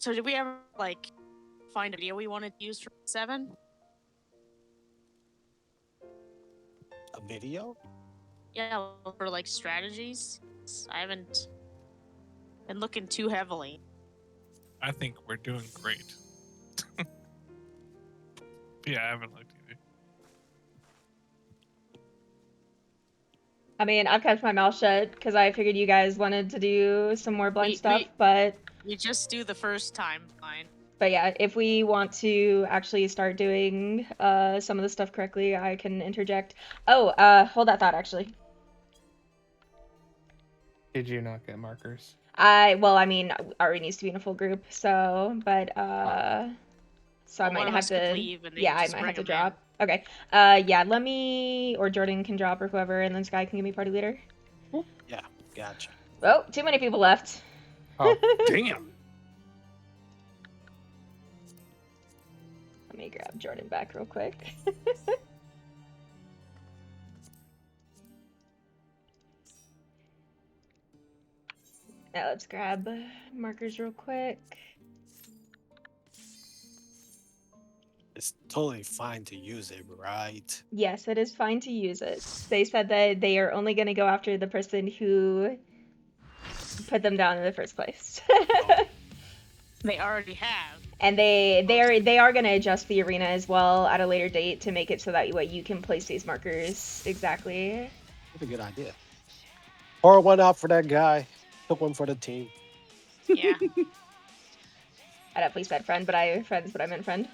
So did we ever like find a video we wanted to use for 7? A video? Yeah, for like strategies. I haven't been looking too heavily. I think we're doing great. Yeah, I haven't looked either. I mean, I've kept my mouth shut because I figured you guys wanted to do some more blind stuff, but we just do the first time, fine. But yeah, if we want to actually start doing some of the stuff correctly, I can interject. Oh, hold that thought, actually. Did you not get markers? Well, I mean, Ari needs to be in a full group, so, but, so I might have to, yeah, I might have to drop. Okay, yeah, let me, or Jordan can drop or whoever, and then Sky can give me party leader. Yeah, gotcha. Oh, too many people left. Oh, damn. Let me grab Jordan back real quick. Now let's grab markers real quick. It's totally fine to use it, right? Yes, it is fine to use it. They said that they are only going to go after the person who put them down in the first place. They already have. And they are going to adjust the arena as well at a later date to make it so that way you can place these markers exactly. That's a good idea. Pour one out for that guy. Took one for the team. Yeah. I definitely said friend, but I meant friend.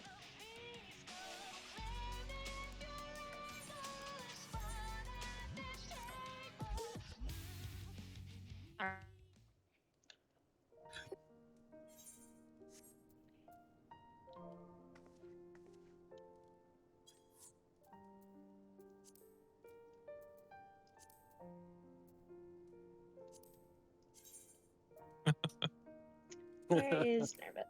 Where is Nervit?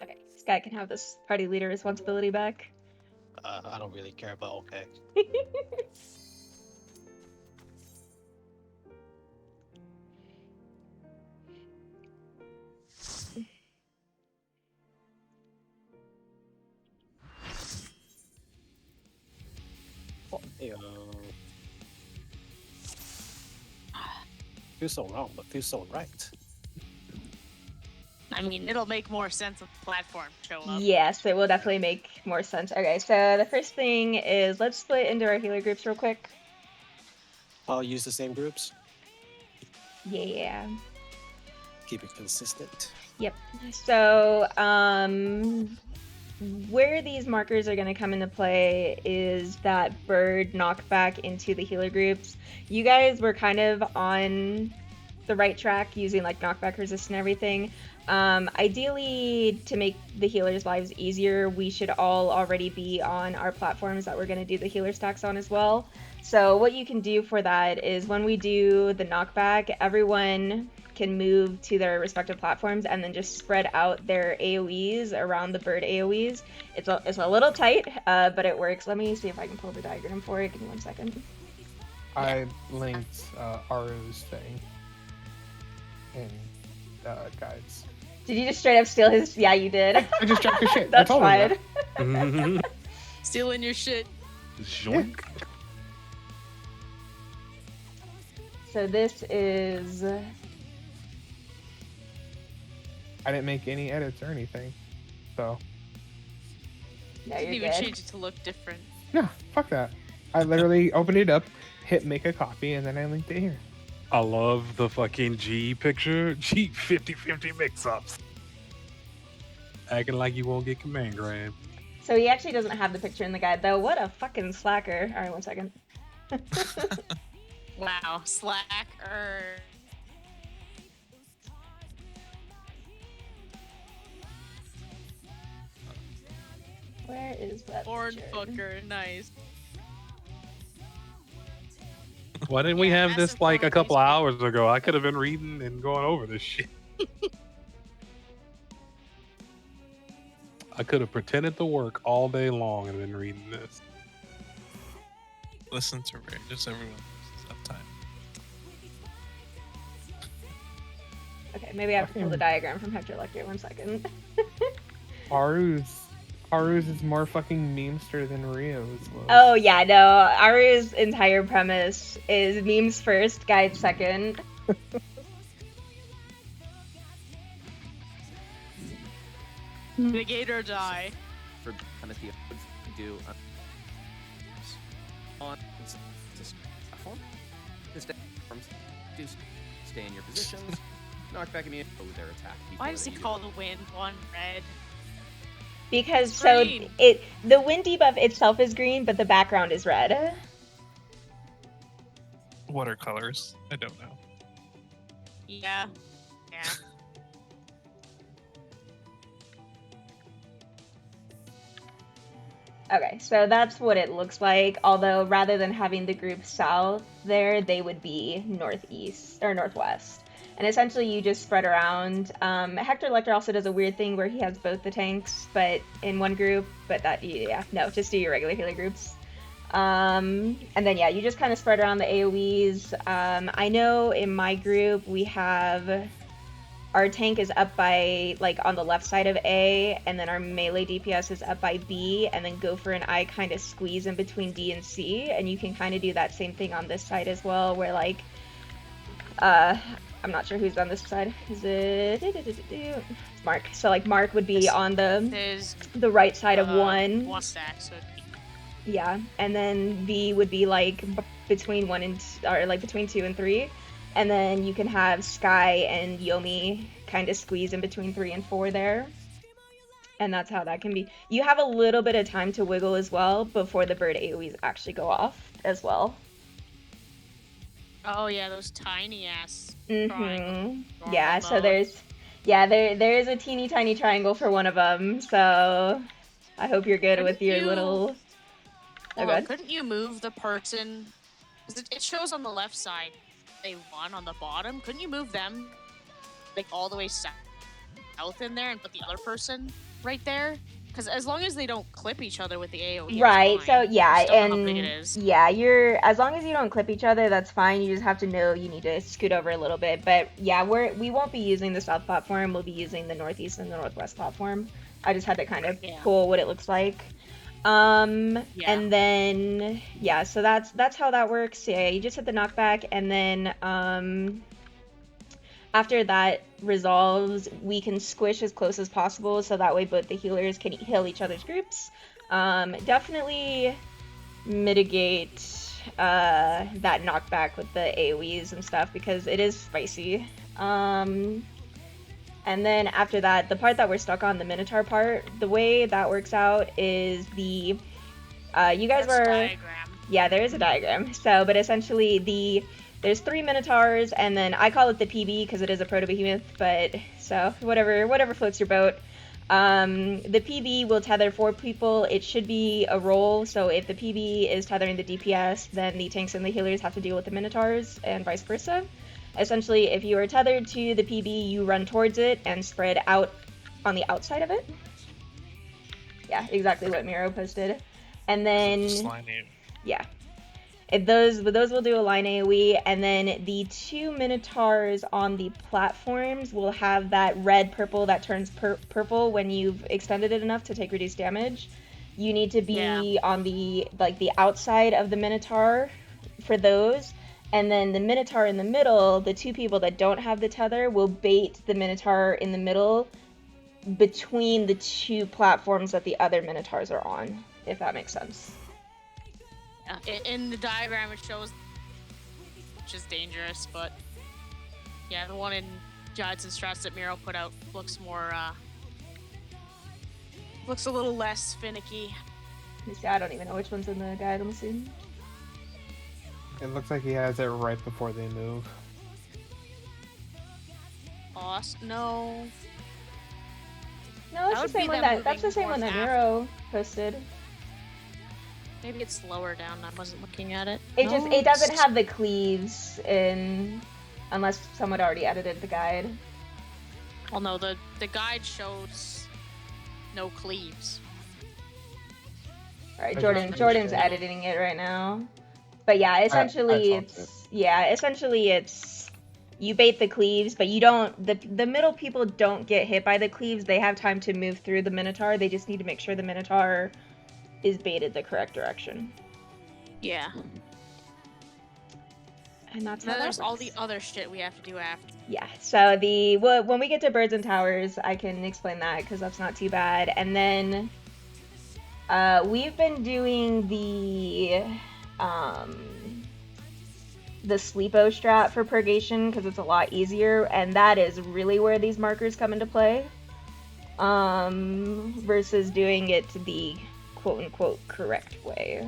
Okay, this guy can have this party leader responsibility back. I don't really care, but okay. Hey, feels so wrong, but feels so right. I mean, it'll make more sense if the platform show up. Yes, it will definitely make more sense. Okay, so the first thing is let's split into our healer groups real quick. I'll use the same groups. Yeah. Keep it consistent. Yep. So, where these markers are going to come into play is that bird knockback into the healer groups. You guys were kind of on the right track using like knockback resist and everything. Ideally, to make the healers' lives easier, we should all already be on our platforms that we're going to do the healer stacks on as well. So what you can do for that is when we do the knockback, everyone can move to their respective platforms and then just spread out their AoEs around the bird AoEs. It's a little tight, but it works. Let me see if I can pull the diagram for it. Give me 1 second. I linked Aru's thing in guides. Did you just straight up steal his? Yeah, you did. I just dropped his shit. That's fine. Stealing your shit. Zoink. So this is... I didn't make any edits or anything, so... No, Didn't you're even good. change it to look different. No, fuck that. I literally opened it up, hit make a copy, and then I linked it here. I love the fucking G picture. G 50-50 mix-ups. Acting like you won't get command grab. So he actually doesn't have the picture in the guide, though. What a fucking slacker. Alright, 1 second. Wow, slacker. Where is that Orange picture? fucker, nice. Why didn't we Yeah, have this massive like a couple quantities. hours ago? I could have been reading and going over this shit. I could have pretended to work all day long and been reading this. Listen to Ray. Just everyone. Uptime. Okay, maybe I have to pull the diagram from Hector Lecter. 1 second. Haru's is more fucking memester than Rio's was. Oh yeah, no. Aru's entire premise is memes first, guide second. Negate or die. For kind of the do on this platform. Instead, do stay in your positions. Knockback immune. Oh, their attack. Why does he call the wind one red? Because It's so green. the wind debuff itself is green, but the background is red. What are colors? I don't know. Yeah. Yeah. Okay, so that's what it looks like. Although rather than having the group south there, they would be northeast or northwest. And essentially, you just spread around. Hector Lecter also does a weird thing where he has both the tanks, but in one group. But that, yeah, no, just do your regular healer groups. And then, yeah, you just kind of spread around the AoEs. I know in my group, we have... Our tank is up by, like, on the left side of A, and then our melee DPS is up by B, and then Gopher and I kind of squeeze in between D and C, and you can kind of do that same thing on this side as well, where, like, I'm not sure who's on this side. Is it... It's Mark. So, like, Mark would be on the right side of one. One stack, so Yeah, and then V would be, like, between 1 and... or, like, between 2 and 3. And then you can have Sky and Yomi kind of squeeze in between 3 and 4 there. And that's how that can be. You have a little bit of time to wiggle as well before the bird AoEs actually go off as well. Oh yeah, those tiny ass Mm-hmm. Yeah, so there's... Yeah, there is a teeny tiny triangle for one of them, so I hope you're good with your little... Oh, God. Couldn't you move the person? 'Cause it shows on the left side. They won on the bottom. Couldn't you move them like all the way south in there and put the other person right there? Because as long as they don't clip each other with the AoE, right? it's So fine. yeah, I still don't know how and big it is. yeah, you're as long as you don't clip each other, that's fine. You just have to know you need to scoot over a little bit. But yeah, we won't be using the south platform. We'll be using the northeast and the northwest platform. I just had to kind of pull what it looks like. And then yeah, so that's how that works. Yeah, you just hit the knockback, and then after that resolves, we can squish as close as possible, so that way both the healers can heal each other's groups. Definitely mitigate that knockback with the AoEs and stuff, because it is spicy. And then after that, the part that we're stuck on, the Minotaur part, the way that works out is the... you guys were... Diagram. Yeah, there is a diagram. So, but essentially there's 3 Minotaurs, and then I call it the PB because it is a proto-behemoth, but so whatever floats your boat. The PB will tether 4 people. It should be a roll, so if the PB is tethering the DPS, then the tanks and the healers have to deal with the Minotaurs, and vice versa. Essentially, if you are tethered to the PB, you run towards it and spread out on the outside of it. Yeah, exactly what Miro posted. And then, yeah, those will do a line AoE, and then the 2 Minotaurs on the platforms will have that red-purple that turns purple when you've extended it enough to take reduced damage. You need to be on the outside of the Minotaur for those. And then the Minotaur in the middle, the 2 people that don't have the tether will bait the Minotaur in the middle between the 2 platforms that the other Minotaurs are on, if that makes sense. In the diagram it shows, which is dangerous, but yeah, the one in Giants and Strats that Miro put out looks more, looks a little less finicky. Let me see, I don't even know which one's in the guide, let me see. It looks like he has it right before they move. Awesome. No. No, that's the same one that's the same one that Miro posted. Maybe it's lower down. I wasn't looking at it. It doesn't have the cleaves in, unless someone already edited the guide. Well, no, the guide shows no cleaves. All right, Jordan's editing it right now. But yeah, I essentially it's you bait the cleaves, but you don't the middle people don't get hit by the cleaves. They have time to move through the Minotaur. They just need to make sure the Minotaur is baited the correct direction. Yeah. And that's And how then that there's all the works. other shit we have to do after. Yeah, so when we get to birds and towers, I can explain that because that's not too bad. And then we've been doing the sleepo strat for purgation because it's a lot easier, and that is really where these markers come into play. Versus doing it the quote unquote correct way.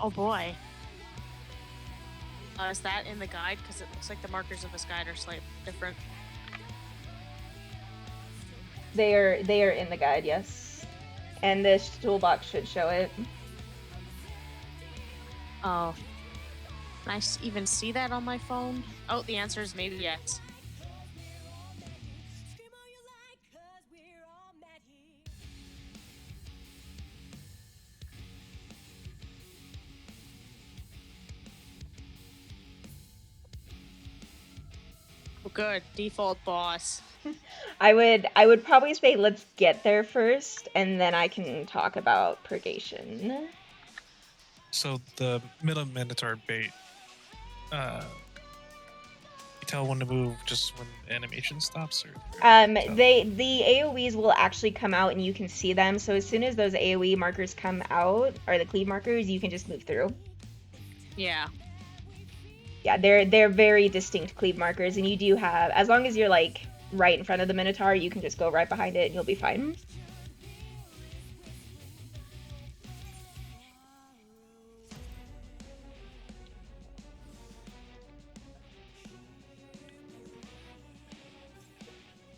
Oh boy. Is that in the guide? Because it looks like the markers of this guide are slightly different. They are in the guide, yes. And this toolbox should show it. Oh. Can I even see that on my phone? Oh, the answer is maybe yes. Oh, good. Default boss. I would probably say let's get there first, and then I can talk about purgation. So the middle Minotaur bait, you tell when to move just when animation stops, or The AoEs will actually come out and you can see them. So as soon as those AoE markers come out, or the cleave markers, you can just move through. Yeah. Yeah, they're very distinct cleave markers, and you do have, as long as you're like right in front of the Minotaur, you can just go right behind it and you'll be fine.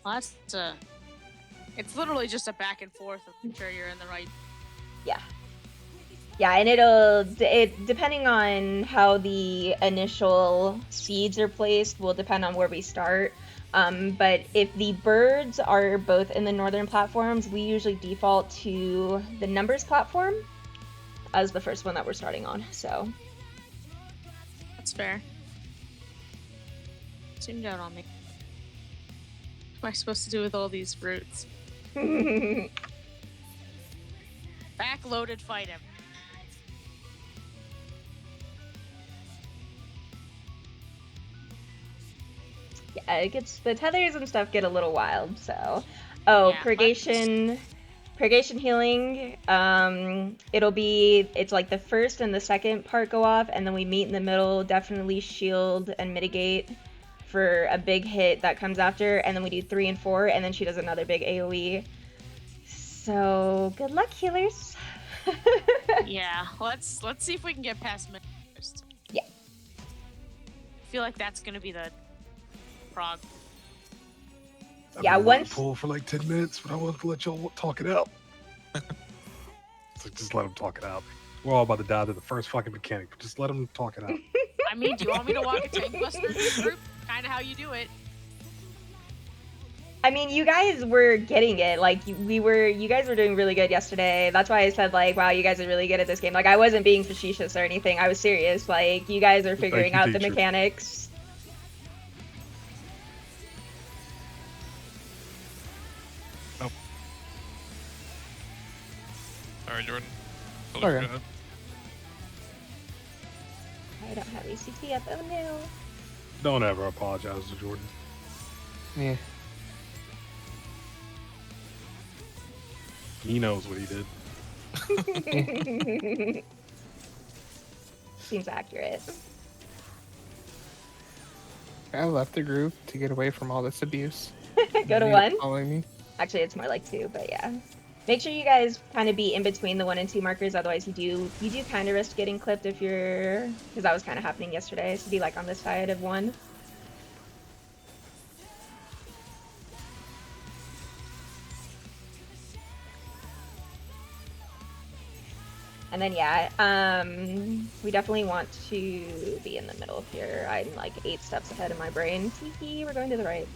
Well, it's literally just a back and forth of making sure you're in the right. Yeah. Yeah, and depending on how the initial seeds are placed will depend on where we start. But if the birds are both in the northern platforms, we usually default to the numbers platform as the first one that we're starting on. So That's fair. Zoomed out on me. What am I supposed to do with all these roots? Backloaded fight him. yeah, it gets, the tethers and stuff get a little wild. So, oh, Yeah, purgation healing. It's like the first and the second part go off, and then we meet in the middle. Definitely shield and mitigate for a big hit that comes after, and then we do 3 and 4, and then she does another big AoE. So good luck, healers. Yeah, let's see if we can get past mid first. Yeah. I feel like that's gonna be the prog. Yeah, I've been wanting once- to pull for like 10 minutes, but I wanted to let y'all talk it out. So just let them talk it out. We're all about to die to the first fucking mechanic, but just let them talk it out. I mean, do you want me to walk a tank buster group? Kind of how you do it. I mean, you guys were getting it. Like, you guys were doing really good yesterday. That's why I said, like, wow, you guys are really good at this game. Like, I wasn't being facetious or anything. I was serious. Like, you guys are figuring out the mechanics. Oh. Alright, Jordan. Okay. I don't have ACT up. Oh, no. Don't ever apologize to Jordan. Yeah. He knows what he did. Seems accurate. I left the group to get away from all this abuse. Go to They 1. Following me. Actually, it's more like 2, but yeah. Make sure you guys kind of be in between the 1 and 2 markers, otherwise you do kind of risk getting clipped if you're, because that was kind of happening yesterday. So be like on this side of 1. And then yeah, we definitely want to be in the middle here. I'm like 8 steps ahead of my brain. Tee, we're going to the right.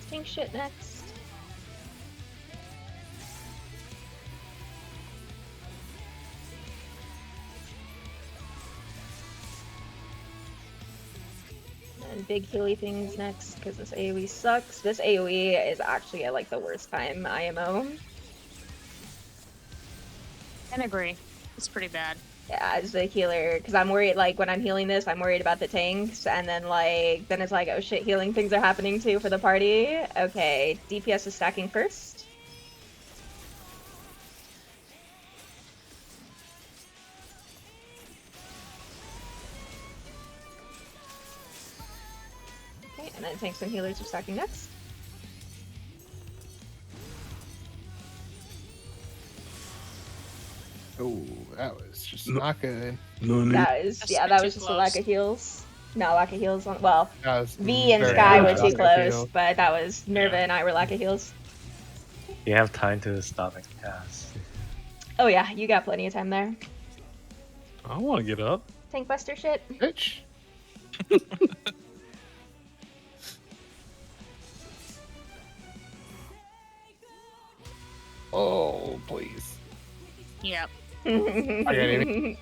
guys tank shit next. And big healy things next, because this AoE sucks. This AoE is actually at like the worst time IMO. I can agree. It's pretty bad. Yeah, as a healer, because I'm worried, like, when I'm healing this, I'm worried about the tanks, and then, like, then it's like, oh shit, healing things are happening too for the party. Okay, DPS is stacking first. Okay, and then tanks and healers are stacking next. Oh, that was just not good. That was, That's yeah, been that too was just a lack close. of heals. No, lack of heals on, well, That was V and very Sky much were too lack of close, heal. but that was Nerva Yeah. and I were lack of heals. You have time to stop and cast. Oh yeah, you got plenty of time there. I want to get up. Tank buster shit. Bitch. Oh, please. Yep. I got any.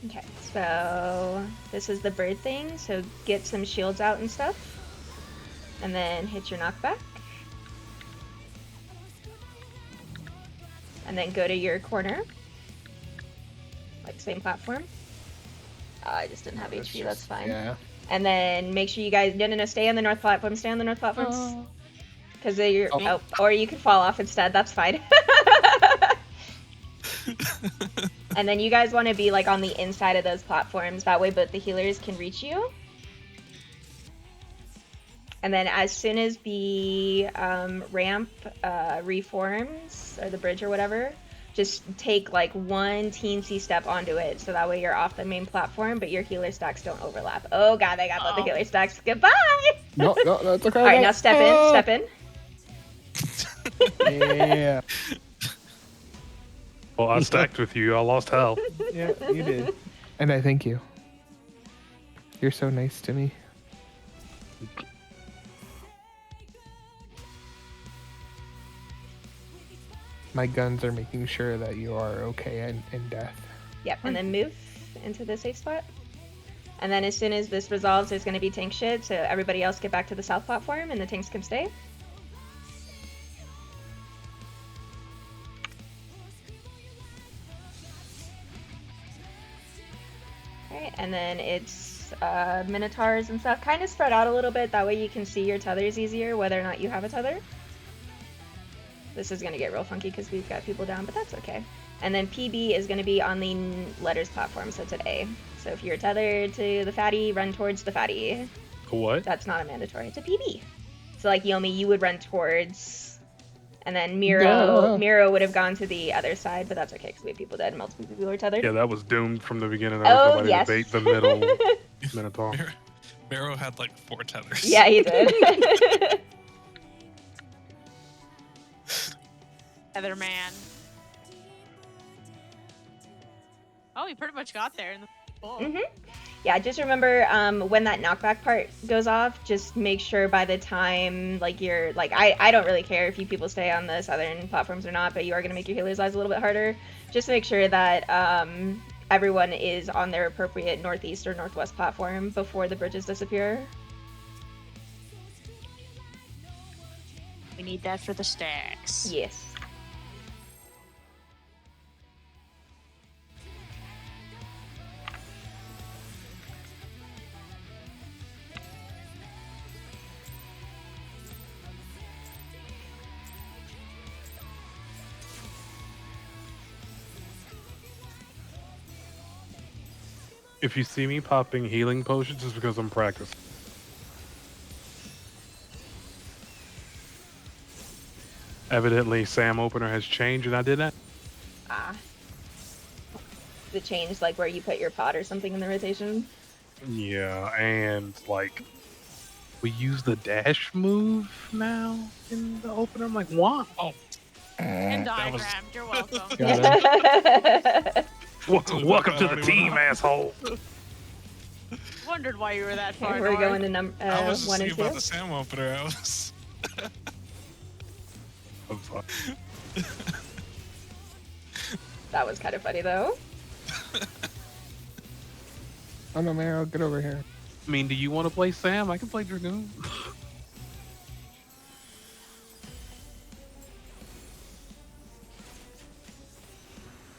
Okay, so this is the bird thing, so get some shields out and stuff. And then hit your knockback. And then go to your corner. Like, same platform. I just didn't have HP, that's fine. Yeah. And then make sure you guys, no, stay on the north platform, stay on the north platforms. Because you're, Oh. or you can fall off instead, that's fine. And then you guys want to be like on the inside of those platforms, that way both the healers can reach you. And then as soon as the ramp reforms, or the bridge or whatever, just take like one teensy step onto it, so that way you're off the main platform, but your healer stacks don't overlap. Oh god, they got both the healer stacks. Goodbye! No, that's okay. Alright, now step in, step in. Yeah. Well, I stacked with you. I lost health. Yeah, you did. And I thank you. You're so nice to me. My guns are making sure that you are okay in death. Yep, and then move into the safe spot. And then as soon as this resolves, there's going to be tank shit, so everybody else get back to the south platform and the tanks can stay. Alright, and then it's minotaurs and stuff. Kind of spread out a little bit, that way you can see your tethers easier, whether or not you have a tether. This is going to get real funky because we've got people down, but that's okay. And then PB is going to be on the letters platform, so it's at A. So if you're tethered to the fatty, run towards the fatty. What? That's not a mandatory, it's a PB. So like Yomi, you would run towards, and then Miro would have gone to the other side, but that's okay because we have people dead and multiple people are tethered. Yeah, that was doomed from the beginning. There was nobody yes. to bait the middle Minotaur. Miro had like 4 tethers. Yeah, he did. Heather man. Oh, we pretty much got there in the Mm-hmm. Yeah, just remember when that knockback part goes off, just make sure by the time, like, you're, like, I don't really care if you people stay on the southern platforms or not, but you are going to make your healers' lives a little bit harder. Just make sure that everyone is on their appropriate northeast or northwest platform before the bridges disappear. We need that for the stacks. Yes. If you see me popping healing potions, it's because I'm practicing. Evidently, Sam Opener has changed, and I did that. Ah. The change, like, where you put your pot or something in the rotation? Yeah, and like, we use the dash move now in the opener. I'm like, why? Oh, And That was- diagrammed, you're welcome. Got it. Welcome to the team, asshole. wondered why you were that Okay, far we're north. going to I was just 1 and thinking 2. about the Sam opener. I was. I'm fine. That was kind of funny though. Oh no, Meryl, get over here. I mean, do you want to play Sam? I can play Dragoon.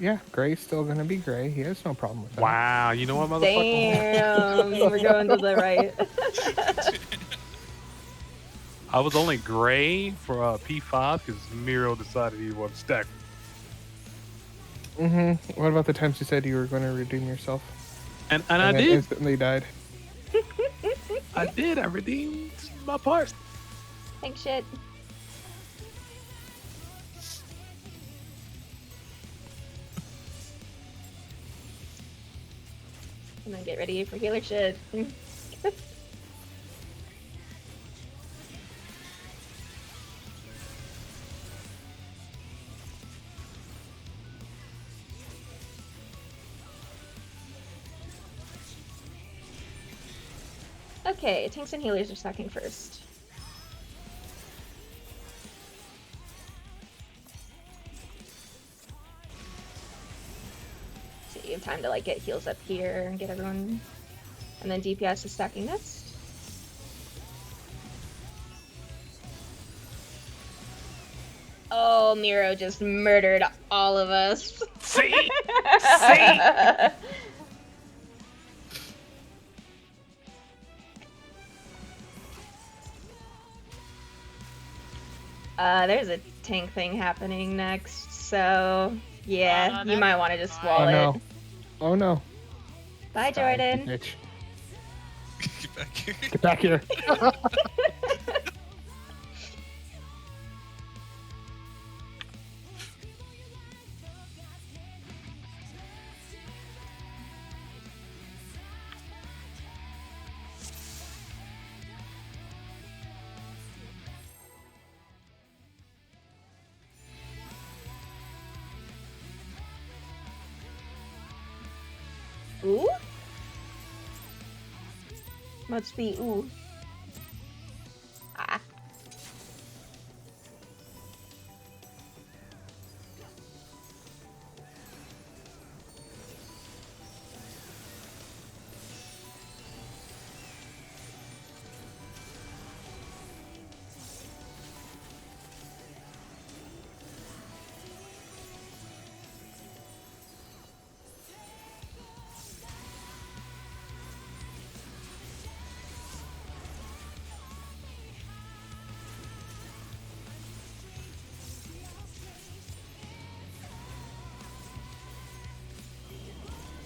Yeah, Gray's still gonna be Gray. He has no problem with that. Wow, you know what, motherfucker? Damn, we're going to the right. I was only gray for P5 because Miro decided he wanted to stack. Mm-hmm. What about the times you said you were going to redeem yourself? And I then did. instantly died. I did. I redeemed my part. Thanks, shit. And then get ready for healer shit. Okay, tanks and healers are stacking first. So you have time to like get heals up here and get everyone. And then DPS is stacking next. Oh, Miro just murdered all of us. See? There's a tank thing happening next, so yeah, you might want to just Oh wall it. no. Oh no. Bye, Die, Jordan. bitch. Get back here. Get back here. Ooh? Must be ooh. Ah.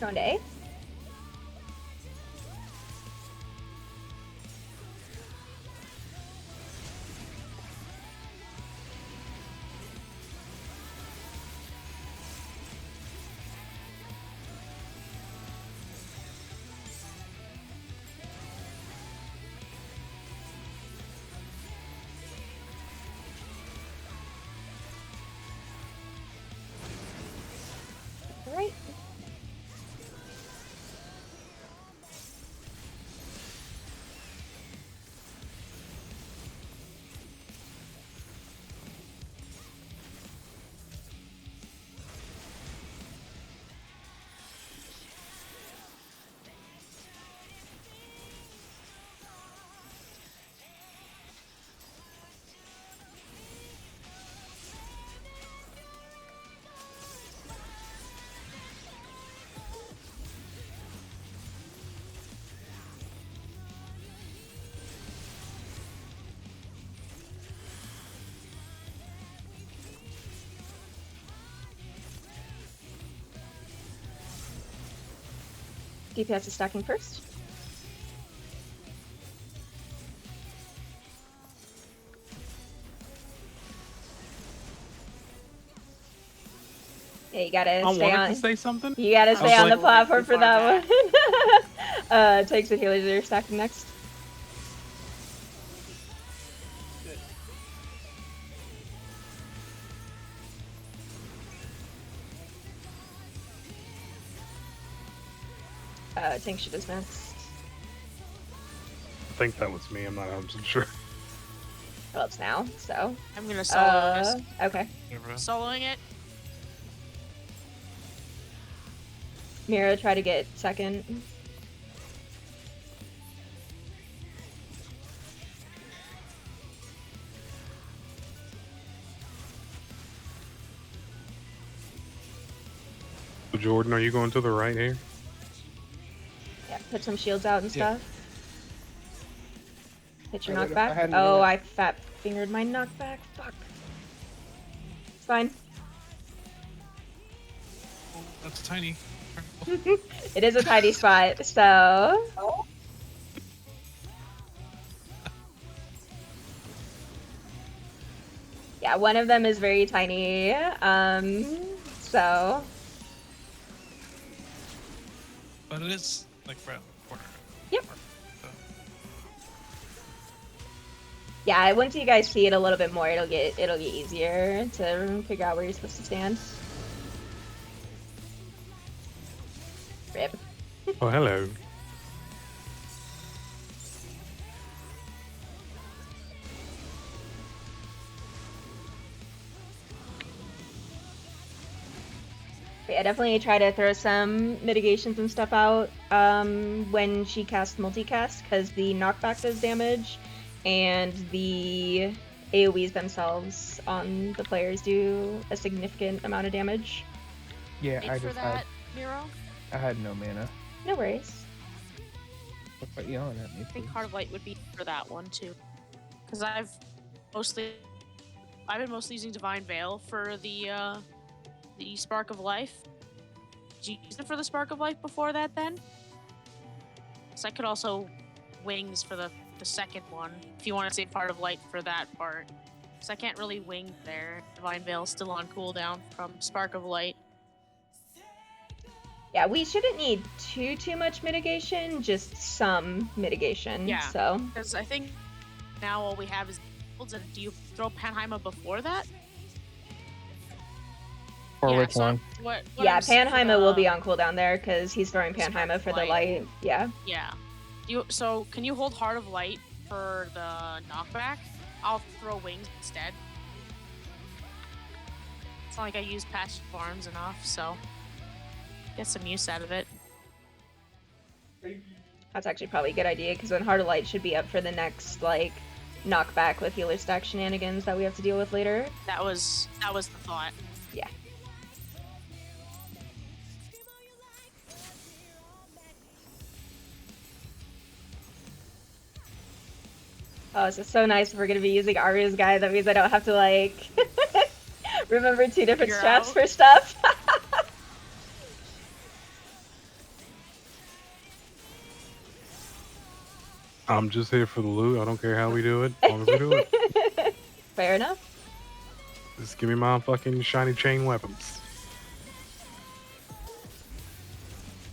Going to A? Right. DPS is stacking first. Yeah, you gotta I stay wanted on. to say something. You gotta was stay on the like- platform for Far that one. Takes and healers are stacking next. Tank should is next. think that was me. I'm not 100% sure. Well, it's now, so. I'm gonna solo this. Okay. Whatever. Soloing it. Mira, try to get second. Jordan, are you going to the right here? Yeah, put some shields out and Yeah. stuff. Hit your I would if I knockback. hadn't Oh, been- I fat fingered my knockback. Fuck. It's fine. Oh, that's tiny. It is a tiny spot, so. Yeah, one of them is very tiny. So. But it is like right on the corner. Yep. So, Yeah, once you guys see it a little bit more, it'll get easier to figure out where you're supposed to stand. Rip. Oh, hello. But yeah, definitely try to throw some mitigations and stuff out when she casts multicast, because the knockback does damage, and the AoEs themselves on the players do a significant amount of damage. Yeah, Make I for just that, Miro. I had no mana. No worries. Quit yelling at me. I think please. Heart of Light would be for that one too, because I've been mostly using Divine Veil for the Spark of Life. Did you use it for the Spark of Life before that then? So I could also Wings for the second one, if you want to save Heart of Light for that part. Because I can't really wing there. Divine Veil's still on cooldown from Spark of Light. Yeah, we shouldn't need too much mitigation, just some mitigation. Yeah. So Because I think now all we have is shields, and do you throw Panheimer before that? For Yeah, which so one? what yeah, I'm seeing for Panheimer will be the- on cooldown there because he's throwing Spark Panheimer of for the Light. light. Yeah. Yeah. So can you hold Heart of Light for the knockback? I'll throw Wings instead. It's not like I use Passion Farms enough, so get some use out of it. That's actually probably a good idea because then Heart of Light should be up for the next like knockback with healer stack shenanigans that we have to deal with later. That was the thought. Yeah. Oh, this is so nice if we're gonna be using Aru's guide. That means I don't have to like remember 2 different Figure straps out. for stuff. I'm just here for the loot. I don't care how we do it. As long as we do it. Fair enough. Just give me my fucking shiny chain weapons.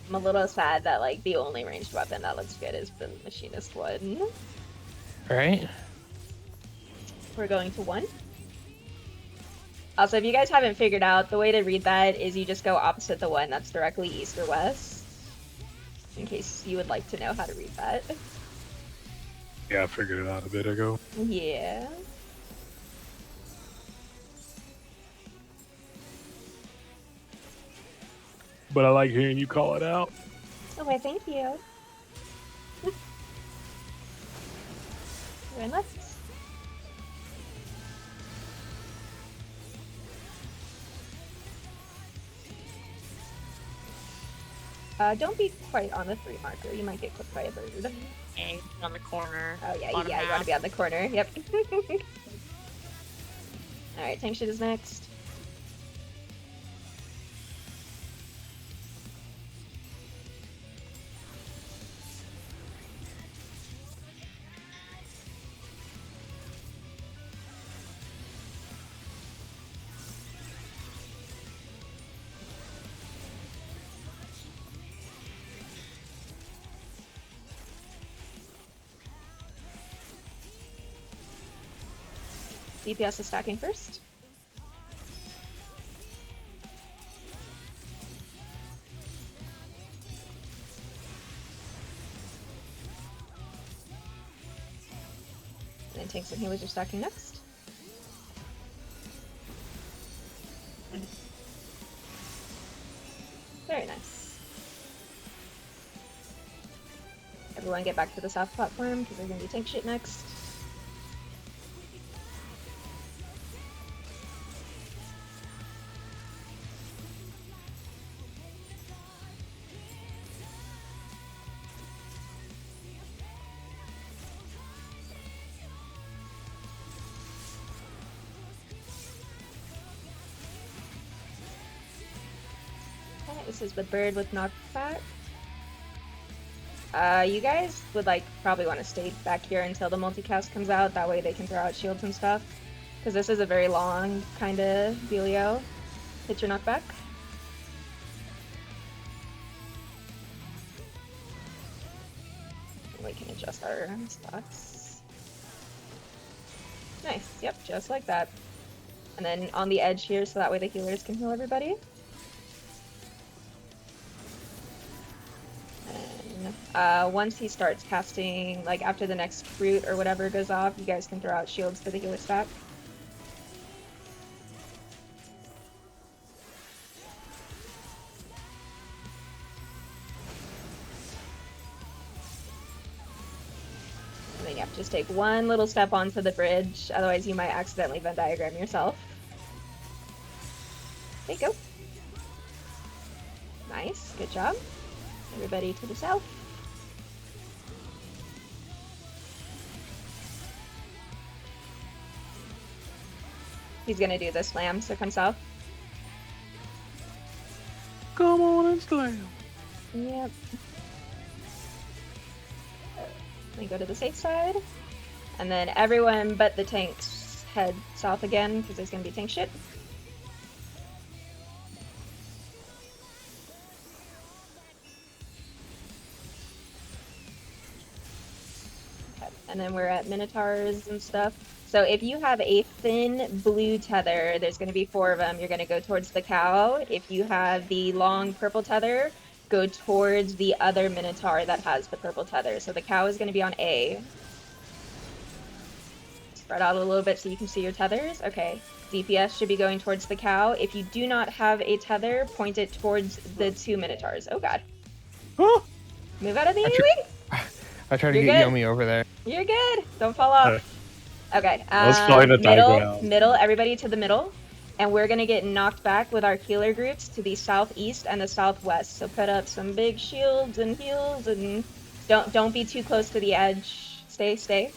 I'm a little sad that like the only ranged weapon that looks good is the machinist one. Right? We're going to 1. Also, if you guys haven't figured out, the way to read that is you just go opposite the 1 that's directly east or west. In case you would like to know how to read that. Yeah, I figured it out a bit ago. Yeah. But I like hearing you call it out. Oh, why, thank you. Very nice. Don't be quite on the 3 marker. You might get clipped by a bird. And on the corner. Oh yeah, bottom you want half. to be on the corner. Yep. All right, tank shit is next. DPS is stacking first. tanks and healers are stacking next. Very nice. Everyone get back to the south platform because they're going to be tank shit next. This is the bird with knockback. You guys would like probably want to stay back here until the multicast comes out. That way they can throw out shields and stuff. Because this is a very long kind of dealio. Hit your knockback. We can adjust our spots. Nice. Yep, just like that. And then on the edge here, so that way the healers can heal everybody. Once he starts casting, like after the next fruit or whatever goes off, you guys can throw out shields for the healer stack. And then you have to just take one little step onto the bridge, otherwise you might accidentally Venn diagram yourself. There you go. Nice, good job. Everybody to the south. He's gonna do the slam, so come south. Come on and slam. Yep. Let me go to the safe side. And then everyone but the tanks head south again, because there's gonna be tank shit. And then we're at Minotaurs and stuff. So if you have a thin blue tether, there's going to be 4 of them. You're going to go towards the cow. If you have the long purple tether, go towards the other Minotaur that has the purple tether. So the cow is going to be on A. Spread out a little bit so you can see your tethers. Okay. DPS should be going towards the cow. If you do not have a tether, point it towards the 2 Minotaurs. Oh god. Move out of the AoE! I tried to You're get good. Yomi over there. You're good. Don't fall off. Okay. Let's find a diagram. Middle. Everybody to the middle. And we're gonna get knocked back with our healer groups to the southeast and the southwest. So put up some big shields and heals, and don't be too close to the edge. Stay.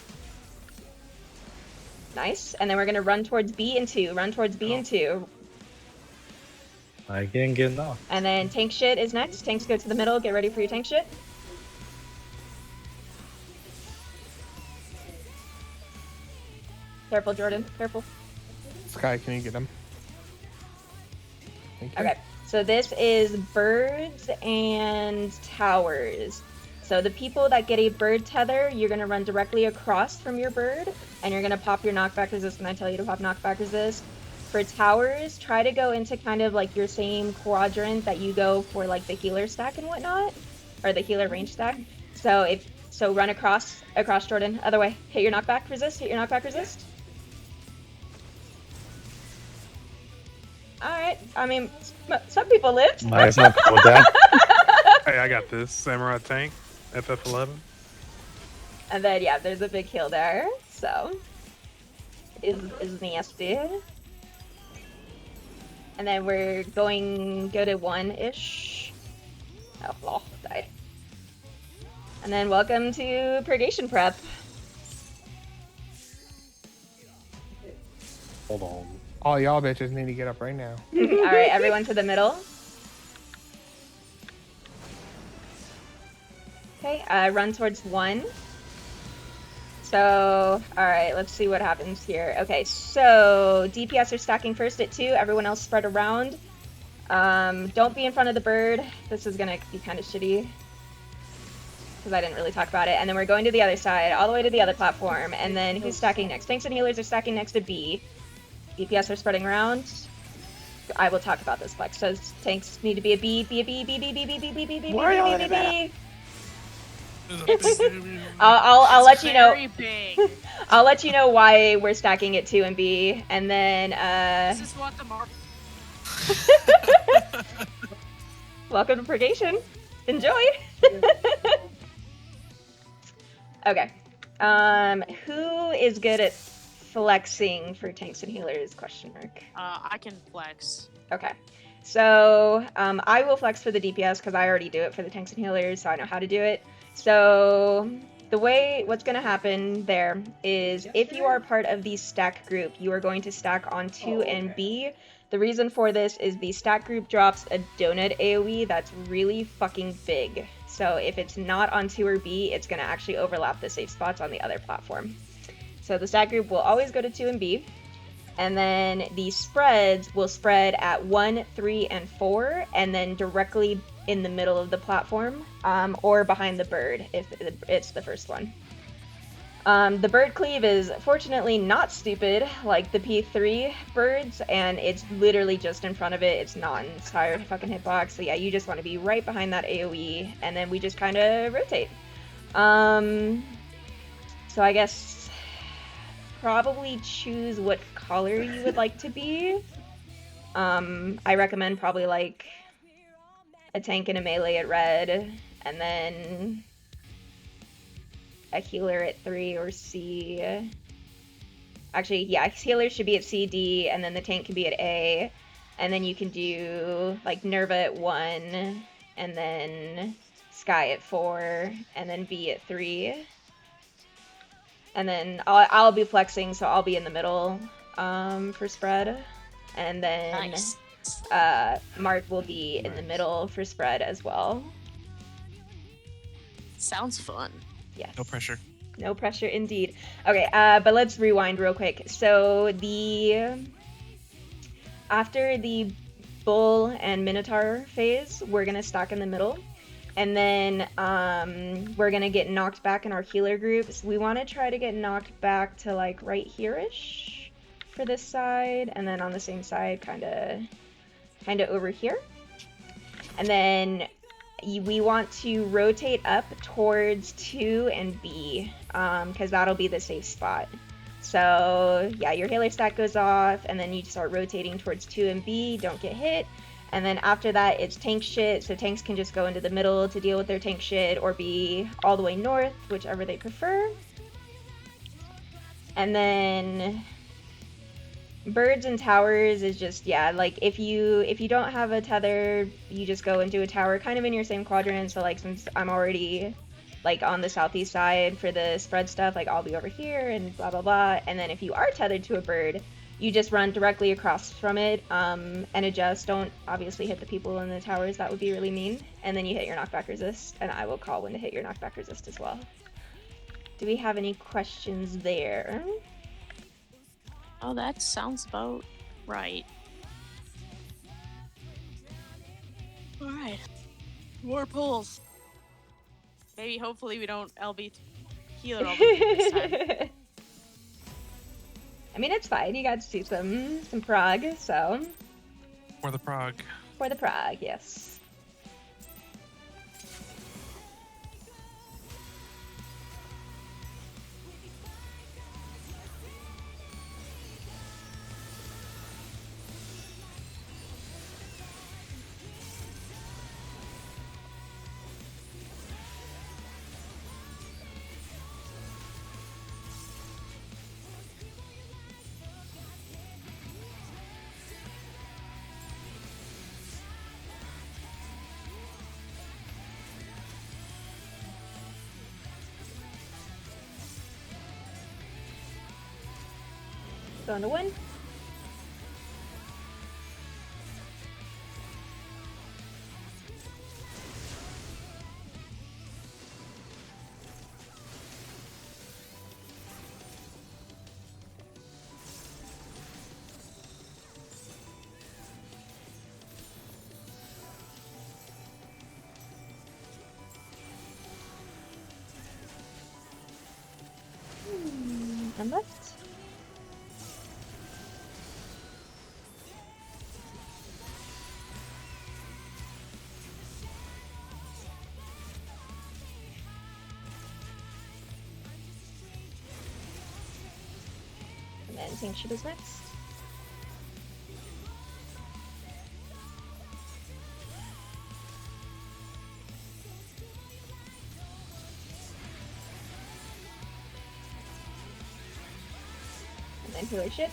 Nice. And then we're gonna run towards B and 2. Run towards B and 2. I can't get enough. And then tank shit is next. Tanks go to the middle. Get ready for your tank shit. Careful, Jordan. Careful. Sky, can you get him? Thank you. Okay, so this is birds and towers. So the people that get a bird tether, you're going to run directly across from your bird, and you're going to pop your knockback resist when I tell you to pop knockback resist. For towers, try to go into kind of like your same quadrant that you go for like the healer stack and whatnot, or the healer range stack. So run across Jordan, other way. Hit your knockback resist, Alright, I mean, some people lived. Nice up for that. Hey, I got this. Samurai tank, FF11. And then, yeah, there's a big heal there, so is nasty. And then we're go to 1-ish. Oh, died. And then welcome to Purgation Prep. Hold on. All y'all bitches need to get up right now. Alright, everyone to the middle. Okay, run towards 1. So, alright, let's see what happens here. Okay, so DPS are stacking first at 2, everyone else spread around. Don't be in front of the bird. This is gonna be kind of shitty, because I didn't really talk about it. And then we're going to the other side, all the way to the other platform. And then who's stacking next? Tanks and healers are stacking next to B. DPS are spreading around. I will talk about this, Flex. So tanks need to be a B, B, a B, B, B, B, B, B, B, B, B, B, B, B, B, B. I'll let you know. Very big. I'll let you know why we're stacking it 2 and B, and then This is what the mark. welcome to Purgation. Enjoy. Okay. Who is good at flexing for tanks and healers? Question mark. I can flex. Okay. So I will flex for the DPS because I already do it for the tanks and healers, so I know how to do it. So what's going to happen there is if you are part of the stack group, you are going to stack on 2 and B. The reason for this is the stack group drops a donut AoE that's really fucking big. So if it's not on 2 or B, it's going to actually overlap the safe spots on the other platform. So the stack group will always go to 2 and B. And then the spreads will spread at 1, 3, and 4, and then directly in the middle of the platform, or behind the bird if it's the first one. The bird cleave is fortunately not stupid like the P3 birds, and it's literally just in front of it. It's not an entire fucking hitbox. So yeah, you just want to be right behind that AoE, and then we just kind of rotate. So I guess probably choose what color you would like to be. I recommend probably like a tank and a melee at red, and then a healer at 3 or C. Actually, yeah, healer should be at C, D, and then the tank can be at A. And then you can do like Nerva at 1, and then Sky at 4, and then V at 3. And then I'll be flexing, so I'll be in the middle for spread. And then Nice. Mark will be in the middle for spread as well. Sounds fun. Yes. No pressure. No pressure indeed. Okay, but let's rewind real quick. So after the Bull and Minotaur phase, we're gonna stack in the middle. And then we're gonna get knocked back in our healer groups. We want to try to get knocked back to like right here-ish for this side, and then on the same side, kind of over here. And then we want to rotate up towards 2 and B, because that'll be the safe spot. So yeah, your healer stack goes off, and then you start rotating towards 2 and B. Don't get hit. And then after that, it's tank shit, so tanks can just go into the middle to deal with their tank shit, or be all the way north, whichever they prefer. And then birds and towers is just, yeah, like if you don't have a tether, you just go into a tower kind of in your same quadrant. So like since I'm already like on the southeast side for the spread stuff, like I'll be over here and blah blah blah. And then if you are tethered to a bird, you just run directly across from it and adjust. Don't obviously hit the people in the towers, that would be really mean. And then you hit your knockback resist, and I will call when to hit your knockback resist as well. Do we have any questions there? Oh, that sounds about right. Alright. More pulls. Maybe, hopefully, we don't LB healer all this time. I mean, it's fine. You got to see some prog, so. For the prog. For the prog, yes. Going to win. And left. And Tank Shit is next. And then Healer Shit.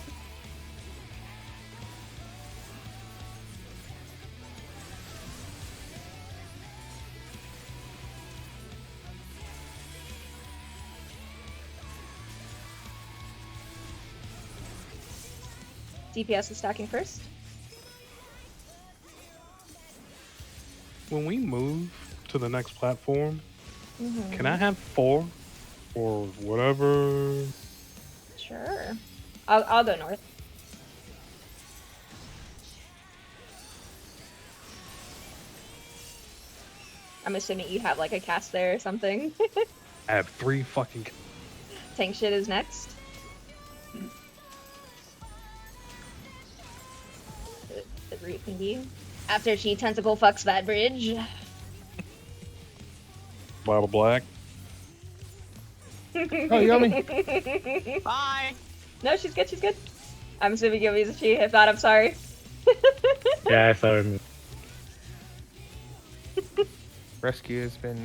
DPS is stacking first. When we move to the next platform, Mm-hmm. can I have 4 or whatever? Sure. I'll go north. I'm assuming you have like a cast there or something. I have 3 fucking. Tank Shit is next. The root thingy. After she tentacle fucks that bridge. Bottle black. Oh, yummy. Bye. No, she's good, she's good. I'm assuming Yumi's a she. If not, I'm sorry. Yeah, I saw him. Rescue has been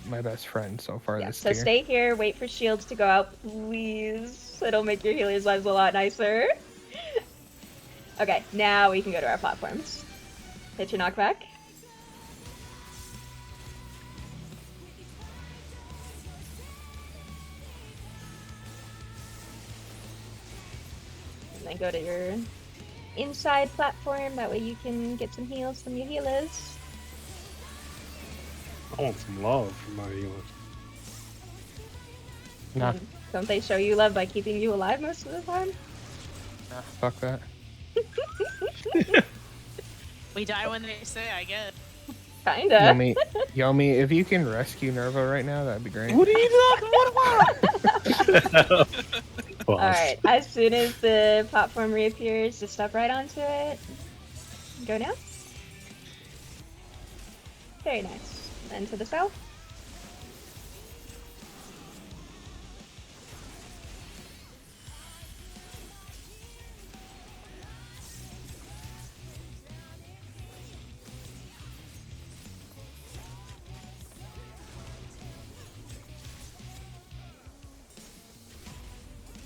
my best friend so far Yeah, this so tier. stay here, wait for shields to go out, please. It'll make your healers' lives a lot nicer. Okay, now we can go to our platforms. Hit your knockback. And then go to your inside platform, that way you can get some heals from your healers. I want some love from my healers. Nah, And don't they show you love by keeping you alive most of the time? fuck that. We die when they say, I guess. Kinda. Yomi, if you can rescue Nervo right now, that'd be great. What are you talking about? Alright, as soon as the platform reappears, just step right onto it. Go now. Very nice. Then to the south.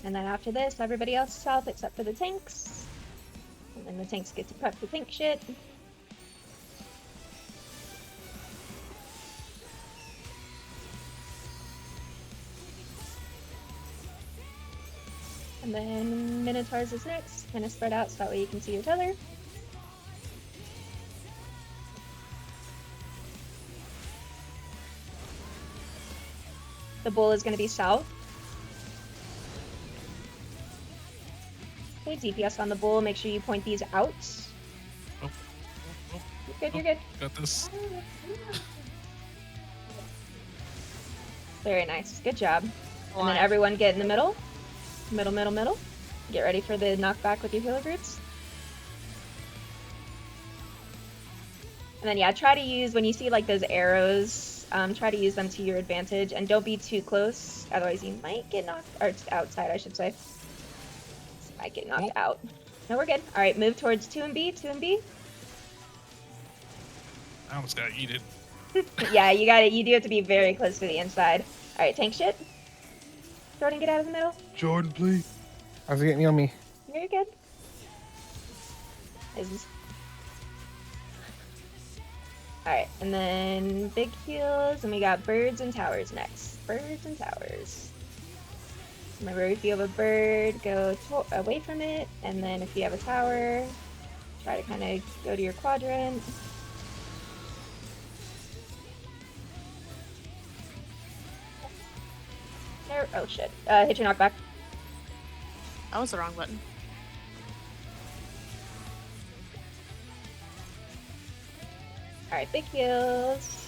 And then after this, everybody else is south except for the tanks. And then the tanks get to prep the tank shit. And then Minotaurs is next. Kind of spread out so that way you can see your tether. The bull is going to be south. Okay, DPS on the bull. Make sure you point these out. Oh, You're good, you're good. got this. Very nice. Good job. And then Alive. everyone get in the middle. Middle, middle, middle. Get ready for the knockback with your healer groups. And then yeah, try to use, when you see like those arrows, try to use them to your advantage and don't be too close, otherwise you might get knocked, or outside I should say. Might get knocked out. No, we're good. Alright, move towards 2 and B, 2 and B. I almost got eaten. Yeah, you got it. You do have to be very close to the inside. Alright, tank shit. Jordan, get out of the middle. Jordan, please. How's it getting Yomi? Very good. Alright, and then big heals, and we got birds and towers next. Birds and towers. Remember, if you have a bird, go away from it, and then if you have a tower, try to kind of go to your quadrant. There, oh shit. Hit your knockback. That was the wrong button. Alright, big heals.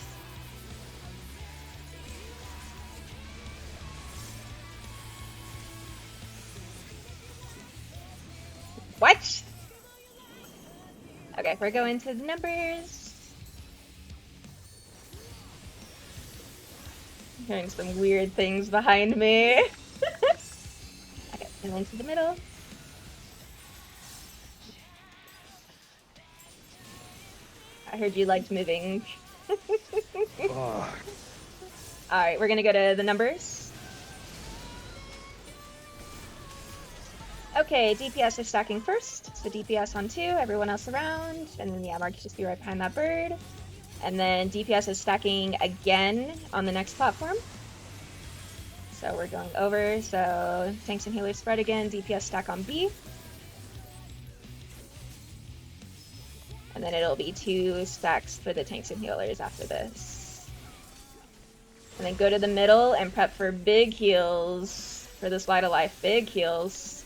What? Okay, we're going to the numbers. I'm hearing some weird things behind me. Okay, and then to the middle. I heard you liked moving. Ugh. Alright, we're gonna go to the numbers. Okay, DPS is stacking first. So DPS on 2, everyone else around. And then, yeah, Mark, just be right behind that bird. And then DPS is stacking again on the next platform. So we're going over. So tanks and healers spread again. DPS stack on B. And then it'll be 2 stacks for the tanks and healers after this. And then go to the middle and prep for big heals for this Light of Life. Big heals.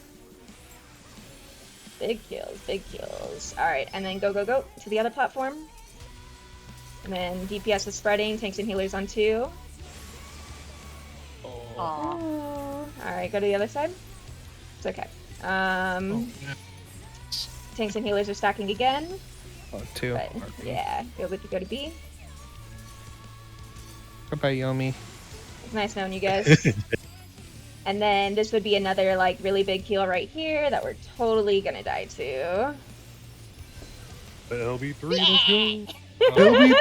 Big heals, big heals. Alright, and then go to the other platform. And then DPS is spreading, tanks and healers on 2. Aw. Alright, go to the other side. It's okay. Oh, yeah. Tanks and healers are stacking again. Oh, 2. But, yeah, go to B. Goodbye, Yomi. It's nice knowing you guys. And then this would be another like really big heal right here that we're totally gonna die to. The LB3, let's go.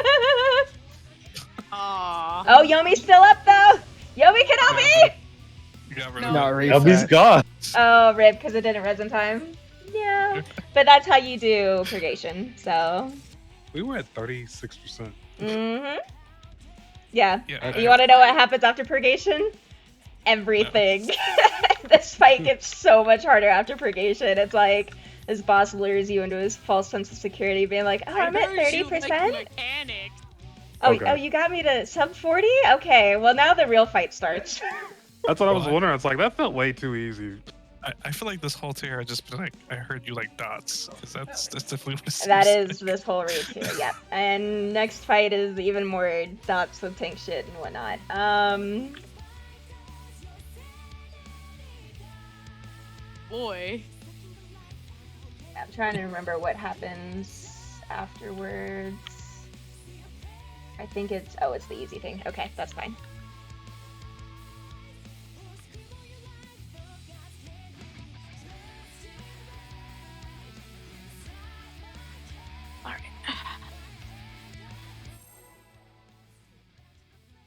Aw. Oh, Yomi's still up though! Yomi can help me! You got rid No. of Not it. reset. LB's gone. Oh, rip, because it didn't res in time. Yeah. But that's how you do purgation, so. We were at 36%. Mm-hmm. Yeah. Yeah, You want to know what happens after purgation? Everything. This fight gets so much harder after purgation. It's like this boss lures you into his false sense of security, being like, "Oh, I'm at heard you 30%." like mechanics. Oh, Okay. oh, you got me to sub 40? Okay, well now the real fight starts. That's what I was wondering. It's like, that felt way too easy. I feel like this whole tier I just been like I heard you like dots because that's definitely what it seems That is like. this whole raid too, yeah. And next fight is even more dots with tank shit and whatnot. Boy. I'm trying to remember what happens afterwards. I think it's it's the easy thing. Okay, that's fine. Alright.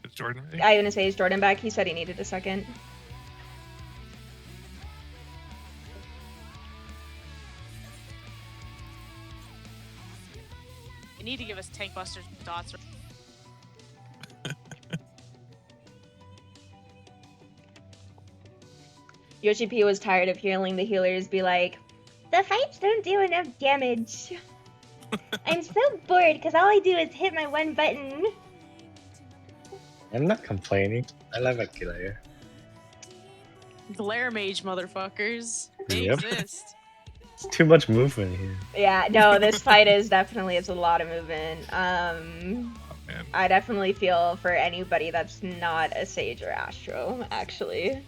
Is Jordan ready? I was gonna say, is Jordan back? He said he needed a second. You need to give us tank busters dots. Yoshi P was tired of hearing the healers be like, "The fights don't do enough damage. I'm so bored because all I do is hit my one button." I'm not complaining. I love a killer. Glare mage motherfuckers. They Yep. exist. It's too much movement here. Yeah, no, this fight is definitely, it's a lot of movement. Oh, man. I definitely feel for anybody that's not a Sage or Astro, actually.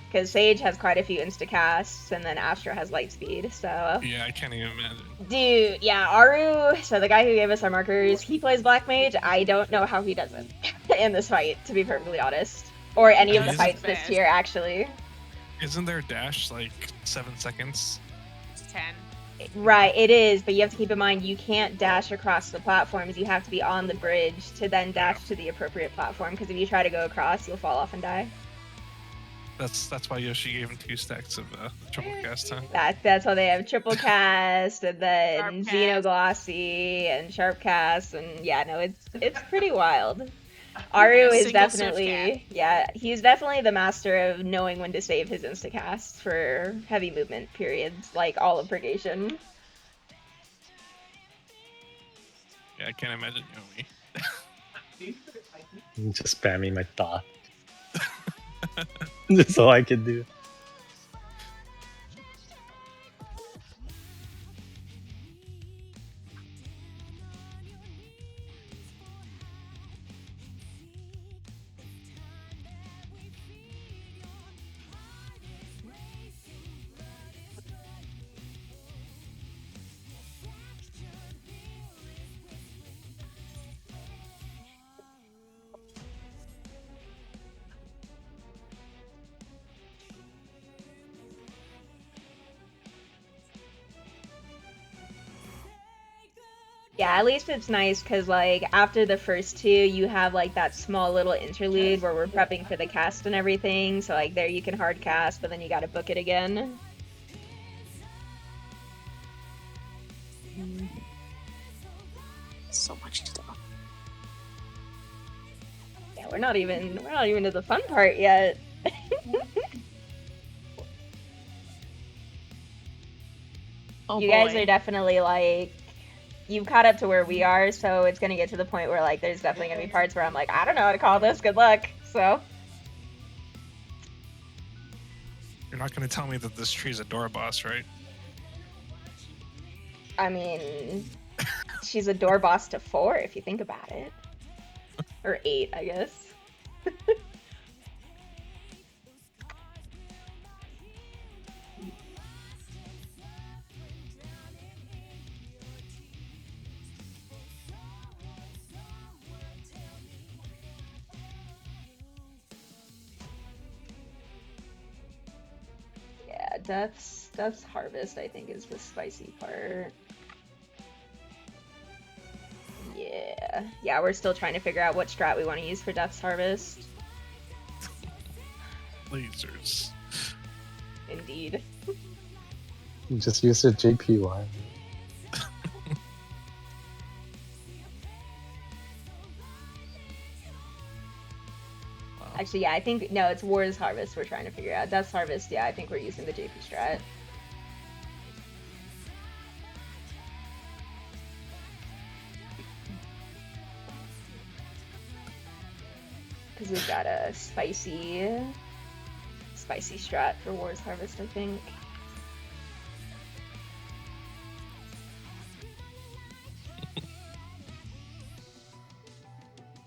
Because Sage has quite a few insta-casts, and then Astro has light speed, so... Yeah, I can't even imagine. Dude, yeah, Aru, so the guy who gave us our markers, he plays Black Mage. I don't know how he does it in this fight, to be perfectly honest. Or any of the He's fights the this best. year, actually. Isn't there dash like 7 seconds? It's 10. Right, it is, but you have to keep in mind you can't dash across the platforms. You have to be on the bridge to then dash to the appropriate platform, because if you try to go across, you'll fall off and die. That's why Yoshi gave him 2 stacks of triple cast time. That's why they have triple cast and then Sharp cast. Xenoglossy and sharp cast, and yeah, no, it's pretty wild. Aru is Single definitely, yeah, he's definitely the master of knowing when to save his instacast for heavy movement periods, like all of Purgation. Yeah, I can't imagine Yomi. I'm just spamming my thought. That's all I can do. Yeah, at least it's nice because like after the first two, you have like that small little interlude where we're prepping for the cast and everything. So like there you can hard cast, but then you got to book it again. So much stuff. Yeah, we're not even to the fun part yet. Oh, You guys boy. are definitely like you've caught up to where we are, so it's gonna get to the point where like there's definitely gonna be parts where I'm like, I don't know how to call this. Good luck. So You're not going to tell me that this tree's a door boss, right? I mean, she's a door boss to 4 if you think about it, or 8, I guess. Yeah, Death's Harvest, I think, is the spicy part. Yeah, we're still trying to figure out what strat we want to use for Death's Harvest. Lasers. Indeed. Just use the JPY. Actually, yeah, I think no, it's War's Harvest we're trying to figure out. Death's Harvest, yeah, I think we're using the JP strat. Because we've got a spicy strat for War's Harvest, I think.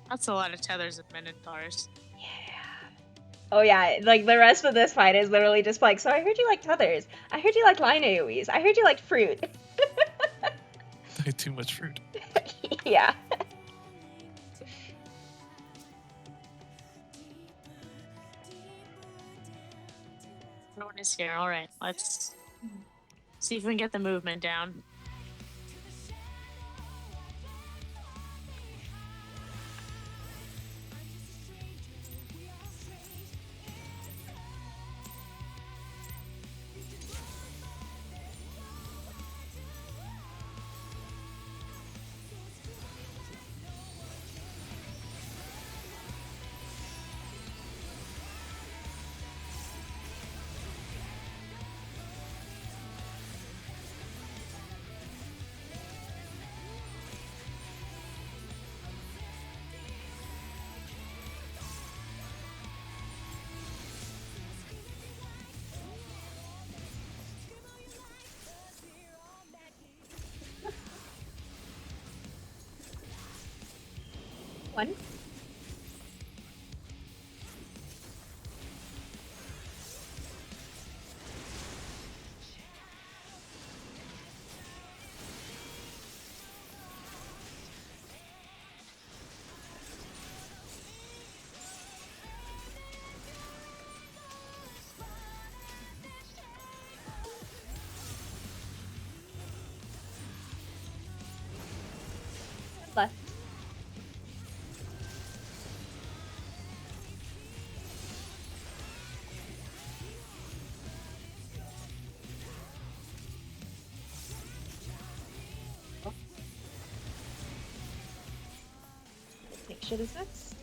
That's a lot of tethers and minotaurs. Oh yeah, like the rest of this fight is literally just like, so I heard you like tethers. I heard you like line AoEs. I heard you like fruit. I had too much fruit. Yeah. Everyone is here. All right, let's see if we can get the movement down. One. Left. Make shit is next.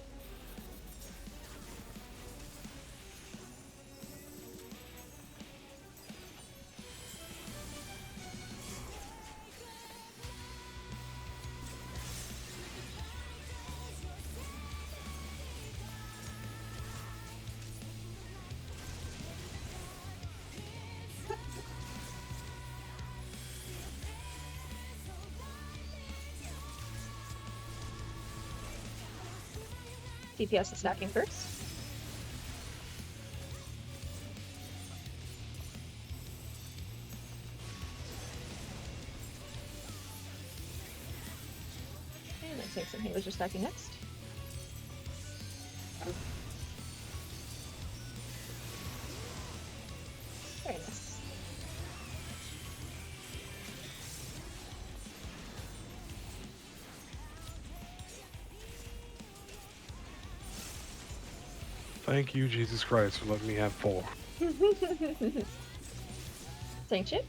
DPS is stacking first. And then take some healers are stacking next. Very nice. Thank you, Jesus Christ, for letting me have 4. Tank ship.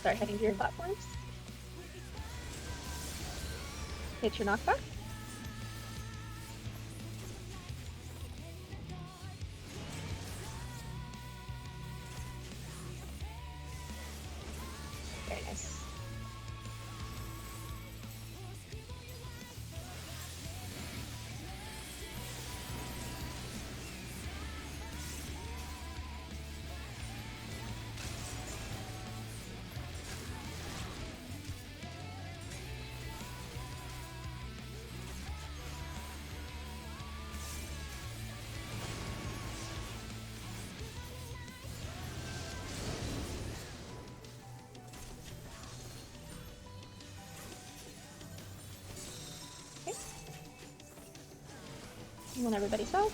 Start heading to your platforms. Hit your knockback. Very nice. When everybody's out.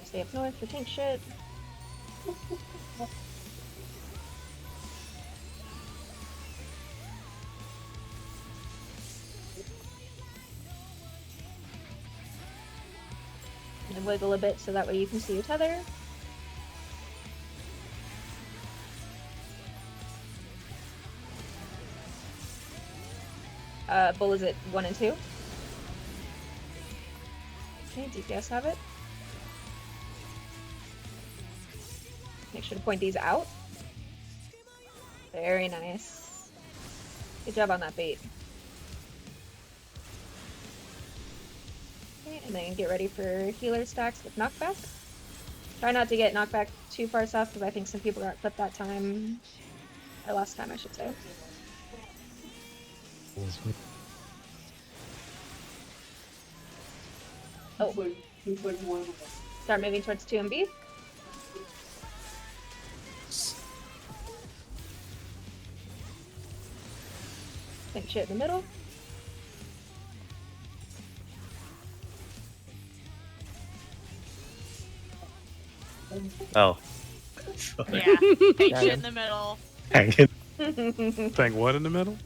Stay up north for tank shit. And wiggle a bit so that way you can see your tether. Bull is at 1 and 2. Okay, DPS have it. Make sure to point these out. Very nice. Good job on that bait. Okay, and then get ready for healer stacks with knockback. Try not to get knockback too far south because I think some people got clipped that time. Or last time, I should say. Oh. Start moving towards 2 and B. Think shit in the middle. Oh. Yeah, take shit in the middle. Saying what in the middle?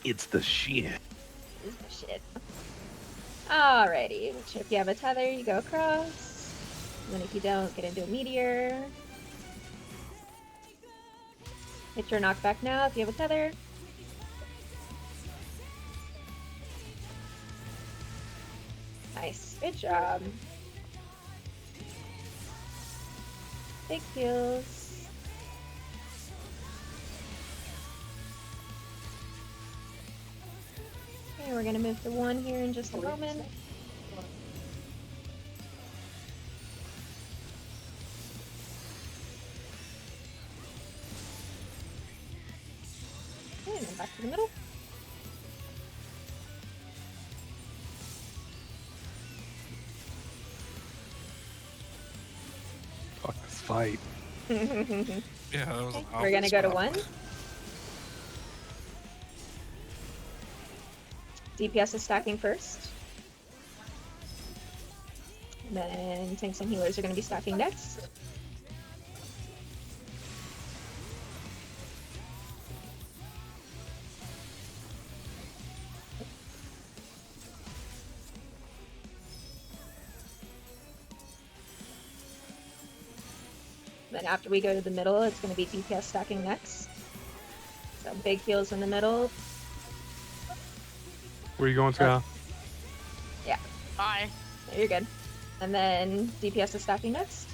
It's the shit. This is my shit. Alrighty, which if you have a tether, you go across. And then if you don't, get into a meteor. Hit your knockback now if you have a tether. Nice, good job. Big heals. Okay, we're gonna move to 1 here in just a moment. Okay, and then back to the middle. Fuck this fight. Yeah, that was Okay, an we're gonna go to awful 1. spot. DPS is stacking first. And then tanks and healers are gonna be stacking next. Then after we go to the middle, it's going to be DPS stacking next. So big heals in the middle. Where are you going, Scott? Bye. There, you're good. And then DPS is stacking next.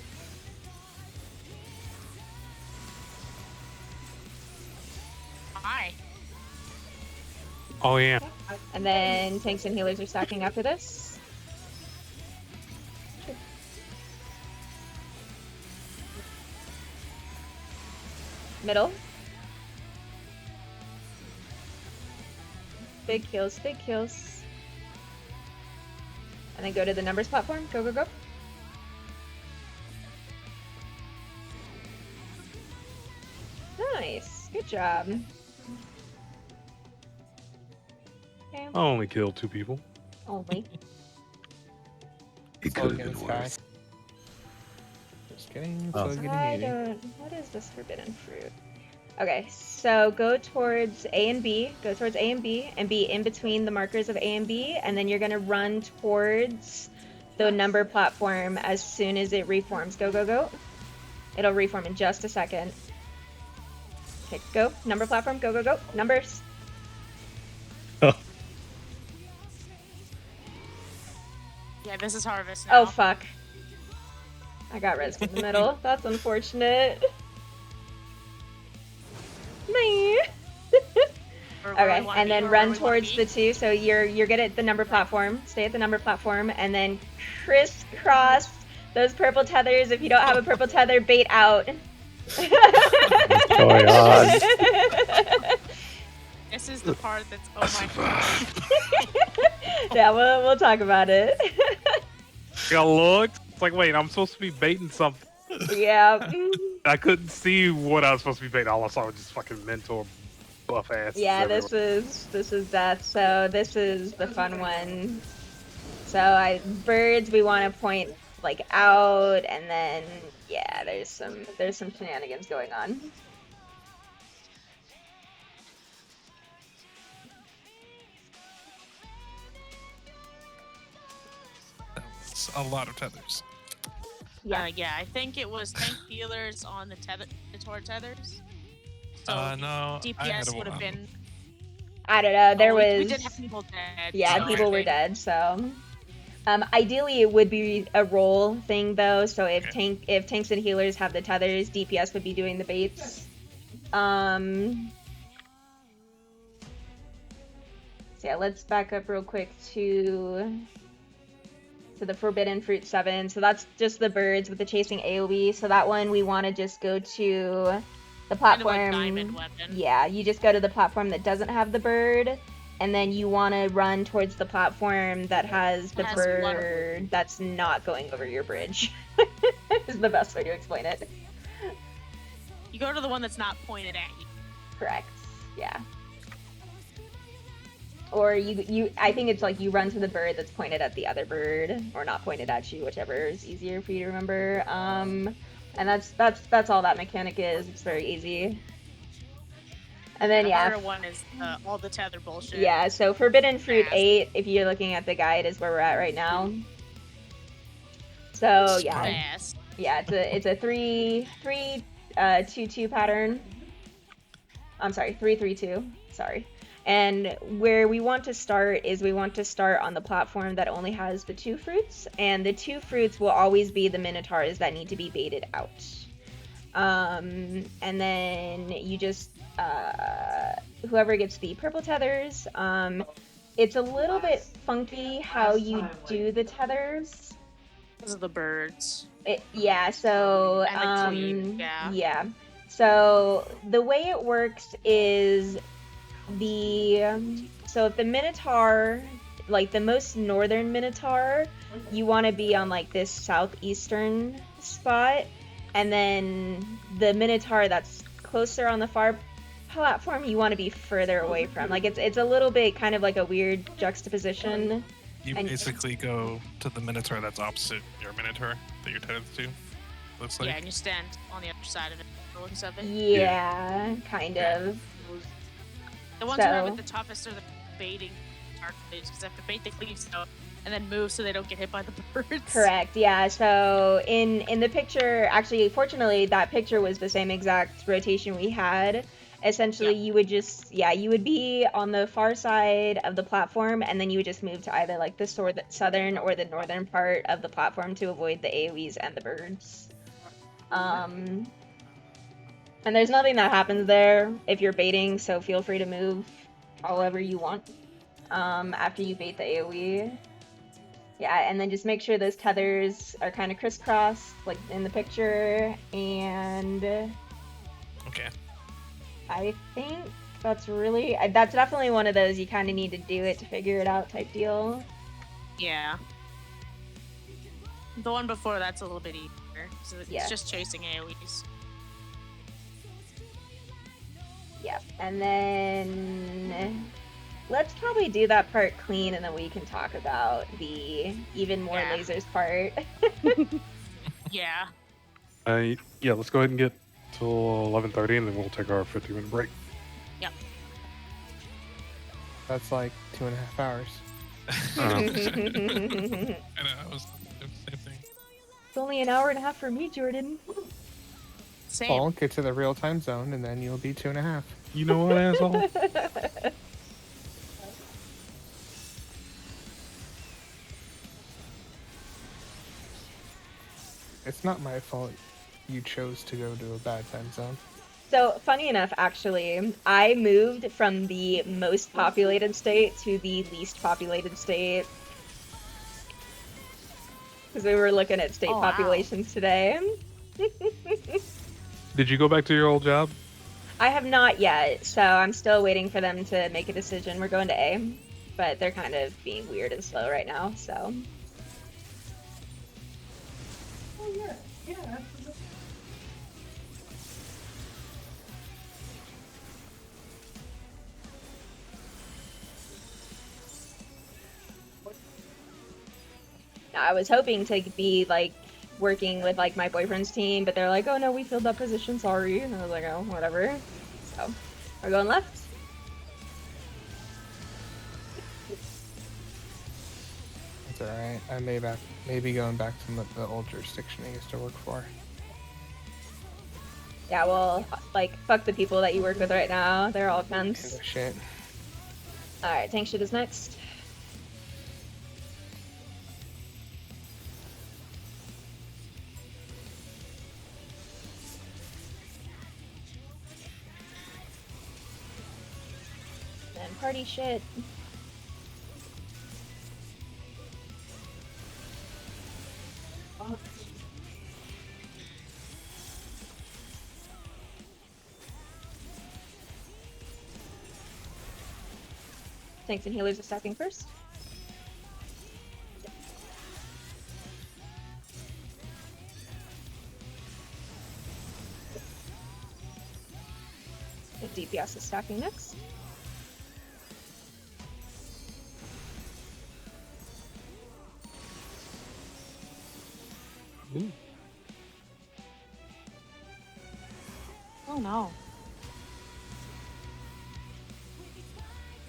Hi. Oh yeah. And then tanks and healers are stacking after this. Middle. Big heals, big heals. And then go to the numbers platform. Go, go, go. Nice. Good job. Okay. I only killed 2 people. Only. It Slow could have again, been Sky. worse. Just kidding. Oh. Slow getting I eating. don't. What is this forbidden fruit? Okay, so go towards A and B. Go towards A and be in between the markers of A and B, and then you're gonna run towards the number platform as soon as it reforms. Go, go, go. It'll reform in just a second. Okay, go. Number platform. Go, go, go. Numbers. Yeah, this is Harvest now. Oh, fuck. I got res in the middle. That's unfortunate. Me. Or where we Okay, wanna and be, then or where run we wanna towards be. the 2. So you're good at the number platform. Stay at the number platform, and then crisscross those purple tethers. If you don't have a purple tether, bait out. What's going on? This is the part that's oh my god. Yeah, we'll talk about it. I looked. It's like, wait, I'm supposed to be baiting something. Yeah. I couldn't see what I was supposed to be baiting. All I saw was just fucking mentor buff ass. Yeah, this is death. So this is the fun one. So birds we want to point like out, and then yeah, there's some shenanigans going on. That's a lot of tethers. Yeah. Yeah, I think it was tank healers on the toward tethers. So No, I had DPS would have been. I don't know. There we was did have people dead. yeah, so people I were think- dead. So ideally it would be a roll thing though. So if tanks and healers have the tethers, DPS would be doing the baits. So yeah, let's back up real quick to the Forbidden Fruit 7. So that's just the birds with the chasing AoE. So that one we want to just go to the platform. Kind of like diamond weapon. Yeah, you just go to the platform that doesn't have the bird, and then you want to run towards the platform that has the Has bird that's not going over your bridge. Is the best way to explain it. You go to the one that's not pointed at you. Correct. Yeah. Or I think it's like you run to the bird that's pointed at the other bird, or not pointed at you, whichever is easier for you to remember. And that's all that mechanic is. It's very easy. And then The yeah, harder one is all the tether bullshit. yeah. So Forbidden Fruit Fast. 8, if you're looking at the guide, is where we're at right now. So yeah, Fast. yeah. It's a 3-2-2 pattern. I'm sorry, 3-3-2. Sorry. And where we want to start is we want to start on the platform that only has the 2 fruits, and the 2 fruits will always be the minotaurs that need to be baited out. And then you just whoever gets the purple tethers. It's a little bit funky how you do the tethers. Because of the birds. Yeah. So And the cleave, yeah. yeah. So the way it works is so if the minotaur, like the most northern minotaur, you want to be on like this southeastern spot, and then the minotaur that's closer on the far platform you want to be further away from. Like it's a little bit kind of like a weird juxtaposition. You And- basically go to the minotaur that's opposite your minotaur that you're tethered to. Looks like. Yeah, and you stand on the other side of it. The looks of it. Yeah, kind of. The ones who have So- it the toughest are the baiting dark cleaves because they have to bait the cleaves out and then move so they don't get hit by the birds. Correct. Yeah. So in the picture, actually, fortunately, that picture was the same exact rotation we had. Essentially, you would you would be on the far side of the platform, and then you would just move to either like the southern or the northern part of the platform to avoid the AoEs and the birds. And there's nothing that happens there if you're baiting, so feel free to move however you want after you bait the AoE. Yeah, and then just make sure those tethers are kind of crisscrossed, like in the picture, and Okay. I think that's really that's definitely one of those you kind of need to do it to figure it out type deal. Yeah. The one before that's a little bit easier. So it's Yeah. just chasing AoEs. Yeah, and then let's probably do that part clean, and then we can talk about the even more Yeah. lasers part. Yeah. Yeah, let's go ahead and get till 11:30, and then we'll take our 50-minute break. Yep. That's like 2.5 hours. I know. I was doing the same thing. It's only an hour and a half for me, Jordan. Same. Paul, get to the real time zone, and then you'll be 2.5. You know what, asshole? It's not my fault you chose to go to a bad time zone. So, funny enough, actually, I moved from the most populated state to the least populated state. Because we were looking at state Oh, wow. populations today. Did you go back to your old job? I have not yet, so I'm still waiting for them to make a decision. We're going to A, but they're kind of being weird and slow right now, so. Now, I was hoping to be like working with like my boyfriend's team, but they're like, oh no, we filled that position, sorry. And I was like, oh, whatever. So, we're going left. It's alright. I may be going back to the old jurisdiction I used to work for. Yeah, well, like, fuck the people that you work with right now. They're all Kind fans. of shit. Alright, tank shit is next. Then party shit. Tanks and healers are stacking first. The DPS is stacking next. Ooh. Oh no.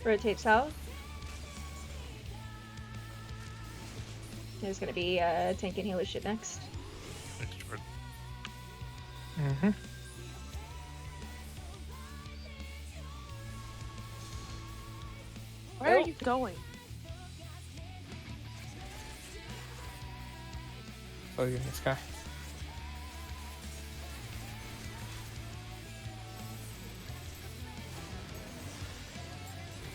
Rotate south. There's gonna be tank and healer shit next. Thanks, Jordan. Mm-hmm. Where are you going? So you're this guy.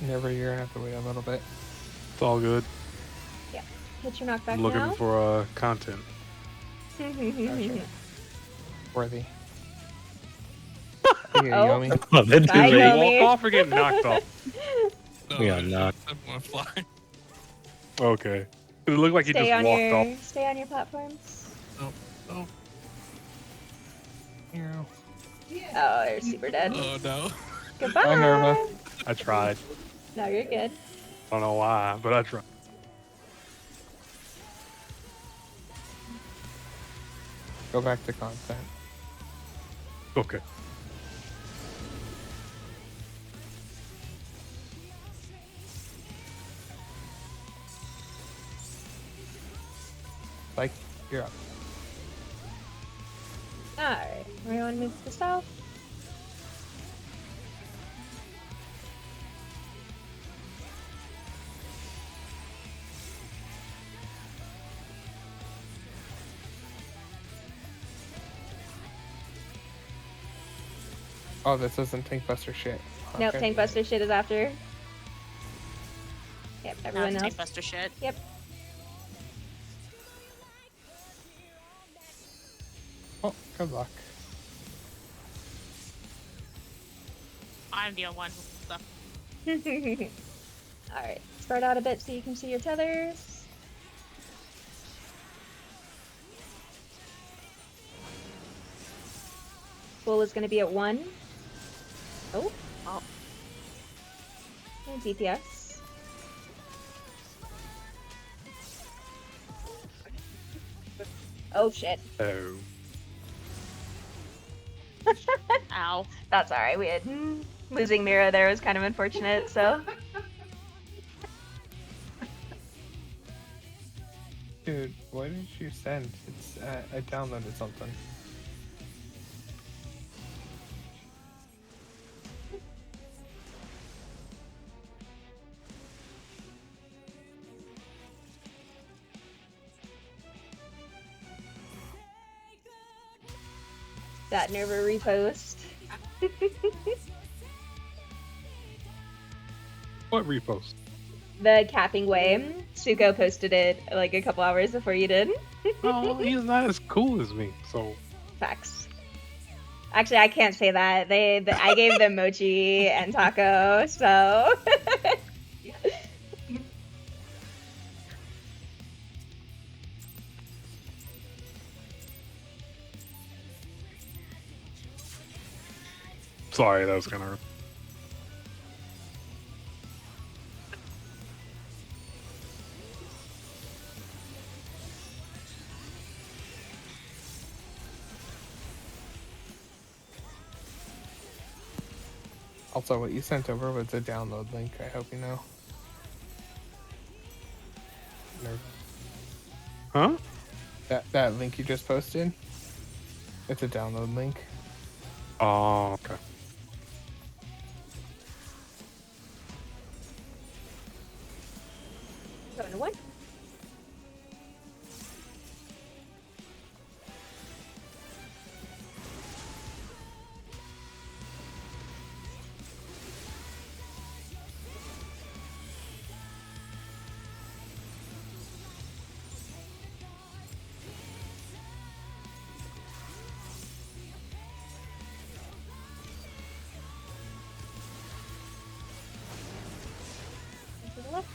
Never, you're gonna have to wait a little bit. It's all good. Hit your knockback I'm looking now. for content. Gotcha. Worthy. Okay, Oh. Yomi. Oh, that Bye, dude, Yomi. Walk off or get knocked off? No, We are I not. want to fly. Okay. It looked like he Stay just on walked your off. stay on your platforms. Oh, Meow. Oh, you're super dead. oh no. Goodbye. Bye, Nerva. I tried. No, you're good. I don't know why, but I tried. Go back to content. Okay. Like, you're up. Alright, we want to move to the south. Oh, this isn't Tank Buster shit. Nope, Okay. tank buster shit is after. Yep, everyone Tank else. buster shit. Yep. Oh, good luck. I'm the one who stuff. Alright, spread out a bit so you can see your tethers. Full is going to be at 1. Oh. Oh. And DPS. Oh shit. Oh. Ow. That's alright. We had losing Mira there was kind of unfortunate, so. Dude, what did you send? It's I downloaded something. That never repost. What repost? The capping way. Suko posted it like a couple hours before you did. Oh, he's not as cool as me, so. Facts. Actually, I can't say that. I gave them mochi and taco, so. Sorry, that was kind of. Also, what you sent over was a download link. I hope you know. Huh? That link you just posted. It's a download link. Oh, okay. Going to 1. To the left.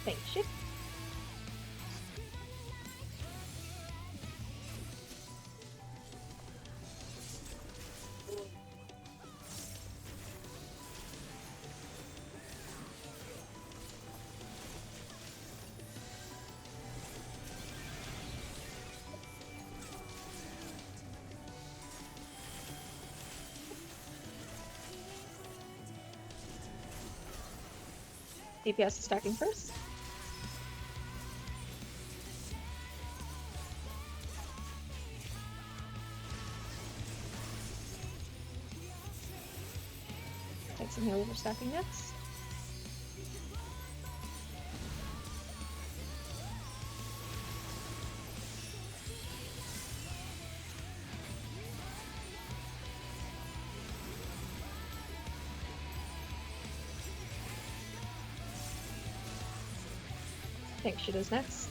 Thank you. DPS is stacking first. Take some heal over stacking next. I think she does next.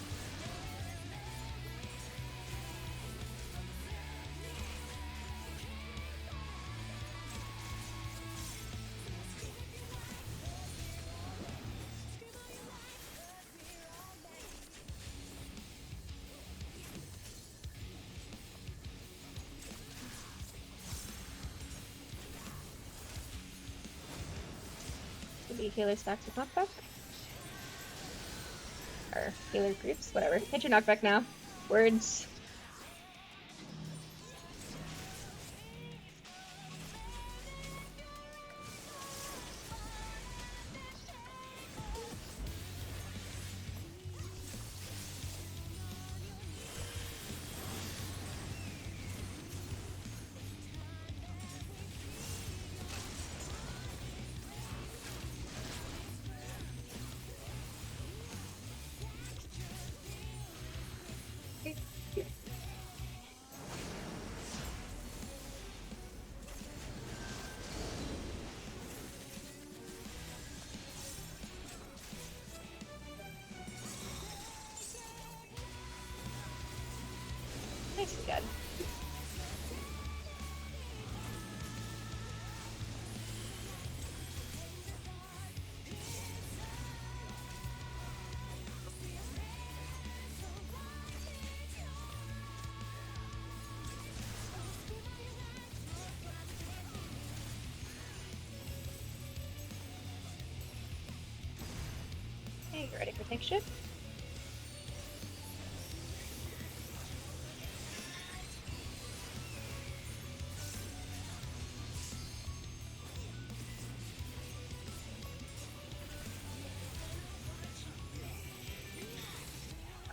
Maybe healer stacks with knockback. Or healer groups, whatever. Hit your knockback now. Words. Makeshift.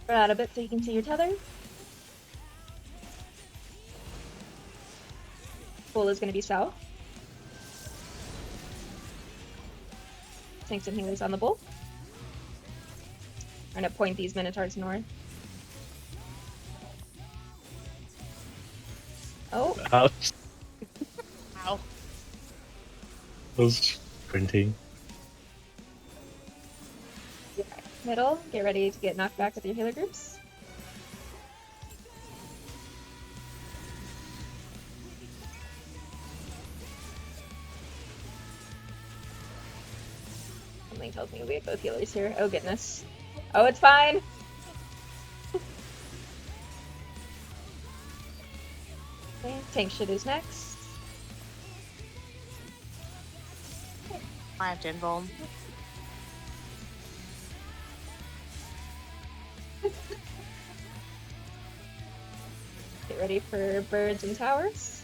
Spread out a bit so you can see your tether. Pool is going to be south. Tanks and healers on the bull. Trying to point these minotaurs north. Oh, Ouch. Ow. Was sprinting. middle. Get ready to get knocked back with your healer groups. Something tells me we have both healers here. Oh goodness. Oh, it's fine. Okay, tank shit is next. I have to invuln. Get ready for birds and towers.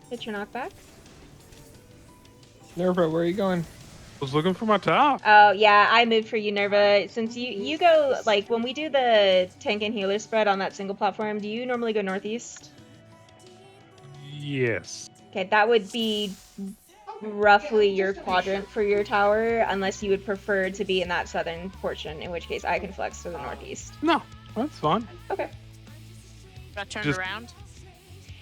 Hit your knockback. Nerva, where are you going? Was looking for my top. Oh yeah, I moved for you, Nerva. Since you go, like, when we do the tank and healer spread on that single platform, do you normally go northeast? Yes. Okay, that would be roughly your quadrant for your tower, unless you would prefer to be in that southern portion, in which case I can flex to the northeast. No, that's fine. Okay. Got turned Just- around.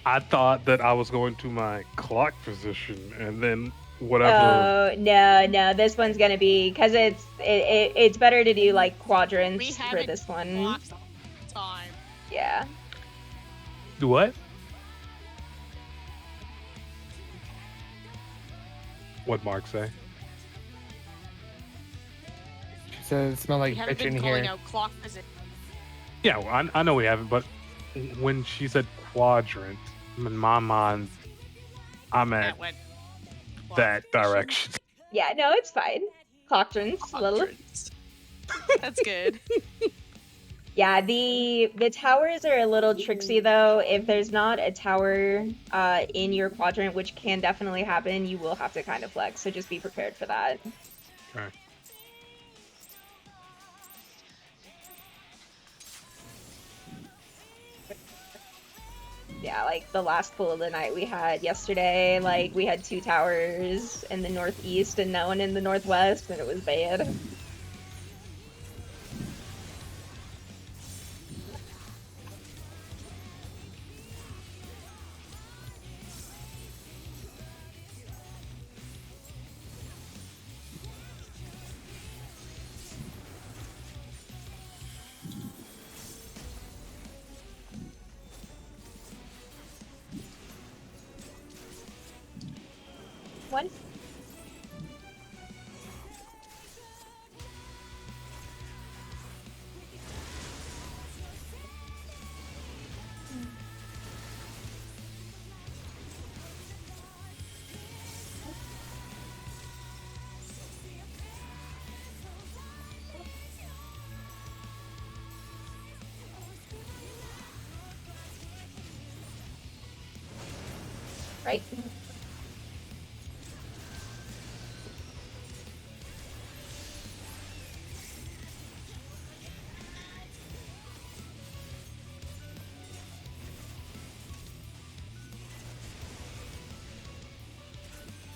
I thought that I was going to my clock position and then whatever. Oh no, this one's gonna be because it's better to do like We quadrants have for it this one. blocked time. Yeah. Do what? What'd Mark say? She said it smelled like We haven't bitch been in calling here. out clock position. Yeah, well, I know we haven't, but when she said quadrant, in my mind, I meant That went that direction. Yeah, no, it's fine. Quadrants, little. Quadrants. That's good. Yeah, the towers are a little tricksy though. If there's not a tower in your quadrant, which can definitely happen, you will have to kind of flex. So just be prepared for that. Okay. Yeah, like the last pool of the night we had yesterday, like we had 2 towers in the northeast and no one in the northwest, and it was bad. One. Right.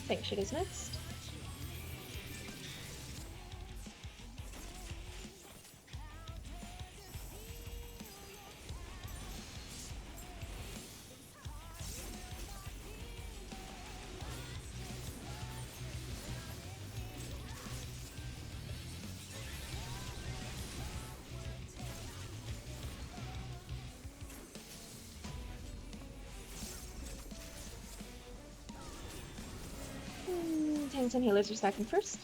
Tank shit is next. Tanks and healers are stacking first.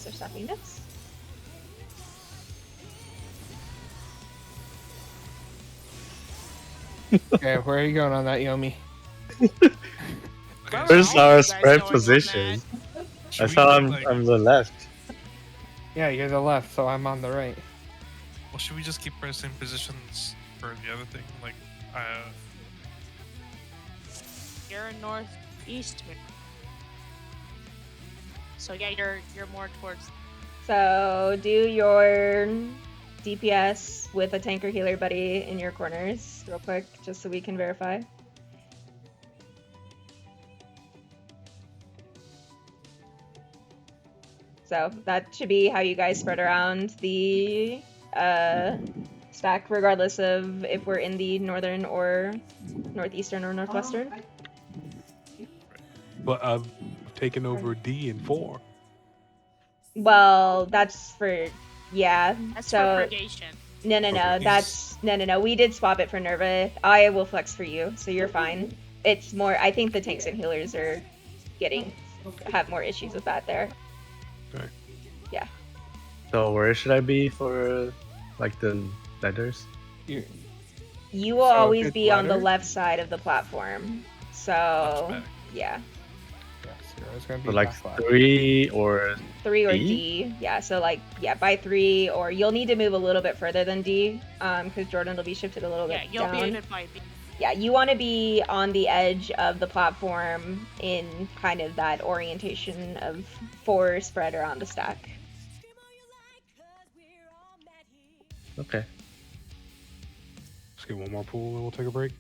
guys are stacking this. Okay, where are you going on that, Yomi? Okay, Where's all our you guys spread going on position? should I we thought do, I'm like, I'm the left. Yeah, you're the left, so I'm on the right. well, should we just keep pressing positions for the other thing? Like, You're in northeast. So yeah, you're more towards. So do your DPS with a tank or healer buddy in your corners real quick, just so we can verify. So that should be how you guys spread around the stack, regardless of if we're in the northern or northeastern or northwestern. But I've taken over D in 4. Well, that's for yeah. That's So for purgation. no, Okay. that's no. We did swap it for Nerva. I will flex for you, so you're fine. It's more. I think the tanks and healers are have more issues with that there. Okay. Yeah. So where should I be for like the letters? You You will So if always it's be on the ladder- left side of the platform. So better. yeah, Yeah, so it's gonna be So like back left. 3 or 3 or D? D. Yeah. So like by 3, or you'll need to move a little bit further than D, because Jordan will be shifted a little Yeah, bit you'll down. be in it by B. Yeah, you want to be on the edge of the platform in kind of that orientation of 4 spread around the stack. Okay. Let's get one more pool and we'll take a break.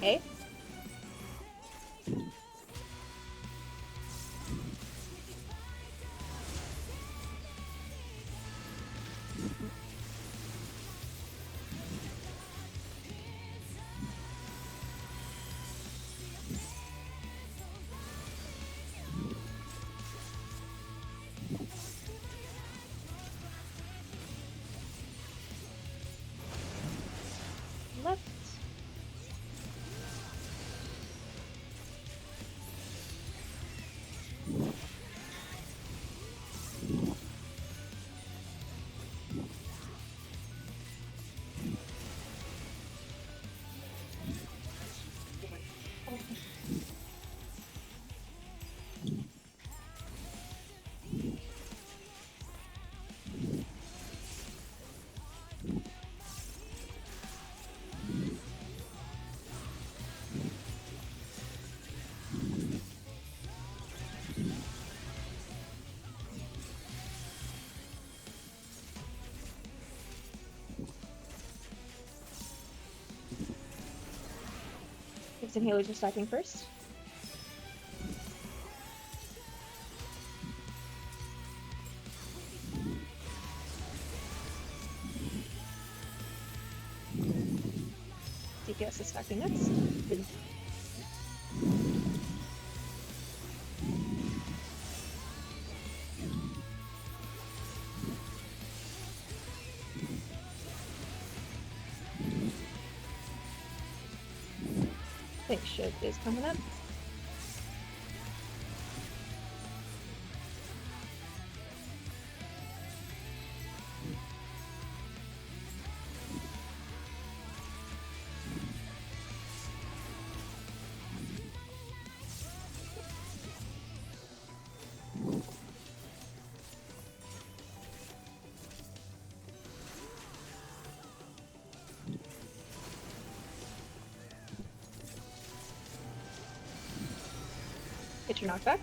Okay. Left. Tanks and healers are stacking first. DPS is stacking next. I think shit is coming up. Get your knockback.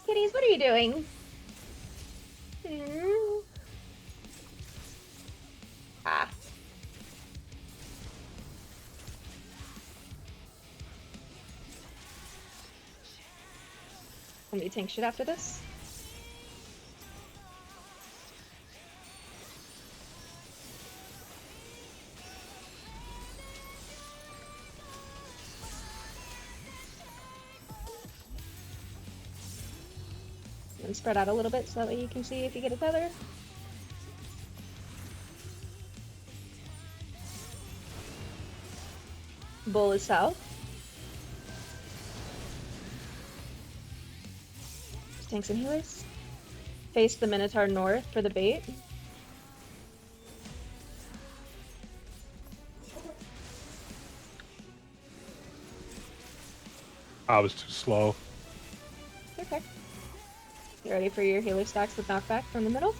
Kitties, what are you doing? Hmm. Ah. Can we tank shit after this? And spread out a little bit so that way you can see if you get a tether. Bull is south. Tanks and healers. Face the Minotaur north for the bait. I was too slow. Okay. You ready for your healer stacks with knockback from the middle?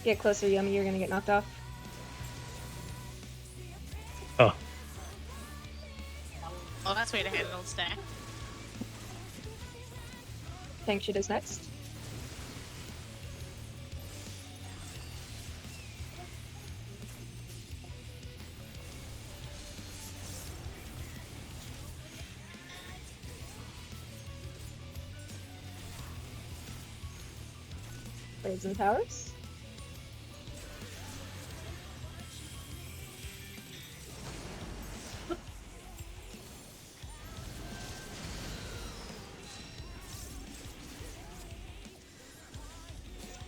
Get closer, Yummy, you're gonna get knocked off. Oh, Oh, that's way to handle stack. Tank shit is next. Blades and towers.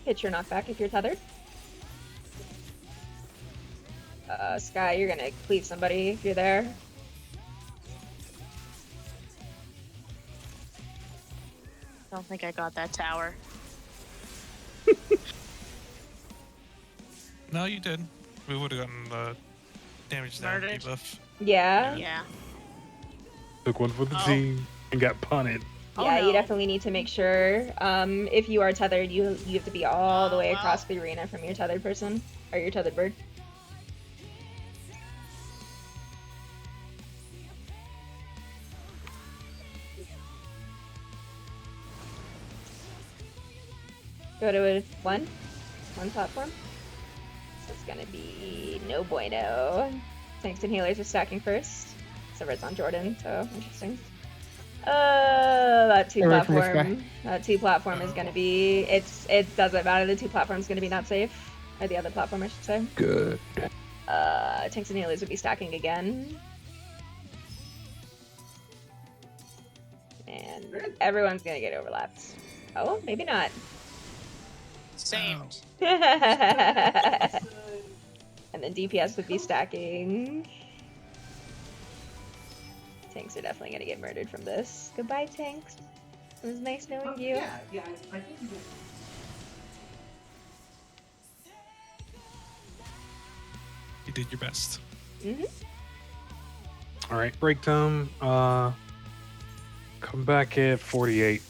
Hit your knockback if you're tethered. Sky, you're gonna cleave somebody if you're there. I don't think I got that tower. No, you did. We would have gotten the damage down Murdered. debuff. Yeah. Yeah. Took one for the Oh. team and got punted. Oh, Yeah, you no. definitely need to make sure. If you are tethered, you have to be all the Oh, way well. across the arena from your tethered person or your tethered bird. Go to one platform. So it's gonna be no bueno. Tanks and healers are stacking first. So red's on Jordan, so interesting. That two Away from this guy. platform. That two platform is gonna be. It doesn't matter. The two platform is gonna be not safe, or the other platform, I should say. Good. Tanks and healers will be stacking again. And everyone's gonna get overlapped. Oh, maybe not. Saved. And then DPS would be stacking. Tanks are definitely gonna get murdered from this. Goodbye, Tanks. It was nice knowing you. I think you did. You did your best. Mm-hmm. All right, break time. Come back at 48.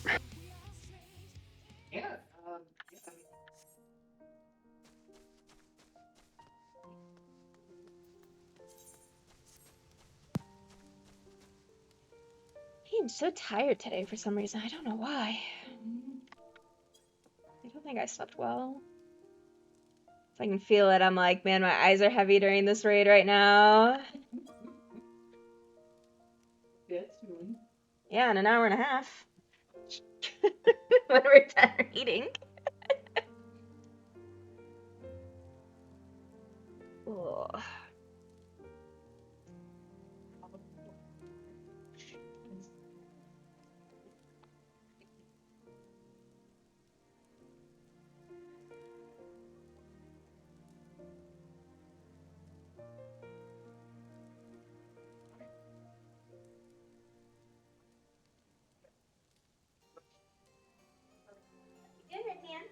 Yeah. I'm so tired today for some reason. I don't know why. I don't think I slept well. If I can feel it, I'm like, man, my eyes are heavy during this raid right now. Yeah, in an hour and a half. When we're done reading. Ugh. Good, man.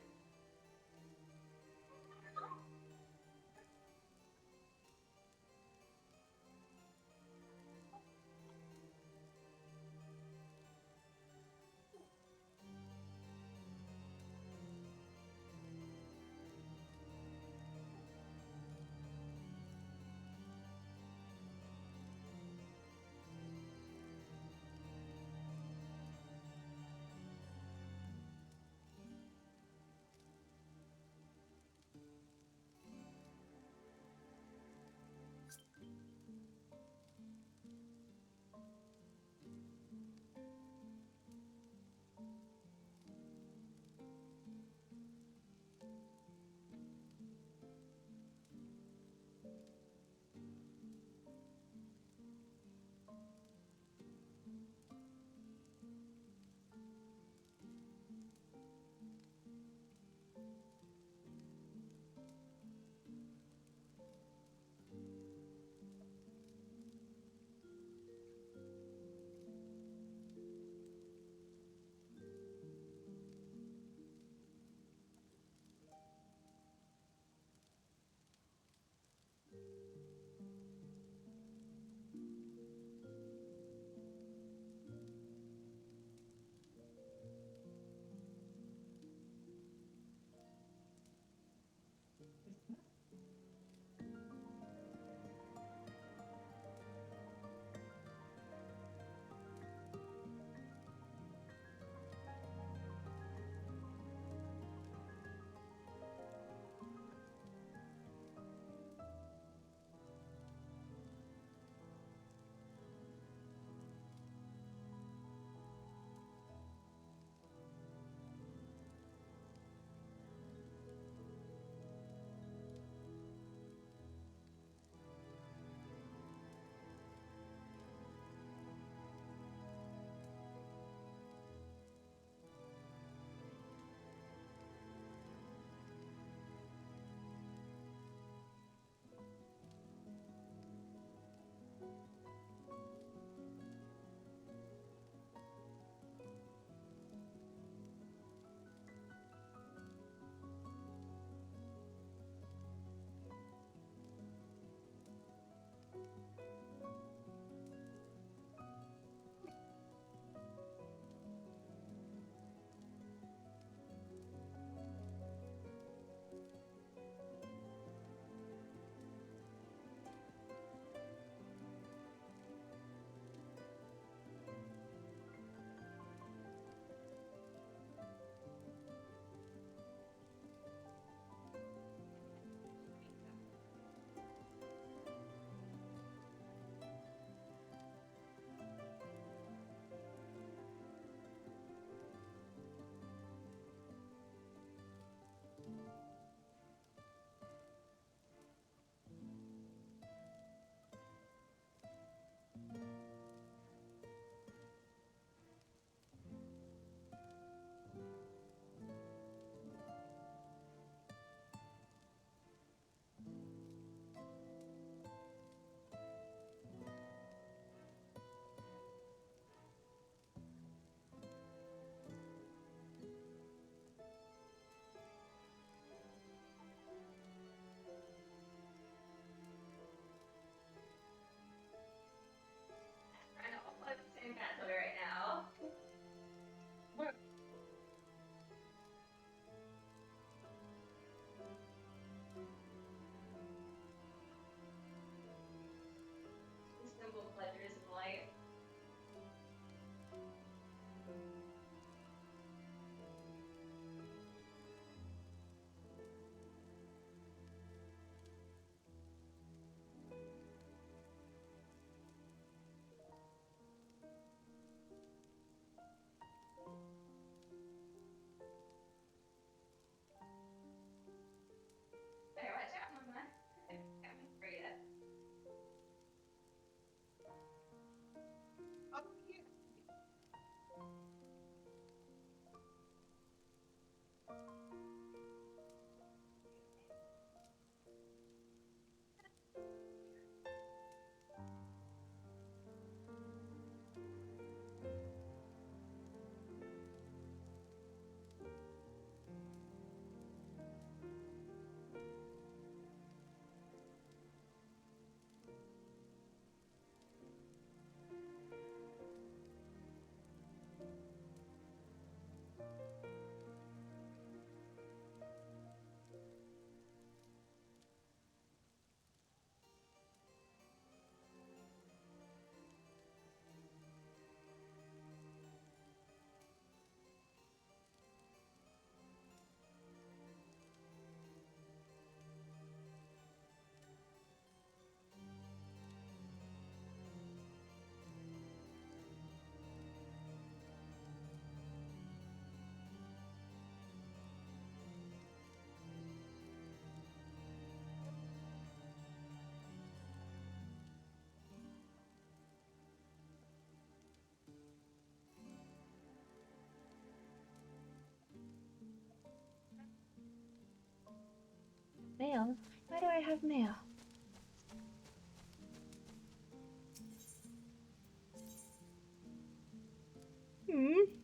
Mail? Why do I have mail? Hmm?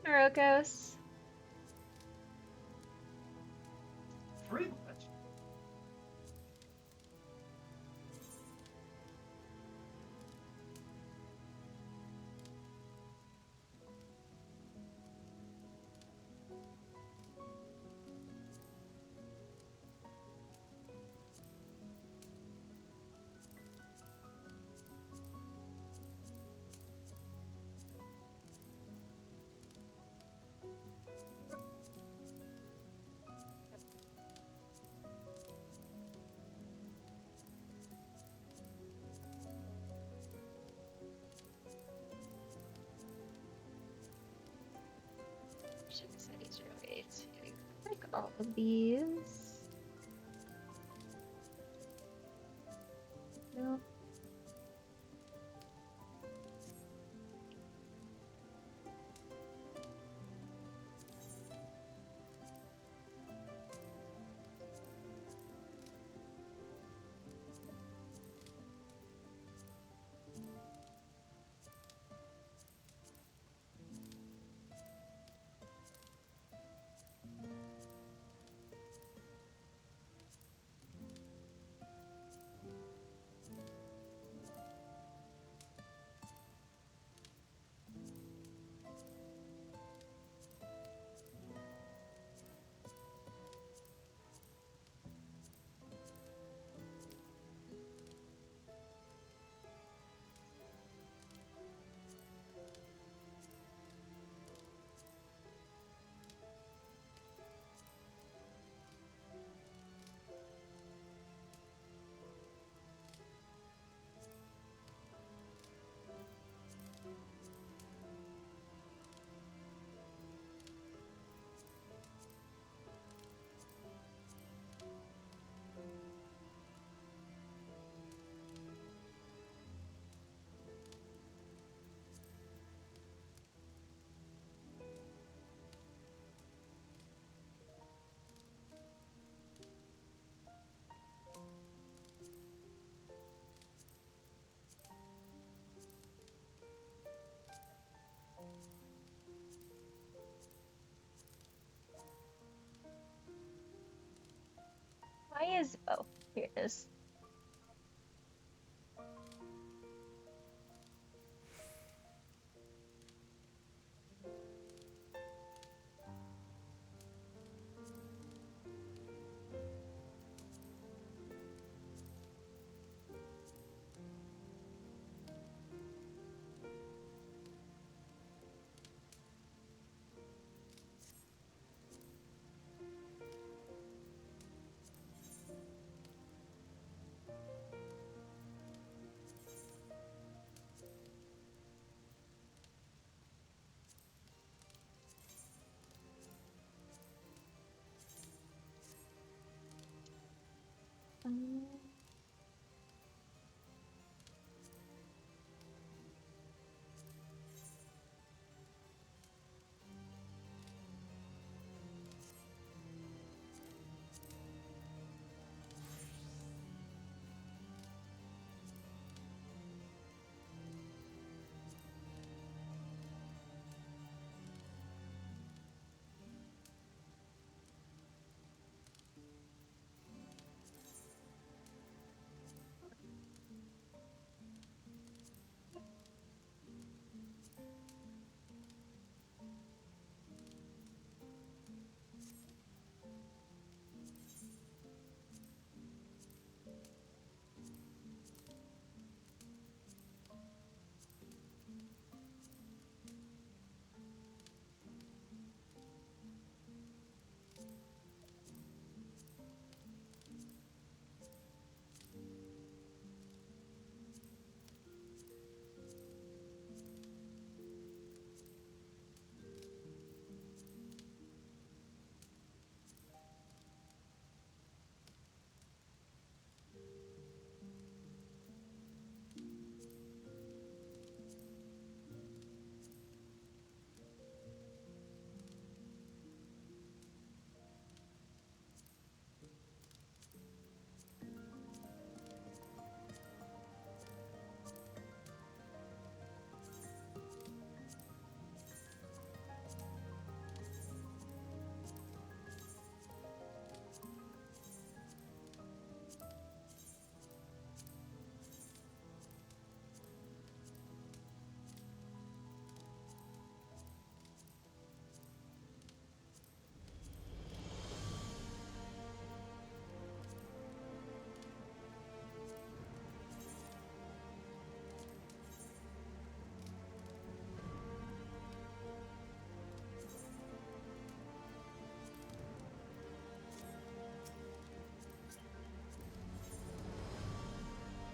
Morocos. Pretty much. Like all of these. No.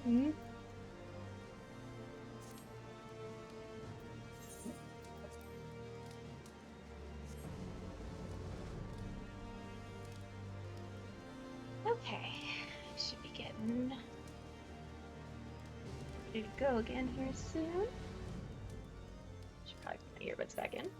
Mhm. Okay, should be getting ready to go again here soon. Should probably put my earbuds back in.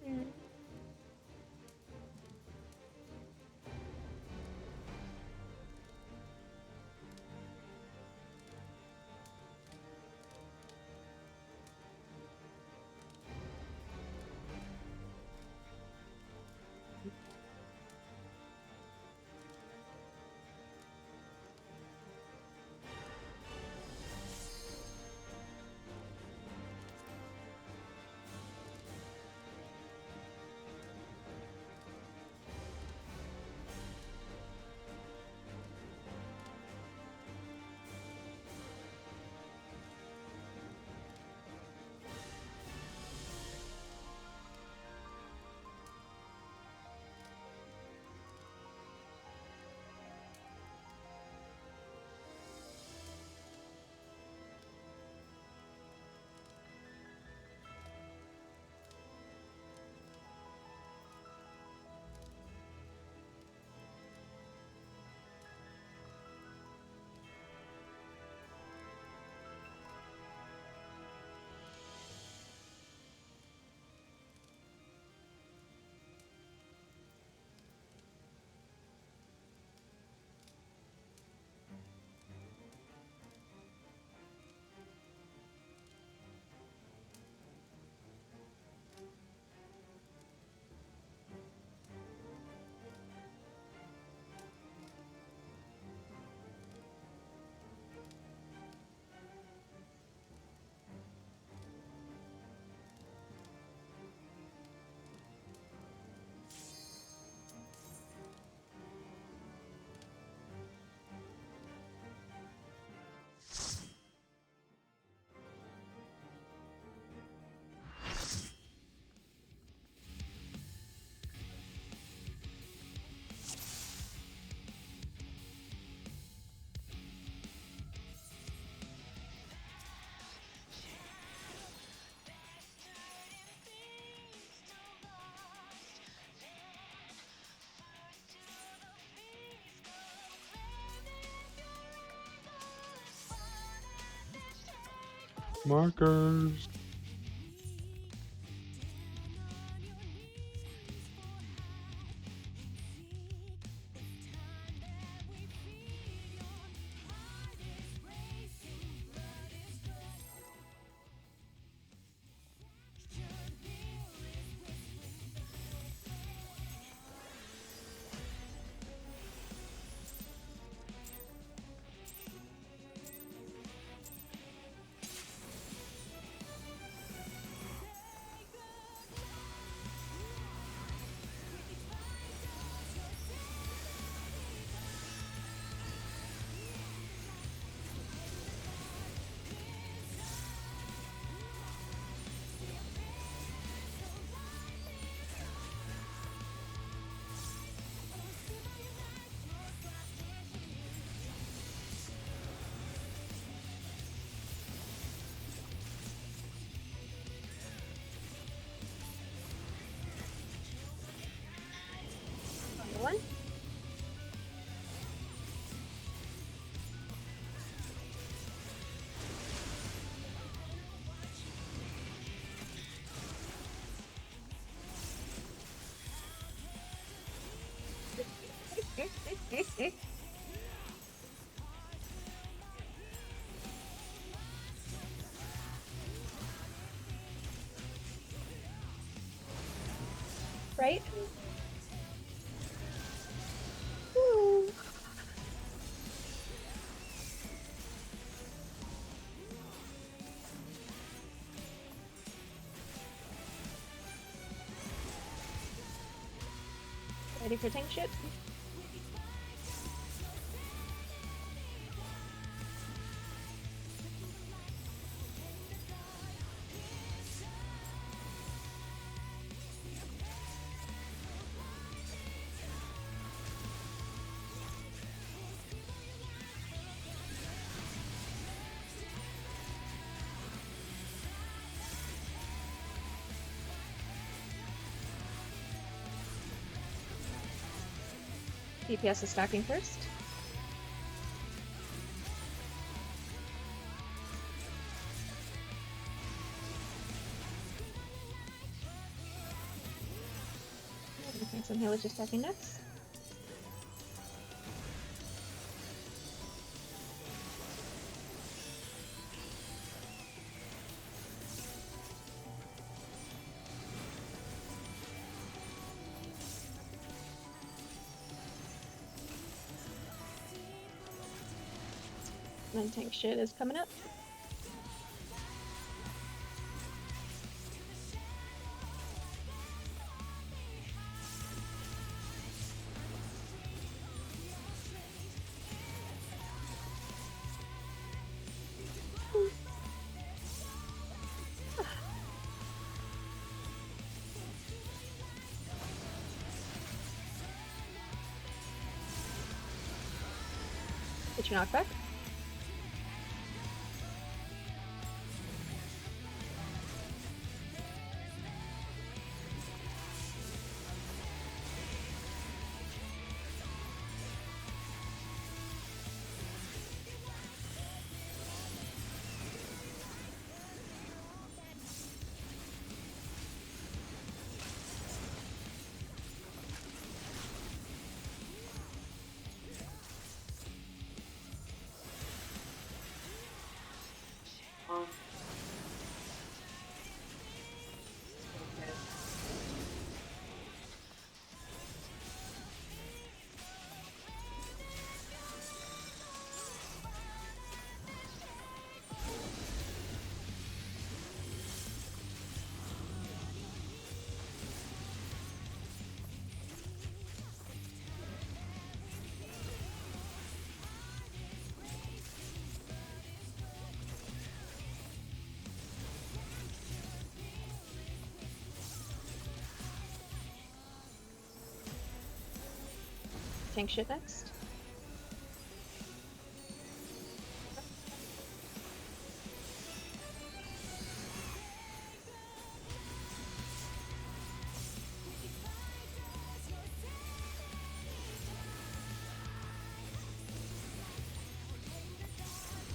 Mm. Markers. One. Right? Ooh. Ready for tank shit? DPS is stacking first. I think some healers just stacking next. And then tank shit is coming up. Get your knockback. Tank shit next.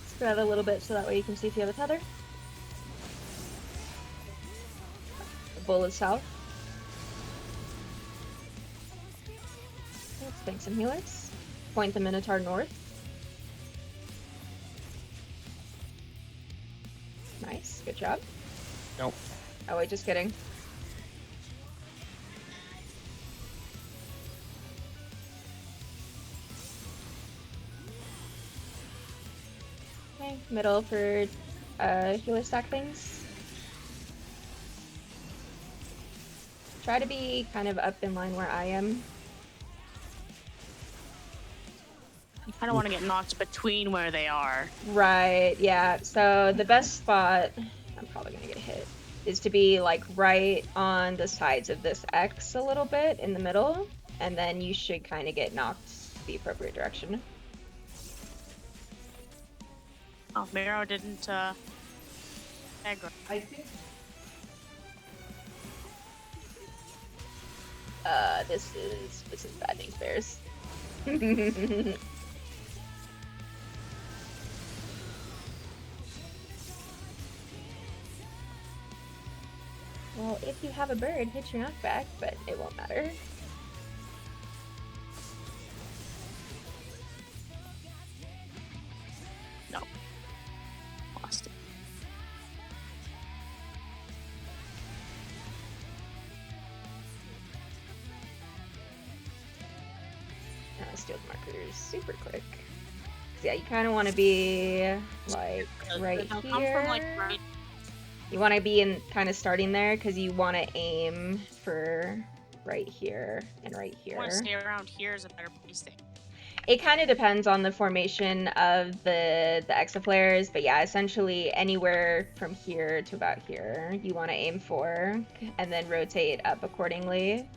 Spread out a little bit so that way you can see if you have a tether. The bull is south. Let's bank some healers. Point the Minotaur north. Nice, good job. Nope. Oh wait, just kidding. Okay, middle for healer stack things. Try to be kind of up in line where I am. You kind of want to get knocked between where they are. Right, yeah. So the best spot, I'm probably gonna get hit, is to be like right on the sides of this X a little bit in the middle, and then you should kind of get knocked the appropriate direction. Oh, Miro didn't aggro. I think This is bad news bears. Well, if you have a bird, hit your knockback, but it won't matter. No. Lost it. Steal the markers super quick. Yeah, you kind of want to be like right They'll here. come from like right. You want to be in kind of starting there because you want to aim for right here and right I want to here. stay around here is a better place to. It kind of depends on the formation of the exaflares, but yeah, essentially anywhere from here to about here you want to aim for, and then rotate up accordingly.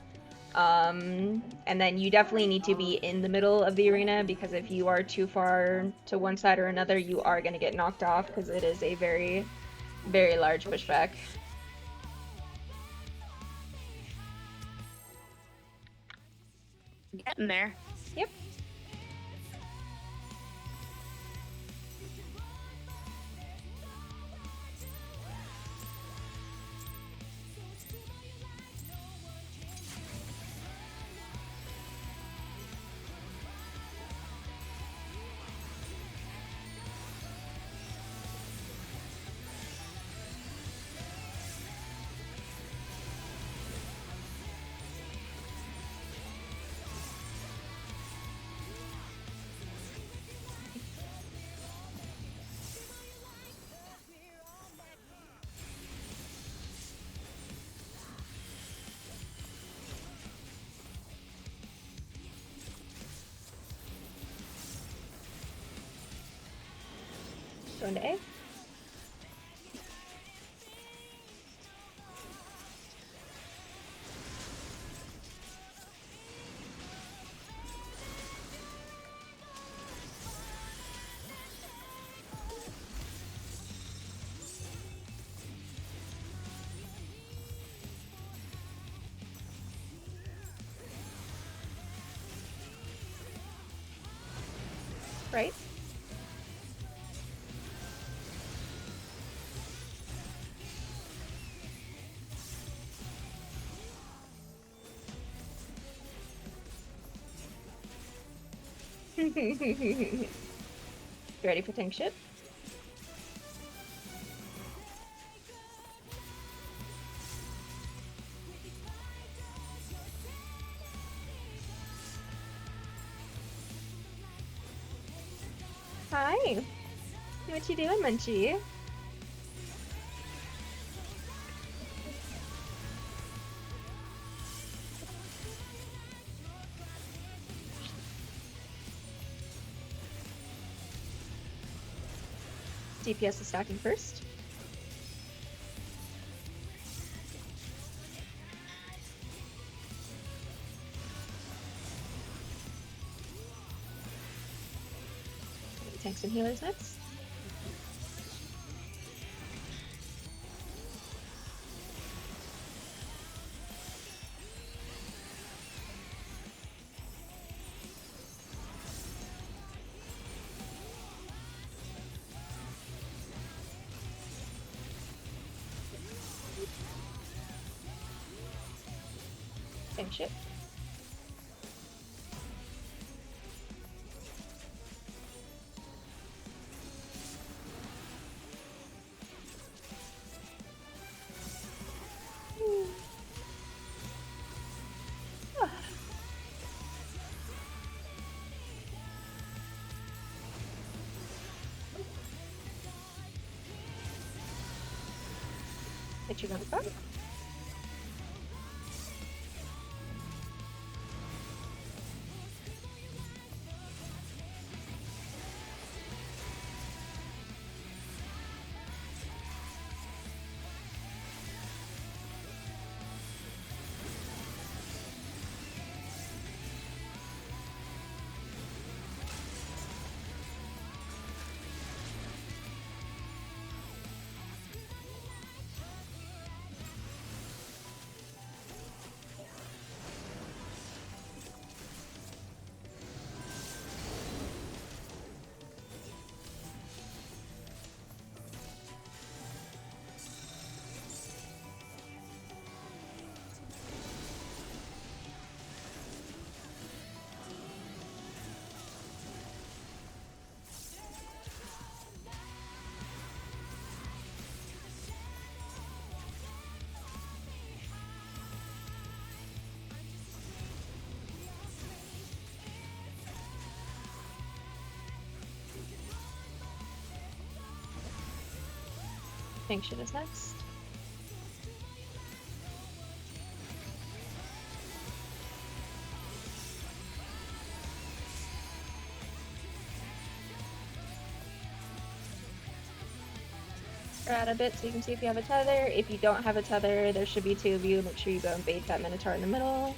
And then you definitely need to be in the middle of the arena, because if you are too far to one side or another, you are going to get knocked off, because it is a very, very large pushback. Getting there. Yep. Going to A. Right. You ready for tank shit? Hi. What you doing, Munchie? DPS is stacking first. Tanks and healers next. Tank shit. Hit you on the back. Tank shit is next. Add a bit so you can see if you have a tether. If you don't have a tether, there should be 2 of you. Make sure you go and bait that Minotaur in the middle.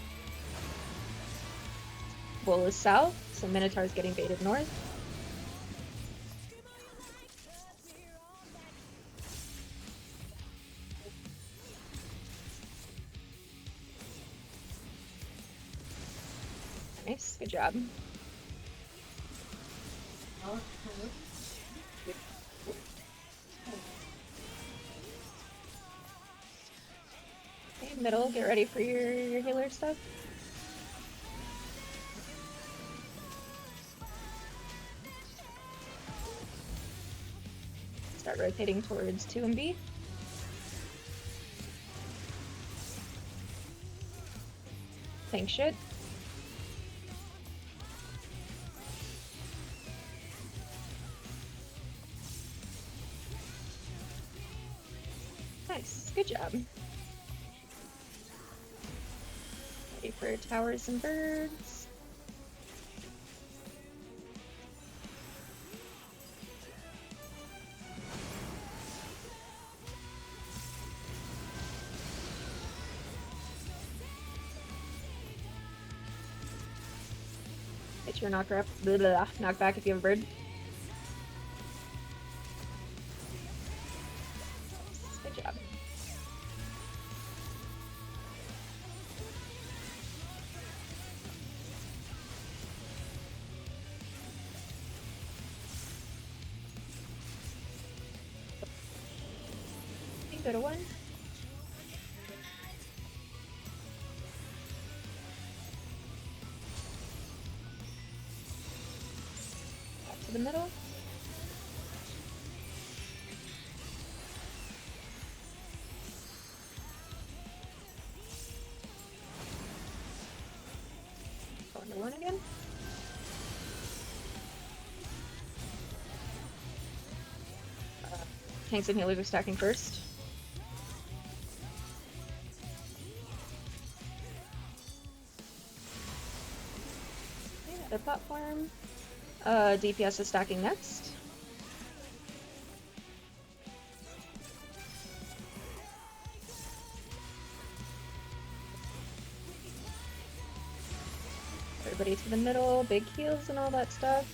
Bull is south, so Minotaur is getting baited north. Nice, good job. Okay, middle, get ready for your healer stuff. Start rotating towards 2 and B. Tank shit. Nice, good job. Ready for towers and birds. Get your knock back if you have a bird. Good job. You go to 1. Back to the middle. Going to 1 again. Tanks and healers are stacking first. Okay, another platform. DPS is stacking next. Everybody to the middle, big heals and all that stuff.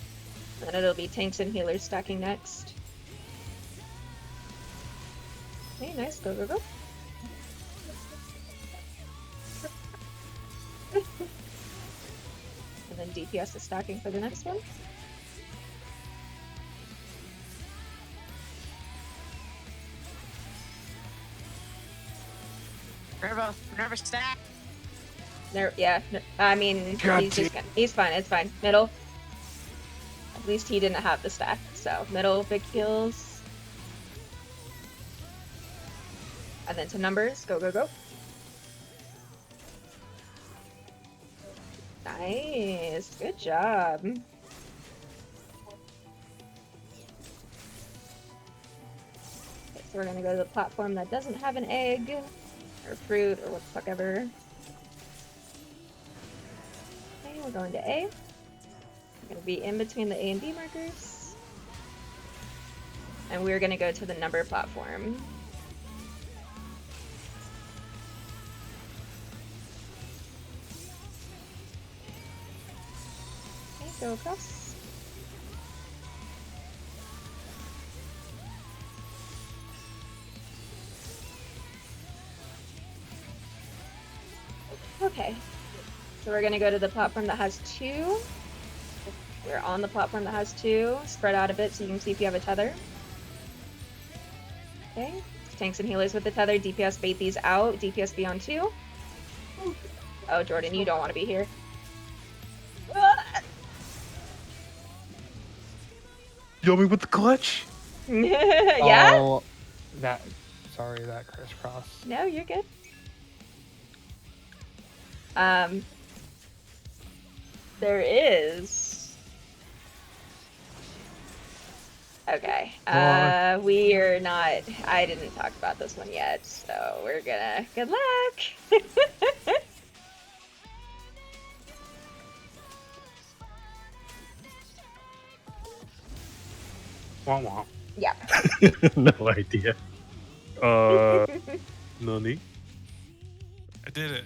And then it'll be tanks and healers stacking next. Okay, nice, go, go, go. And then DPS is stacking for the next one. Nervous stack. There, yeah. I mean, he's fine. It's fine. Middle. At least he didn't have the stack. So middle, big heals, and then to numbers. Go, go, go. Nice. Good job. Okay, so we're gonna go to the platform that doesn't have an egg or fruit or what the fuck ever. Okay, we're going to A. We're going to be in between the A and B markers. And we're going to go to the number platform. Okay, go across. Okay, so we're gonna go to the platform that has 2. We're on the platform that has 2. Spread out a bit so you can see if you have a tether. Okay, tanks and healers with the tether. DPS bait these out. DPS be on 2. Oh, Jordan, you don't want to be here. You want me with the clutch? Yeah? Oh, sorry, that crisscross. No, you're good. There is. Okay. We are not. I didn't talk about this one yet, so we're gonna. Good luck. Wah wah. Yep. No idea. Nani? I did it.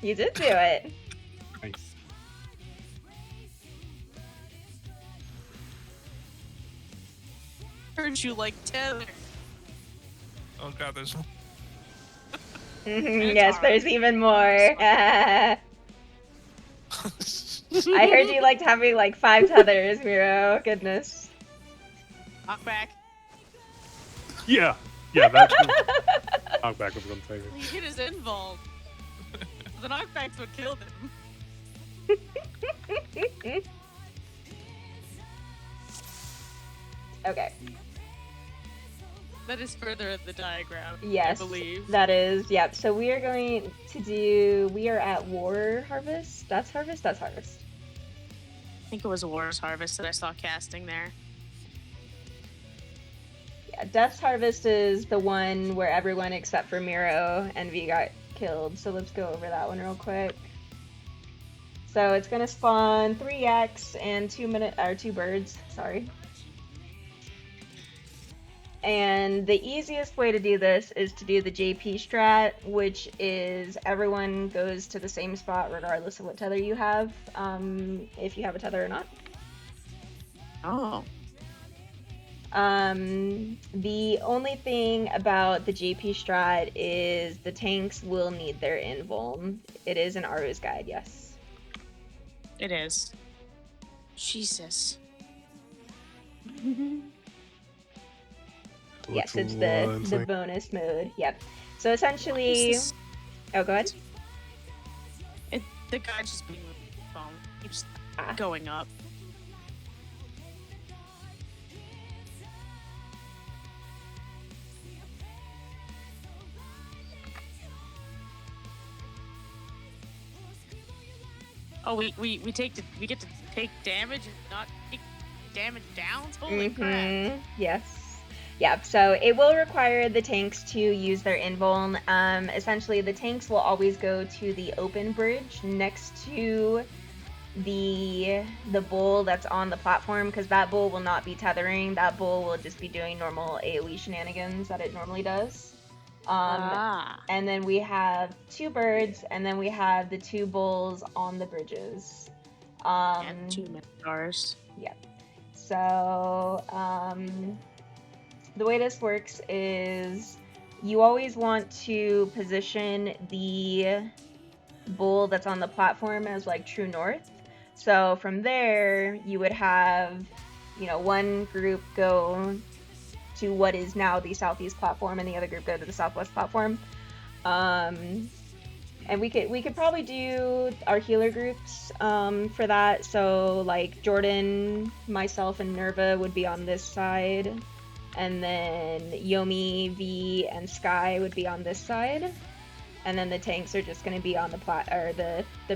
You did do it. Nice. Heard you like tether. Oh god, there's one. Mhm, yes, there's even more. I heard you liked having like 5 tethers, Miro. Goodness. Knockback. Yeah, that's good. Knockback was gonna take it. He hit his invuln. The knockback's what killed him. Okay. That is further in the diagram. Yes, I believe. that is. Yep. So we are going to do. We are at War Harvest. That's Harvest. That's Harvest. I think it was War's Harvest that I saw casting there. Yeah, Death's Harvest is the one where everyone except for Miro and V got killed. So let's go over that one real quick. So it's gonna spawn 3x and 2 birds. Sorry. And the easiest way to do this is to do the JP strat, which is everyone goes to the same spot regardless of what tether you have, if you have a tether or not. Oh. The only thing about the JP strat is the tanks will need their invuln. It is an Aru's guide, yes. It is. Jesus. Yes, it's the bonus mode. Yep. So essentially, oh, go ahead. The guy just being with the phone keeps going up. Oh, we get to take damage and not take damage downs. Holy crap! Yes. Yep, so it will require the tanks to use their invuln. Essentially, the tanks will always go to the open bridge next to the bull that's on the platform, because that bull will not be tethering. That bull will just be doing normal AoE shenanigans that it normally does. And then we have 2 birds, and then we have the 2 bulls on the bridges. And 2 minotaurs. Yep. So, the way this works is you always want to position the bull that's on the platform as like true north. So from there, you would have, one group go to what is now the southeast platform, and the other group go to the southwest platform. And we could probably do our healer groups for that. So like Jordan, myself, and Nerva would be on this side. And then Yomi, V, and Sky would be on this side. And then the tanks are just going to be on the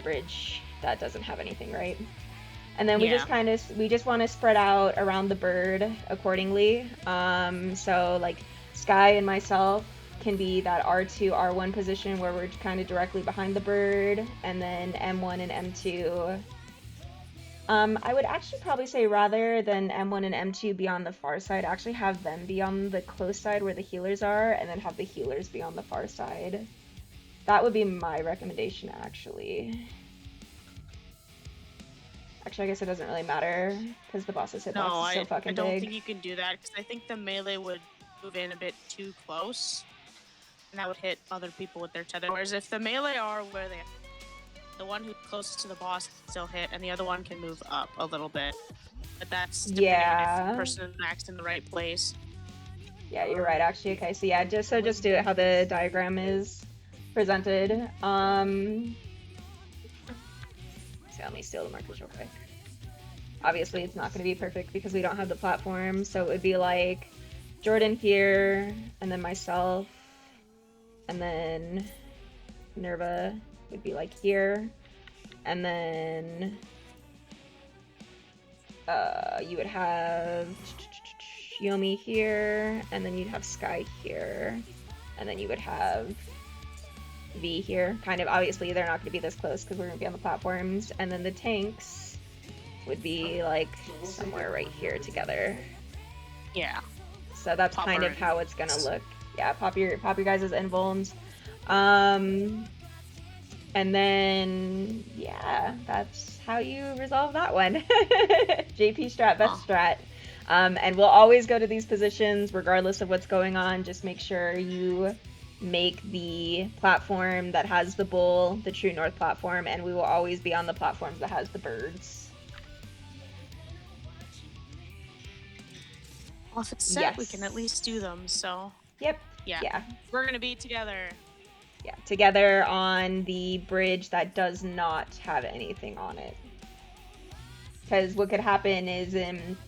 bridge that doesn't have anything, right? And then we just want to spread out around the bird accordingly. So like Sky and myself can be that R2, R1 position where we're kind of directly behind the bird, and then M1 and M2. I would actually probably say rather than M1 and M2 be on the far side, actually have them be on the close side where the healers are, and then have the healers be on the far side. That would be my recommendation, actually. Actually, I guess it doesn't really matter, because the boss's hitbox is so fucking big. I don't think you can do that, because I think the melee would move in a bit too close, and that would hit other people with their tether. Whereas if the melee are where they are, the one who's closest to the boss can still hit, and the other one can move up a little bit. But that's depending on if the person is maxed in the right place. Yeah, you're right, actually. Okay, so yeah, just do it how the diagram is presented. So let me steal the markers real quick. Obviously, it's not going to be perfect because we don't have the platform, so it would be like Jordan here, and then myself, and then Nerva would be like here, and then you would have Yomi here, and then you'd have Sky here, and then you would have V here. Kind of, obviously they're not going to be this close because we're going to be on the platforms, and then the tanks would be like somewhere right here together. Yeah. So that's Pop kind our of how it's gonna invulns. look. Yeah, pop your guys' invulns. And then yeah, that's how you resolve that one. JP strat, best strat. And we'll always go to these positions regardless of what's going on. Just make sure you make the platform that has the bull the true north platform, and we will always be on the platforms that has the birds. Well, if it's set, Yes. we can at least do them. So Yep. yeah, Yeah. we're gonna be together. Yeah. Together on the bridge that does not have anything on it. Because what could happen is in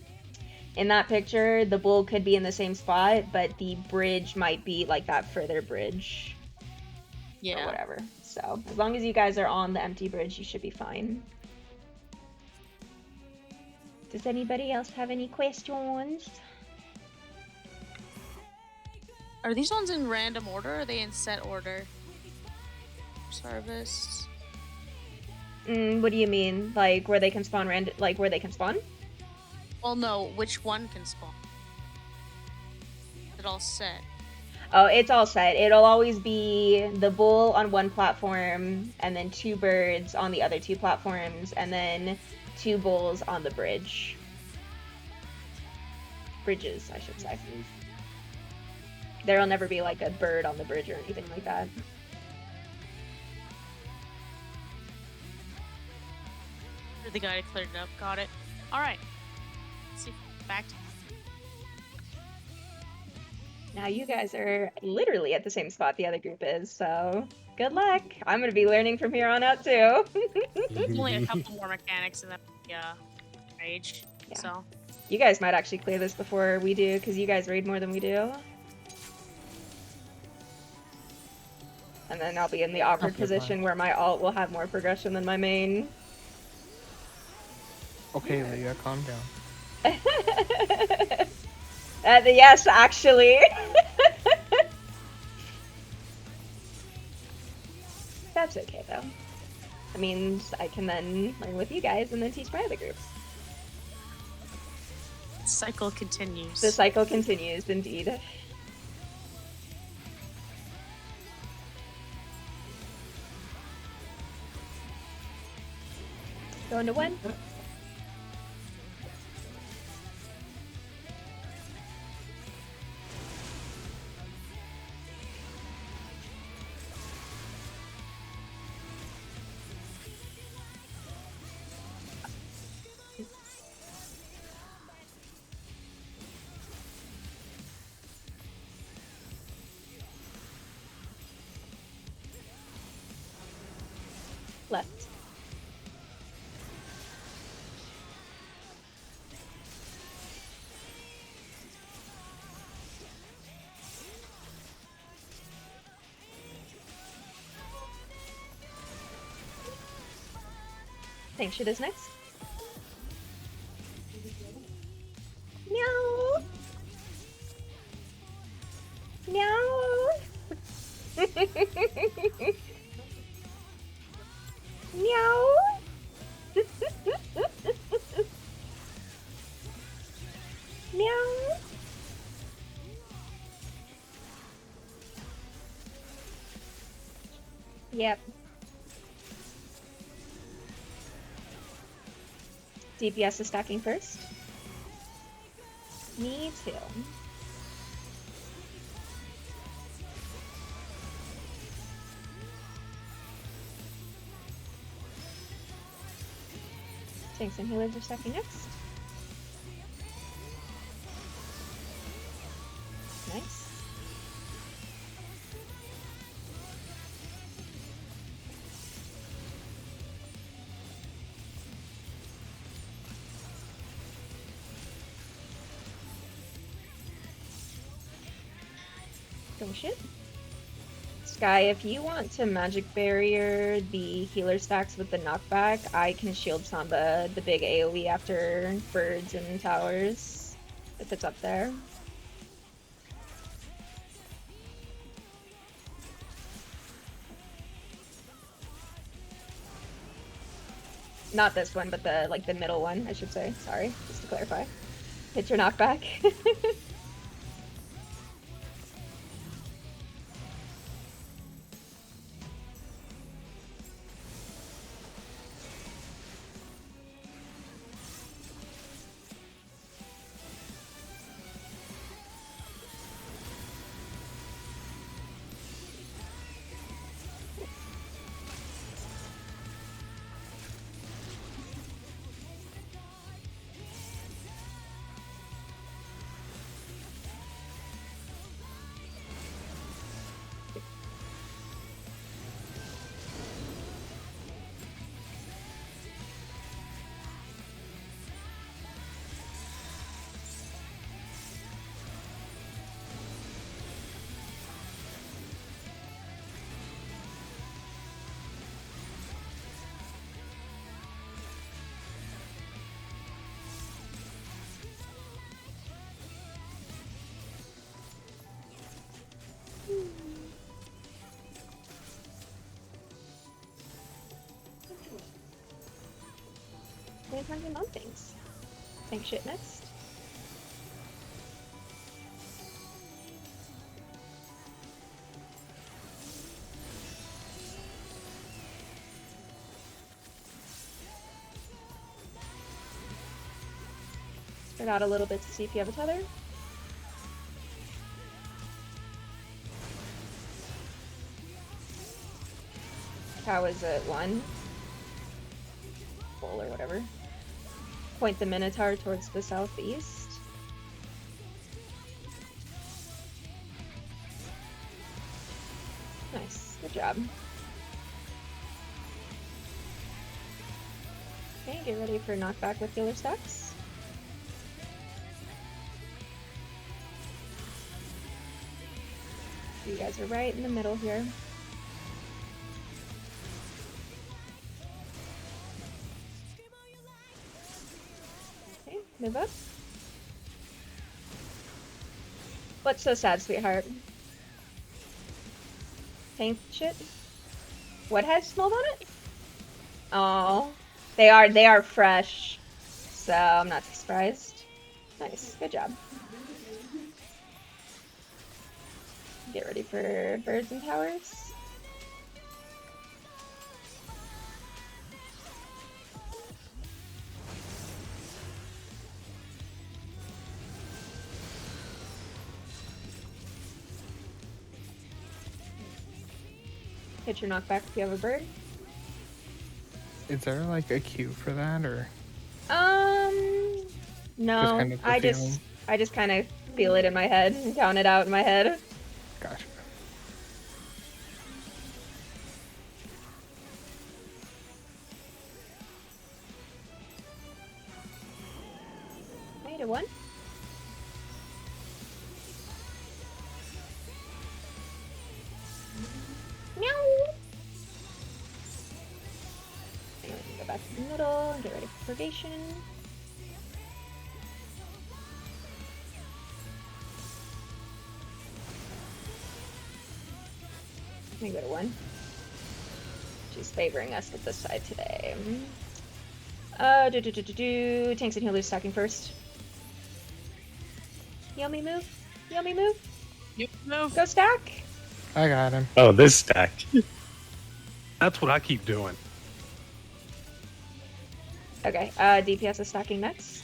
that picture, the bull could be in the same spot, but the bridge might be like that further bridge. Yeah. Or whatever. So as long as you guys are on the empty bridge, you should be fine. Does anybody else have any questions? Are these ones in random order? Or are they in set order? Service. What do you mean? Like where they can spawn random? Like where they can spawn? Well, no. Which one can spawn? Is it all set? Oh, it's all set. It'll always be the bull on one platform, and then 2 birds on the other 2 platforms, and then 2 bulls on the bridge. Bridges, I should say. There'll never be like a bird on the bridge or anything like that. You're the guy that cleared it up. Got it. All right. Let's see. Back to Now you guys are literally at the same spot the other group is, so good luck. I'm gonna be learning from here on out too. only a couple more mechanics in that rage. Yeah. So You guys might actually clear this before we do, because you guys raid more than we do. And then I'll be in the awkward Okay, position where my alt will have more progression than my main. Okay, Leah, calm down. Yes, actually. That's okay, though. That means I can then learn with you guys and then teach my other groups. cycle continues. The cycle continues, indeed. Going to 1. Left. Think shit is next. Meow. Meow. Meow. Meow. Yep. DPS is stacking first. Me too. Tanks and healers are stacking next. Nice. Don't shit. Sky, if you want to magic barrier the healer stacks with the knockback, I can shield Samba the big AoE after birds and towers, if it's up there. Not this one, but the middle one, I should say. Sorry, just to clarify. Hit your knockback. Random on things. Tank shit next. Spread out a little bit to see if you have a tether. Cow is at 1. Bull or whatever. Point the Minotaur towards the southeast. Nice, good job. Okay, get ready for knockback with healer stacks. You guys are right in the middle here. Okay, move up. What's so sad, sweetheart? Paint shit? What has mold on it? Oh, they are fresh, so I'm not surprised. Nice, good job. Get ready for birds and towers. Hit your knockback if you have a bird. Is there like a queue for that, or No. kind of a I feeling? just kind of feel it in my head and count it out in my head. Gotcha. Okay, to 1. Meow. Go back to the middle and get ready for purgation. Let me go to 1. She's favoring us with this side today. Tanks and healers stacking first. Heal me move. Heal me move. You move. Go stack. I got him. Oh, this stack. That's what I keep doing. Okay, DPS is stacking next.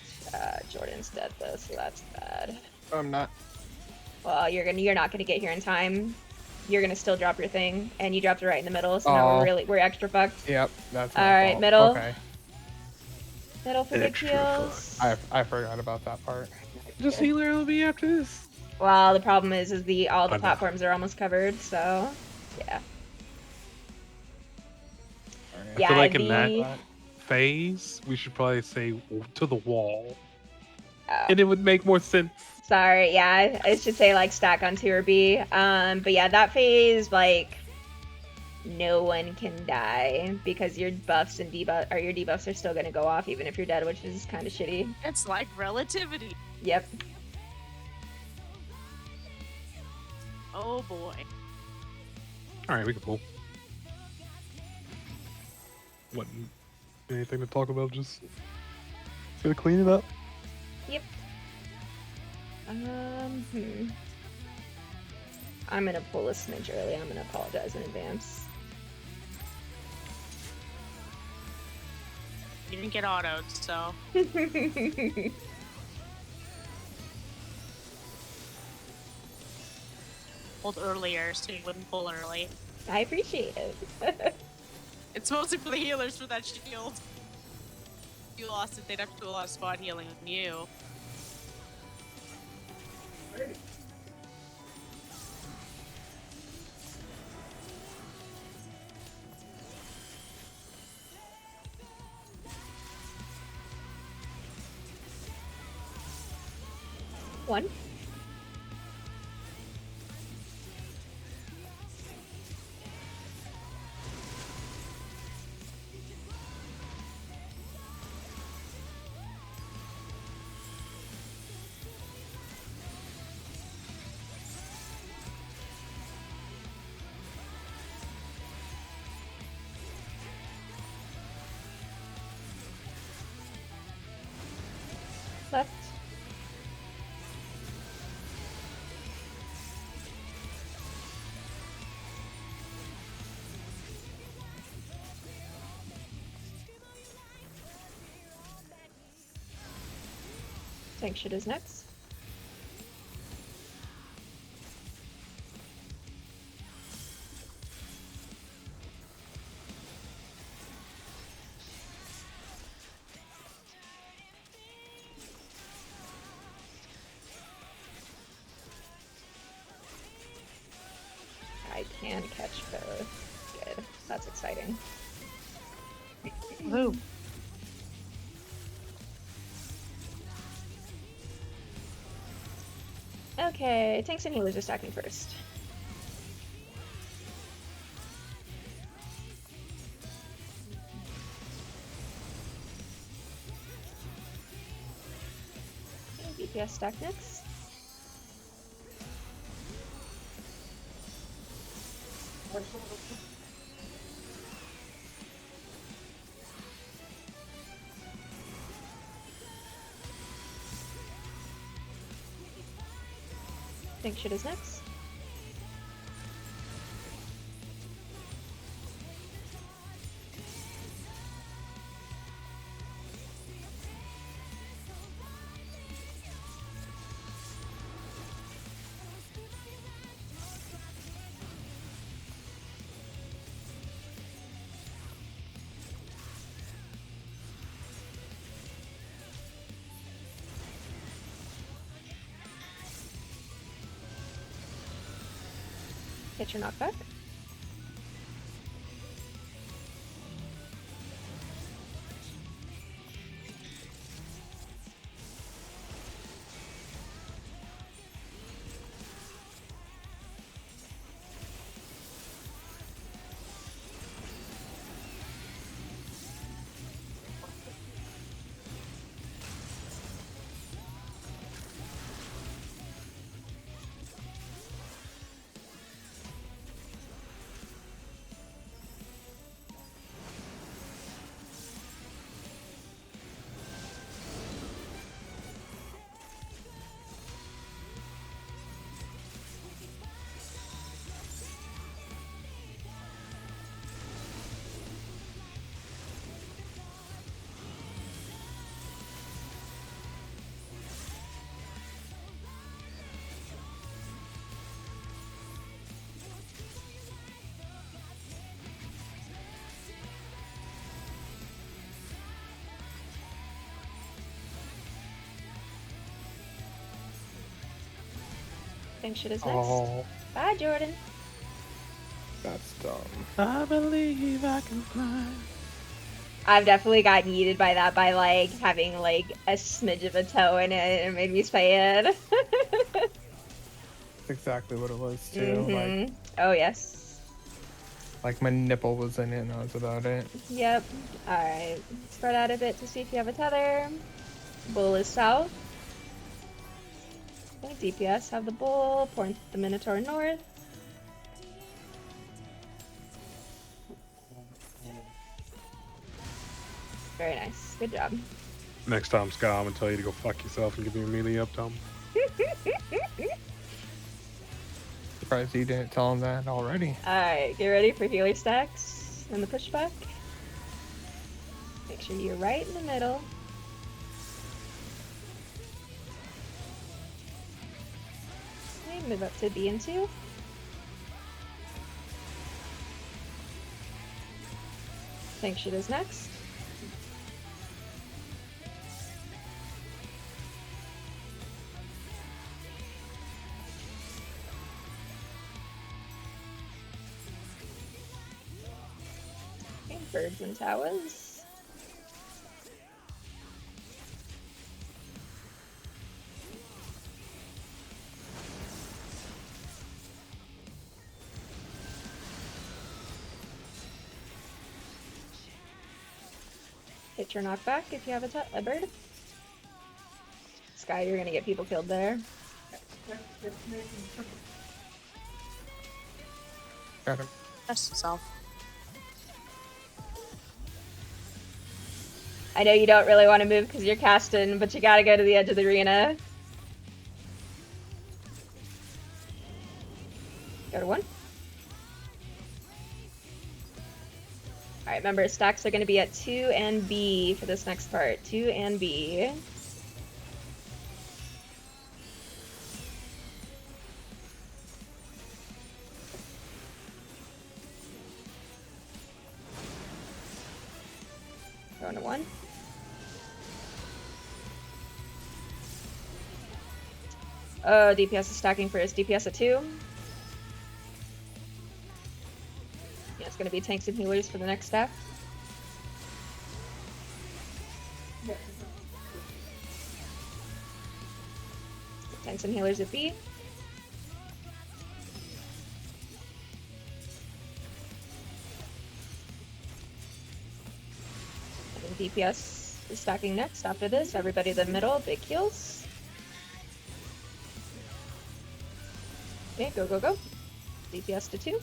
Jordan's dead though, so that's bad. I'm not. Well, you're not gonna get here in time. You're gonna still drop your thing, and you dropped it right in the middle, so now we're extra fucked. Yep, that's All my right, fault. middle. Okay, Middle for big Extra heals. I forgot about that part. Just healer LB after this. Well, the problem is all the I know. platforms are almost covered, so yeah. Alright. Yeah, I feel like in the that phase, we should probably say to the wall, oh, and it would make more sense. sorry, yeah, I should say like stack on 2 or B. But yeah, that phase like no one can die because your buffs and debuff or your debuffs are still gonna go off even if you're dead, which is kind of shitty. It's like relativity. Yep. Oh boy. All right, we can pull. What? Anything to talk about? Just gonna clean it up. Yep. I'm gonna pull a smidge early. I'm gonna apologize in advance. You didn't get autoed, so pulled earlier so you wouldn't pull early. I appreciate it. It's mostly for the healers for that shield. If you lost it, they'd have to do a lot of spot healing on you. One. left. Tank shit is next. I can catch both. Good. That's exciting. Woohoo. Okay, tanks and healers are stacking first. Okay, DPS stack next. Tank shit is next. Hit your knockback. Tank shit is next. Oh, Bye, Jordan. that's dumb. I believe I can fly. I've definitely gotten yeeted by that by like having like a smidge of a toe in it, and it made me sad. That's exactly what it was too. Mhm. Oh yes. Like my nipple was in it, and that was about it. Yep. All right. Spread out a bit to see if you have a tether. Bull is south. Okay, DPS have the bull. Point the Minotaur north. Very nice. Good job. Next time, Sky, I'm gonna tell you to go fuck yourself and give me a melee up, Tom. Surprised you didn't tell him that already. Alright, get ready for healer stacks and the pushback. Make sure you're right in the middle. Okay, move up to B and 2. Tank shit is next. Okay, birds and towers. Hit your knockback if you have a bird. Sky, you're gonna get people killed there. Got him. Test himself. I know you don't really want to move because you're casting, but you gotta go to the edge of the arena. Go to 1. Alright, remember, stacks are going to be at 2 and B for this next part. 2 and B. Going to 1. Oh, DPS is stacking first. DPS at 2. Yeah, it's going to be tanks and healers for the next stack. Tanks and healers at B. And then DPS is stacking next after this. Everybody in the middle, big heals. Okay, go, go, go. DPS to 2.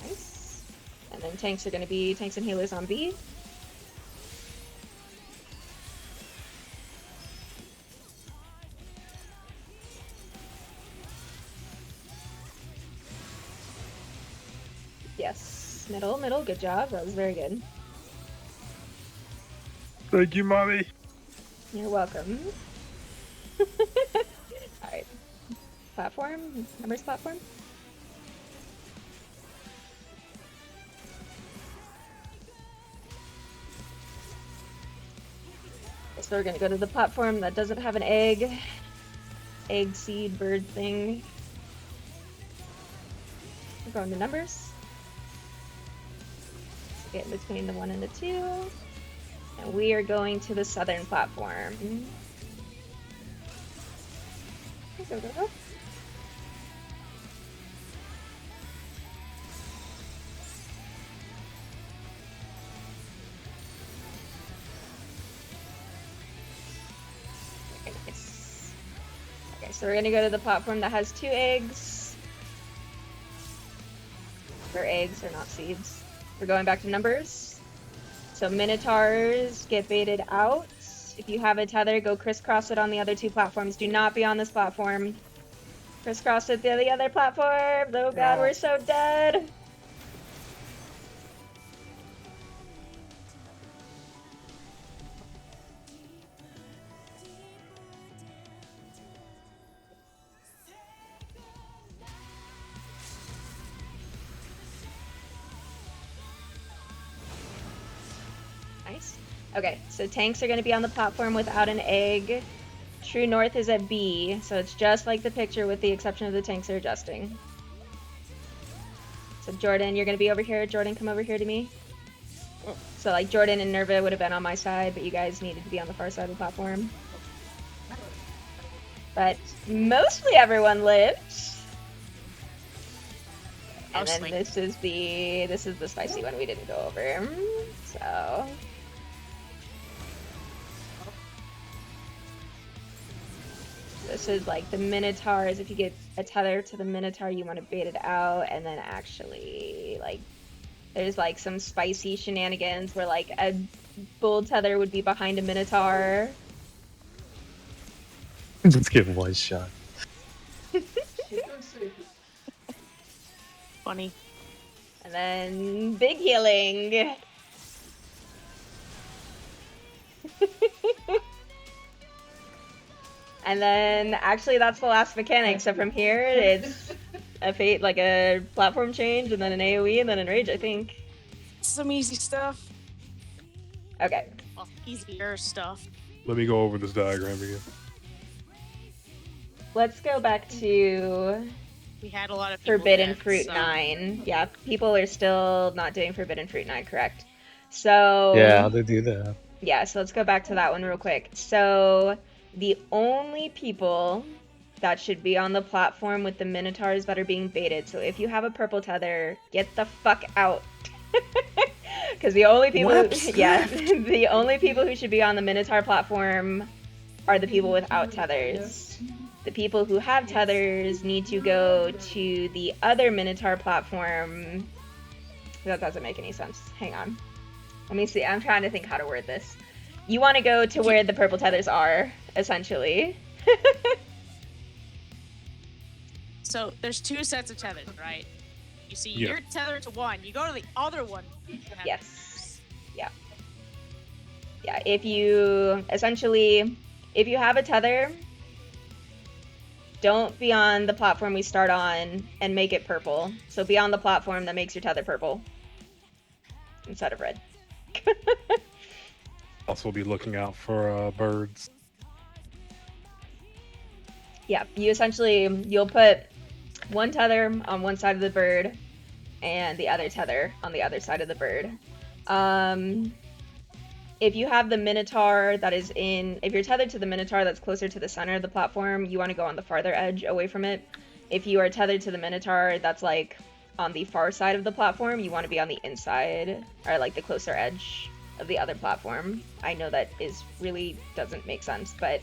Nice. And then tanks are going to be tanks and healers on B. Yes. Middle, middle. Good job. That was very good. Thank you, mommy. You're welcome. Alright. Platform? Numbers platform? So we're gonna go to the platform that doesn't have an egg seed bird thing. We're going to numbers. So get in between the 1 and the 2. And we are going to the southern platform. Go, go, go. Okay, nice. Okay, so we're gonna go to the platform that has 2 eggs. Or eggs, or not seeds. We're going back to numbers. So Minotaurs get baited out. If you have a tether, go crisscross it on the other 2 platforms. Do not be on this platform. Crisscross it to the other platform. Oh god, we're so dead. Nice. Okay, so tanks are going to be on the platform without an egg. True North is at B, so it's just like the picture with the exception of the tanks are adjusting. So Jordan, you're going to be over here. Jordan, come over here to me. So like Jordan and Nerva would have been on my side, but you guys needed to be on the far side of the platform. But mostly everyone lived. And then this is the spicy one we didn't go over. So this is like the Minotaurs. If you get a tether to the Minotaur, you want to bait it out, and then actually like there's like some spicy shenanigans where like a bull tether would be behind a Minotaur. Just give 1 shot. Funny. And then big healing. And then actually that's the last mechanic. So from here it's a fate, like a platform change, and then an AoE, and then an rage, I think. Some easy stuff. Okay. Well, easier stuff. Let me go over this diagram again. Let's go back to We had a lot of people Forbidden dead, Fruit so- 9. Yeah, people are still not doing Forbidden Fruit 9, correct? So Yeah, how they do that? yeah, so let's go back to that one real quick. So the only people that should be on the platform with the Minotaurs that are being baited. So if you have a purple tether, get the fuck out. Because the only people the only people who should be on the Minotaur platform are the people without tethers. The people who have tethers need to go to the other Minotaur platform. That doesn't make any sense. Hang on. Let me see. I'm trying to think how to word this. You want to go to where the purple tethers are, essentially. So there's 2 sets of tethers, right? You see, Yeah. you're tethered to one. You go to the other one. Yes. Yeah. Yeah. If you have a tether, don't be on the platform we start on and make it purple. So be on the platform that makes your tether purple instead of red. Also, be looking out for birds. Yeah, you'll put one tether on one side of the bird and the other tether on the other side of the bird. If you have the Minotaur if you're tethered to the Minotaur that's closer to the center of the platform, you want to go on the farther edge away from it. If you are tethered to the Minotaur that's like on the far side of the platform, you want to be on the inside or like the closer edge of the other platform. I know that really doesn't make sense, but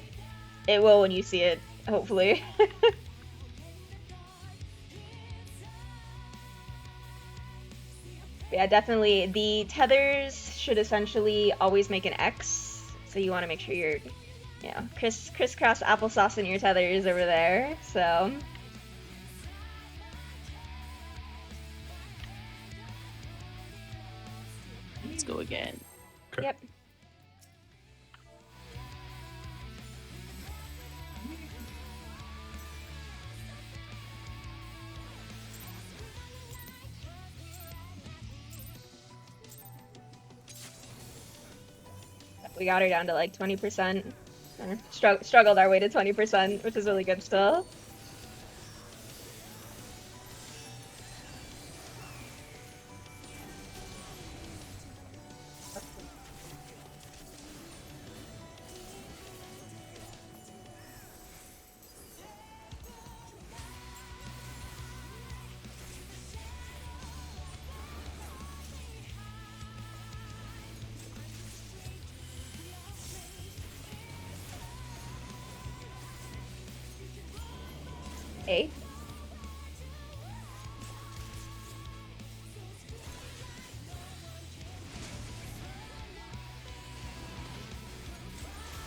it will when you see it, hopefully. Yeah, definitely. The tethers should essentially always make an X, so you want to make sure you're, crisscross applesauce in your tethers over there. So Let's go again. Okay. Yep. We got her down to like 20%. Struggled our way to 20%, which is really good still. Hey.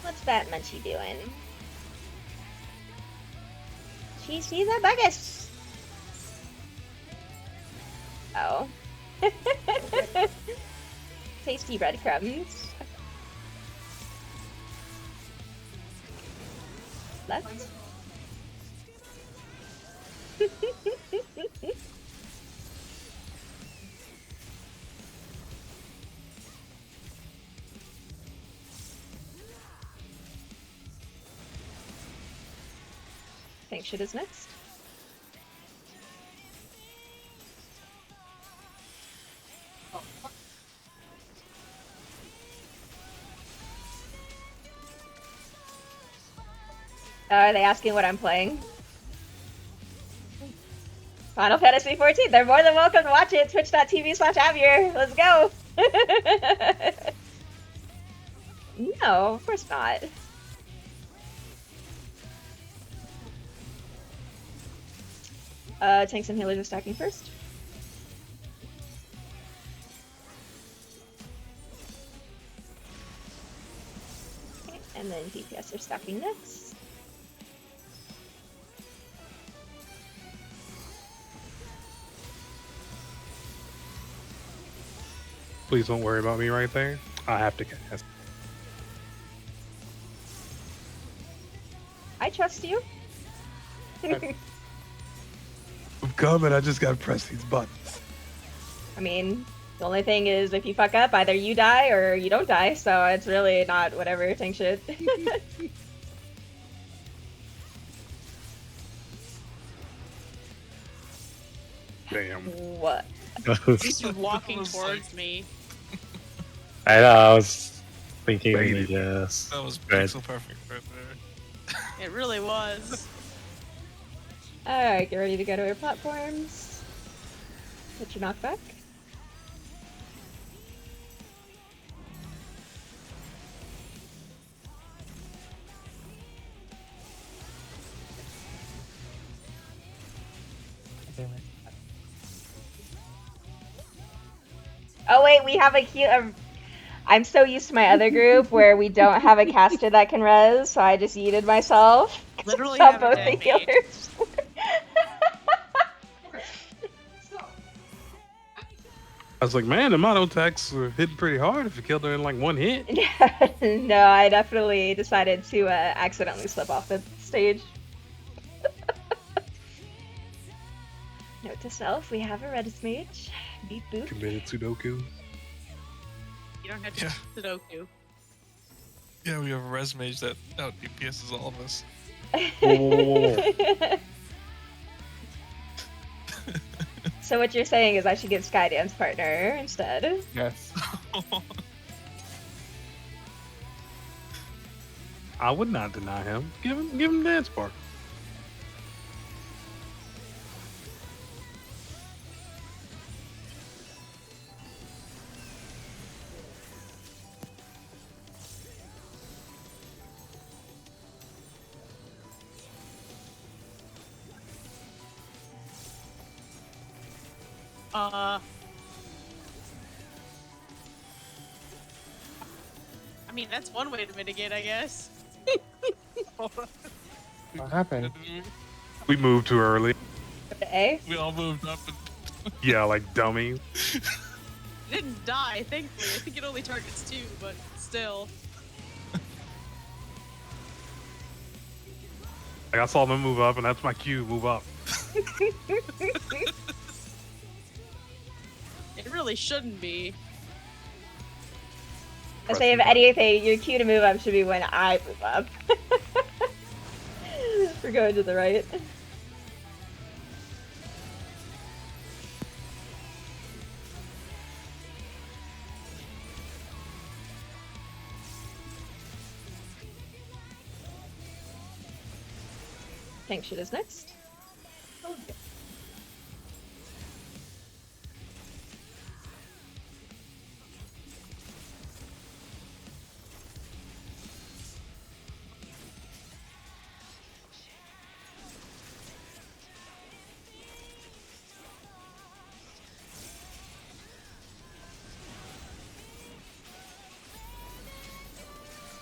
What's that Munchie doing? She's a buggus. Oh. Tasty breadcrumbs. Left. Think shit is next. Are they asking what I'm playing? Final Fantasy 14. They're more than welcome to watch it. Twitch.tv/Avier. Let's go. No, of course not. Tanks and healers are stacking first. Okay, and then DPS are stacking next. Please don't worry about me right there. I have to cast. I trust you. I'm coming. I just gotta press these buttons. I mean, the only thing is if you fuck up, either you die or you don't die, so it's really not whatever, tank shit. Damn. What? He's walking towards me. I know, I was thinking, Waiting. yes. That was Right. pixel perfect right there. It really was. Alright, get ready to go to our platforms. Put your knockback. Damn it. Oh wait, we have a heal. I'm so used to my other group where we don't have a caster that can res, so I just yeeted myself. Literally Stop have a both dead the mage. healers. I was like, man, the mono attacks are hitting pretty hard if you killed her in like one hit. No, I definitely decided to accidentally slip off the stage. Note to self, we have a Redis mage. Beep boop. Committed Sudoku. You don't have Yeah. Sudoku. Yeah, we have a res mage that out DPSs all of us. Whoa. So what you're saying is I should give Skydance partner instead. Yes. I would not deny him. Give him dance part. I mean, that's one way to mitigate, I guess. What happened? We moved too early. A. We all moved up. And Yeah, like dummies. It didn't die, thankfully. I think it only targets 2, but still. Like I saw them move up, and that's my cue. Move up. It really shouldn't be. I say if anything, your cue to move up should be when I move up. We're going to the right. Tank shit is next.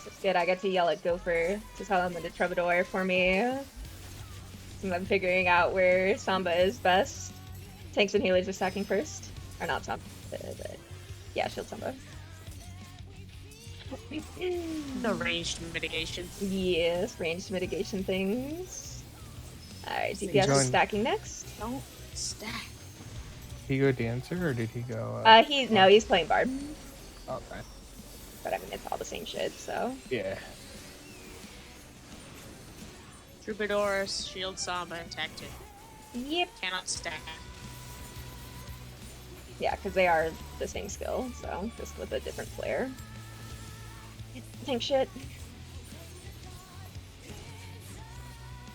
It's good. I get to yell at Gopher to tell him when to troubadour for me. Since I'm figuring out where Samba is best. Tanks and healers are stacking first. Or not Samba, but yeah, Shield Samba. No ranged mitigation. Yes, ranged mitigation things. Alright, So DPS is join- stacking next. Don't stack. Did he go dancer or did he go? He's playing Bard. Okay. But I mean, it's all the same shit, so. Yeah. Troubadour, Shield Samba, and Tech 2. Yep. Cannot stack. Yeah, because they are the same skill, so just with a different flair. Tank shit.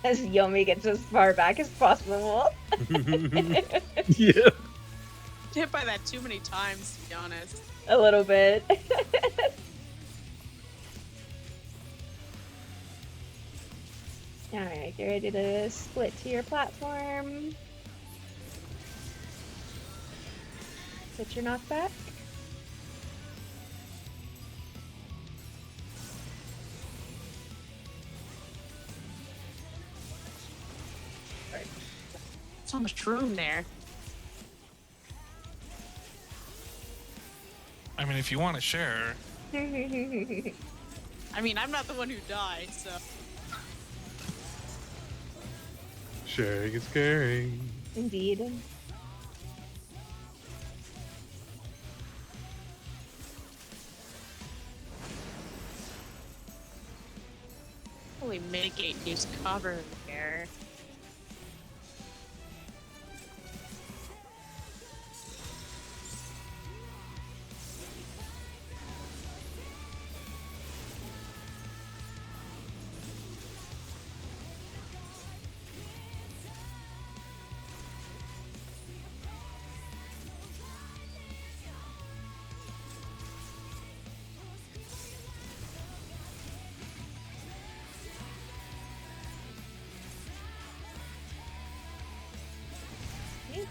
As Yomi gets as far back as possible. Yeah. Hit by that too many times, to be honest. A little bit. Alright, get ready to split to your platform. Set your knockback. So much room there. I mean, if you want to share, I mean, I'm not the one who died, so. Sharing is caring. Indeed. Holy mitigate use cover here.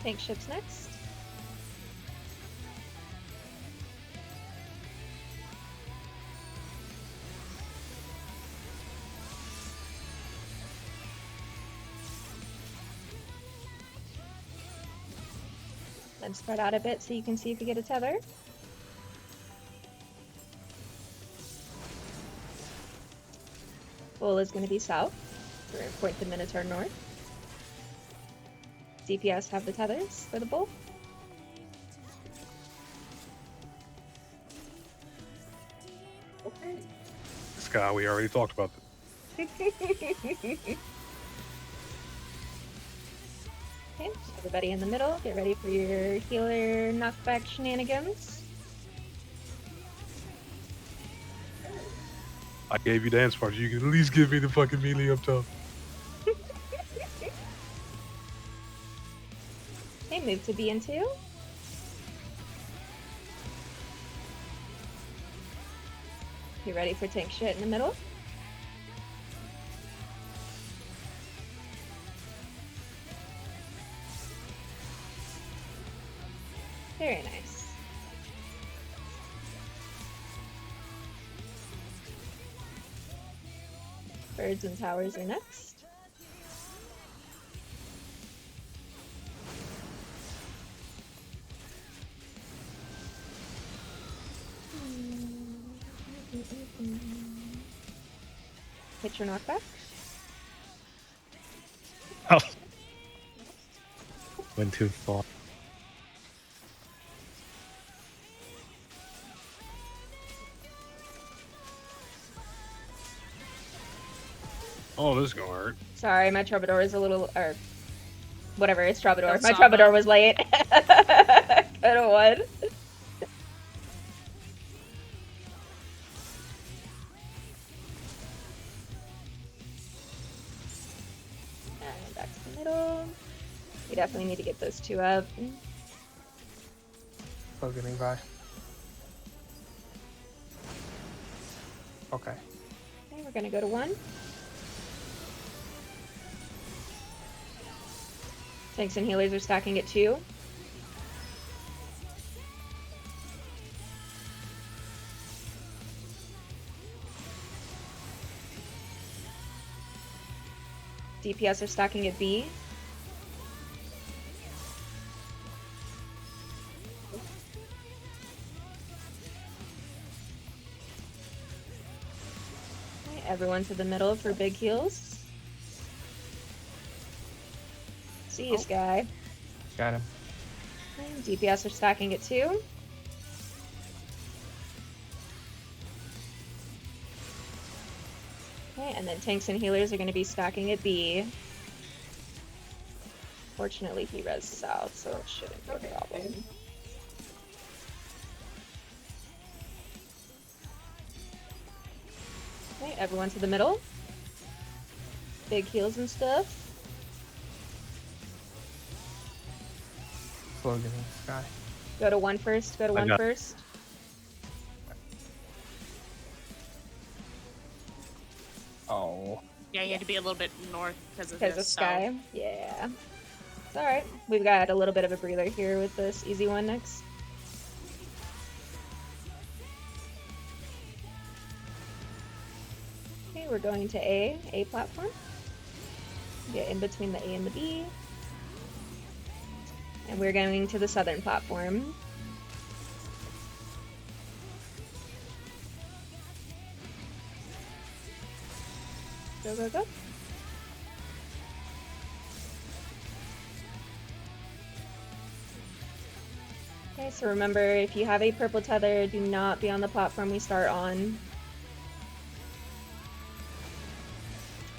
Tank ship's next. Then spread out a bit so you can see if you get a tether. Bull is going to be south. We're going to point the Minotaur north. DPS have the tethers for the bull. This guy, we already talked about this. Okay, so everybody in the middle, get ready for your healer knockback shenanigans. I gave you the dance part. You can at least give me the fucking melee up top. Okay, move to B and 2. Get ready for tank shit in the middle. Very nice. Birds and towers are next. Hit your knockback. Oh. Went too far. Oh, this is gonna hurt. Sorry, my troubadour is a little, or whatever, it's troubadour. Don't My stop troubadour it. was late. Could've won. And back to the middle. We definitely need to get those two up. Oh, getting by. Okay. Okay, we're gonna go to 1. Tanks and healers are stacking at 2. DPS are stacking at B. Okay, everyone to the middle for big heals. See you, Sky. Got him. Okay, DPS are stacking at 2. Okay, and then tanks and healers are going to be stacking at B. Fortunately, he res south, so it shouldn't be a problem. Okay, everyone to the middle. Big heals and stuff. Slow getting sky. Go to 1 first. Go to I 1 got- first. Oh. Yeah, you had to be a little bit north because of Because this. of Sky. Yeah. It's alright. We've got a little bit of a breather here with this easy one next. Okay, we're going to A platform. Get in between the A and the B. And we're going to the southern platform. Go, go, go. Okay, so remember, if you have a purple tether, do not be on the platform we start on.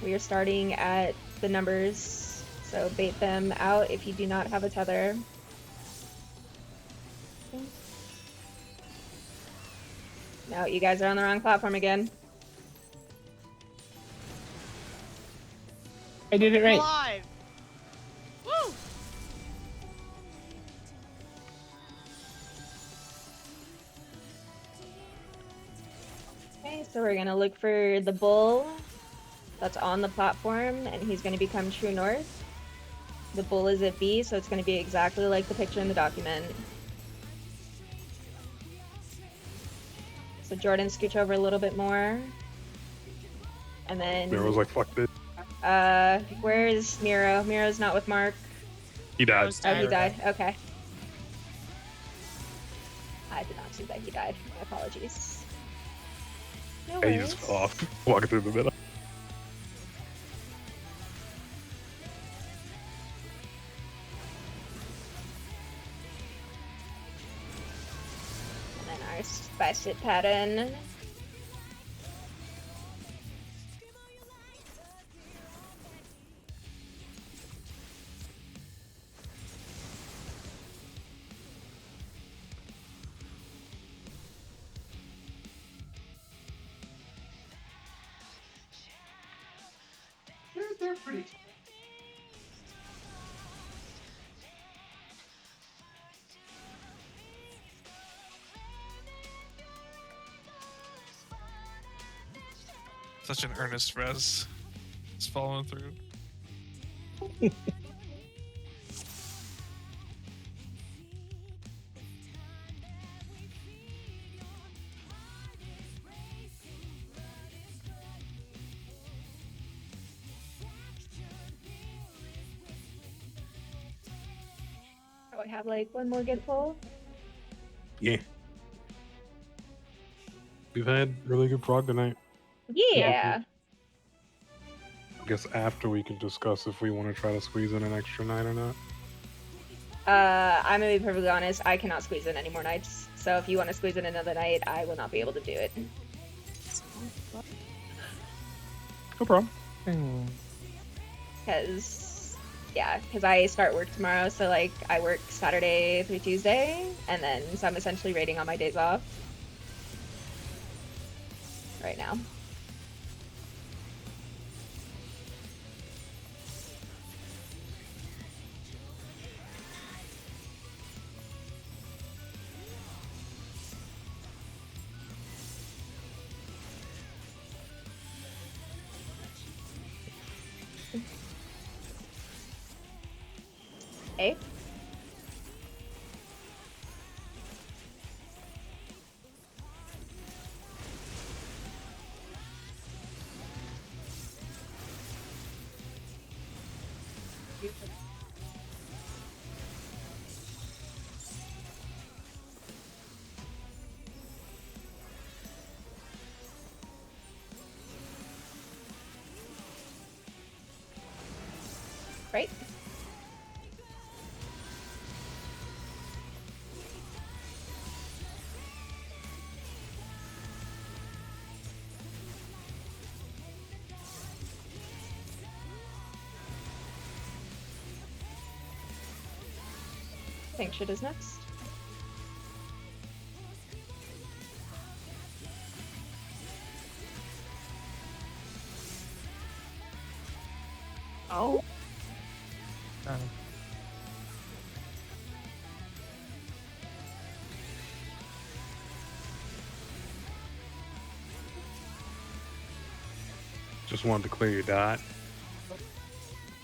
We are starting at the numbers, so bait them out if you do not have a tether. Okay. No, you guys are on the wrong platform again. I did it right. Alive! Woo! Okay, so we're gonna look for the bull that's on the platform, and he's gonna become true north. The bull is at B, so it's going to be exactly like the picture in the document. So Jordan, scooch over a little bit more. And then... Miro's like, fuck this. where is Miro? Miro's not with Mark. He died. Rose Oh, he died. died. Okay. I did not see that he died. My apologies. No He worries. just fell off, walking through the middle. And then our spice it pattern. They're pretty. Such an earnest res. It's following through. Oh, I have like one more get pull. Yeah. We've had really good prog tonight. Yeah. I guess after we can discuss if we want to try to squeeze in an extra night or not. I'm gonna be perfectly honest. I cannot squeeze in any more nights. So if you want to squeeze in another night, I will not be able to do it. No problem. Because I start work tomorrow. So like I work Saturday through Tuesday, and then so I'm essentially raiding on my days off right now. Hey. Right. Think shit is next. Oh. Just wanted to clear your dot.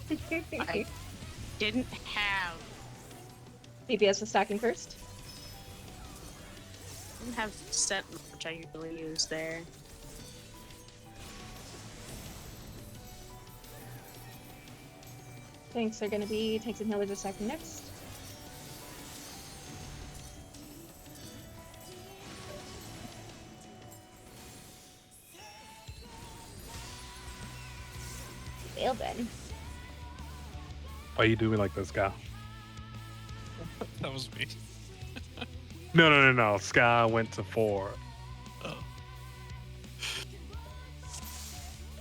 I didn't have DPS was stacking first. didn't have set which I usually use there. Thanks are gonna be tanks and healers a second next. Failed then. Why you doing like this, guy? That was me. No. Sky went to 4. Oh.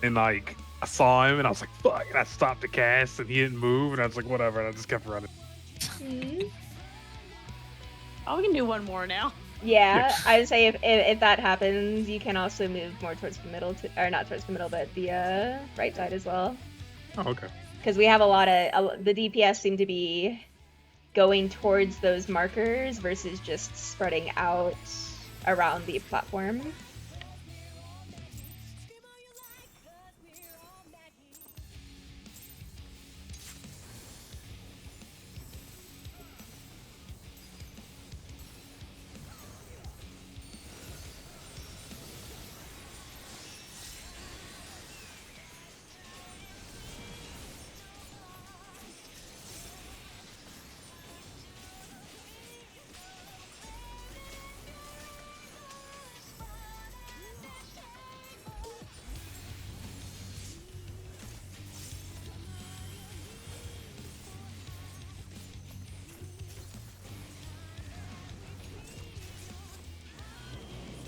And like, I saw him and I was like, fuck. And I stopped the cast and he didn't move. And I was like, whatever. And I just kept running. Oh, we can do one more now. Yeah, Yeah. I would say if that happens, you can also move more towards the middle, or not towards the middle, but the right side as well. Oh, okay. Because we have a lot of the DPS seem to be going towards those markers versus just spreading out around the platform.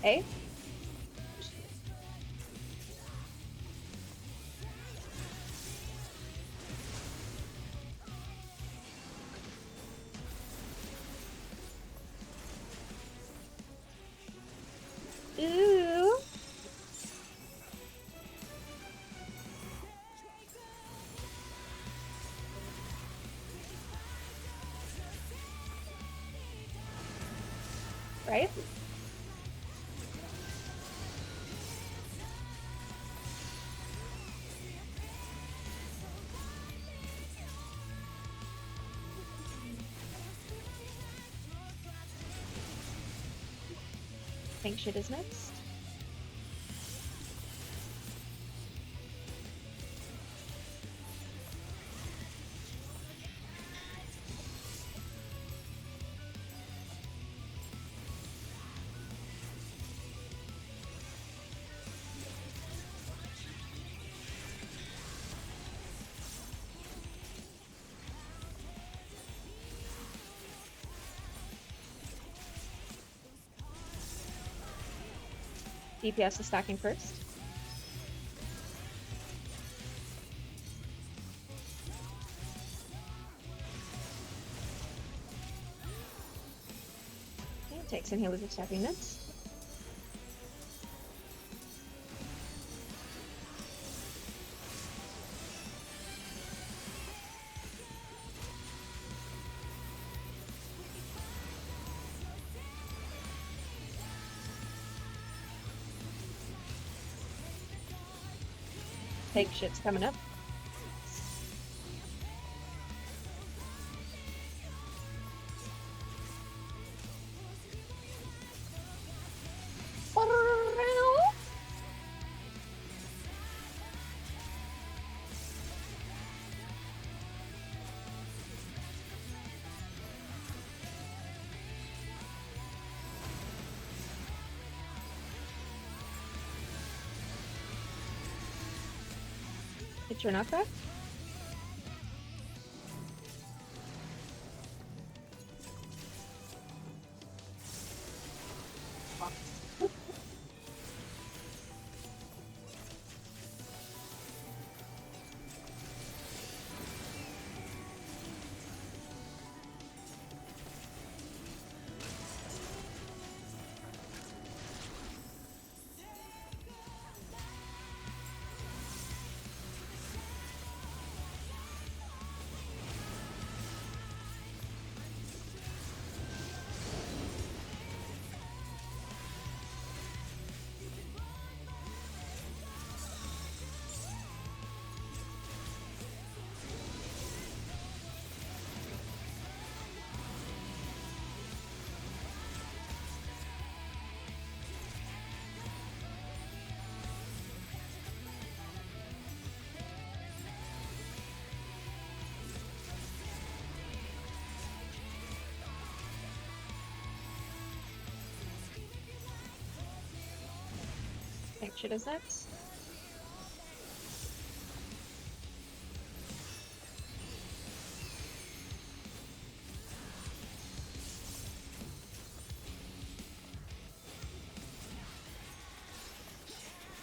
A. Ooh. Right? Think shit is next. DPS is stacking first. Okay, takes and heals are stacking next. Take shit's coming up. It's your knockback. Think shit is next.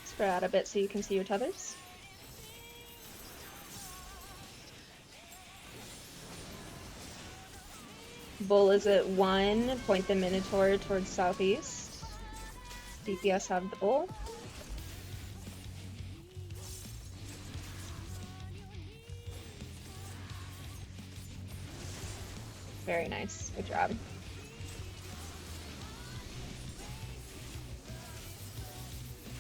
Spread out a bit so you can see your tethers. Bull is at 1. Point the Minotaur towards southeast. DPS have the bull. Very nice. Good job.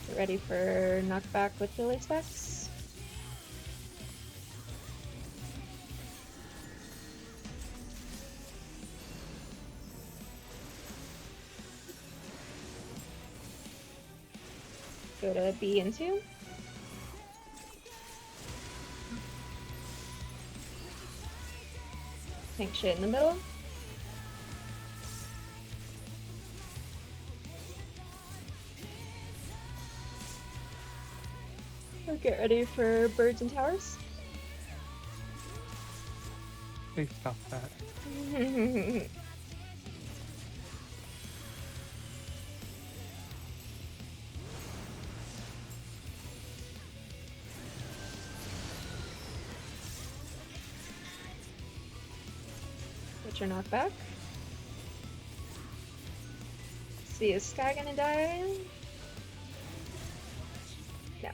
Get ready for knockback with Billy specs. Go to B and 2. Tank shit in the middle. Get ready for birds and towers. Please stop that. Hit your knockback. See, is Sky gonna die? No.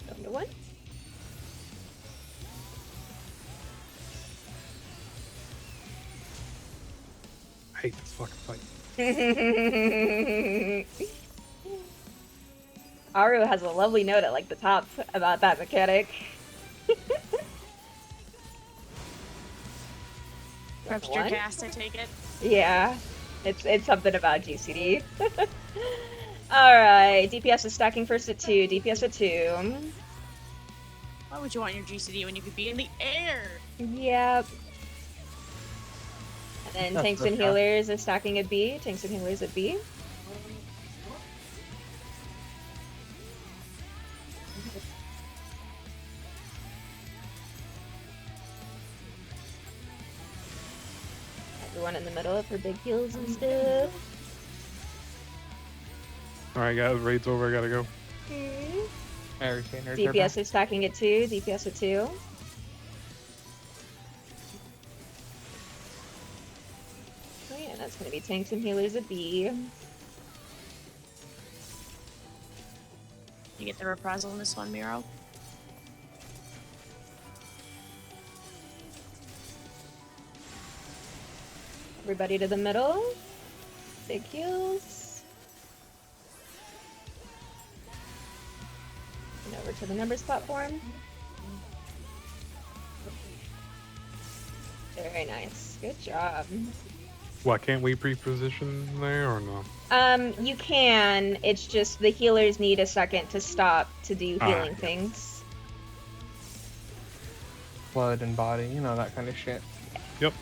Down to 1. I hate this fucking fight. Aru has a lovely note at like the top about that mechanic. Prepped your cast, I take it. Yeah, it's something about GCD. Alright, DPS is stacking first at 2, DPS at 2. Why would you want your GCD when you could be in the air? Yep. And then That's tanks and okay. healers are stacking at B, tanks and healers at B. Everyone in the middle for big heals and stuff. Alright, guys, raid's over. I gotta go. DPS is stacking at 2, DPS at 2. Oh yeah, that's gonna be tanks and healers at B. You get the reprisal in this one, Miro. Everybody to the middle. Big heals. And over to the numbers platform. Very nice. Good job. What, can't we pre-position there or no? You can. It's just the healers need a second to stop to do healing yeah. things. Blood and body, you know, that kind of shit. Yep.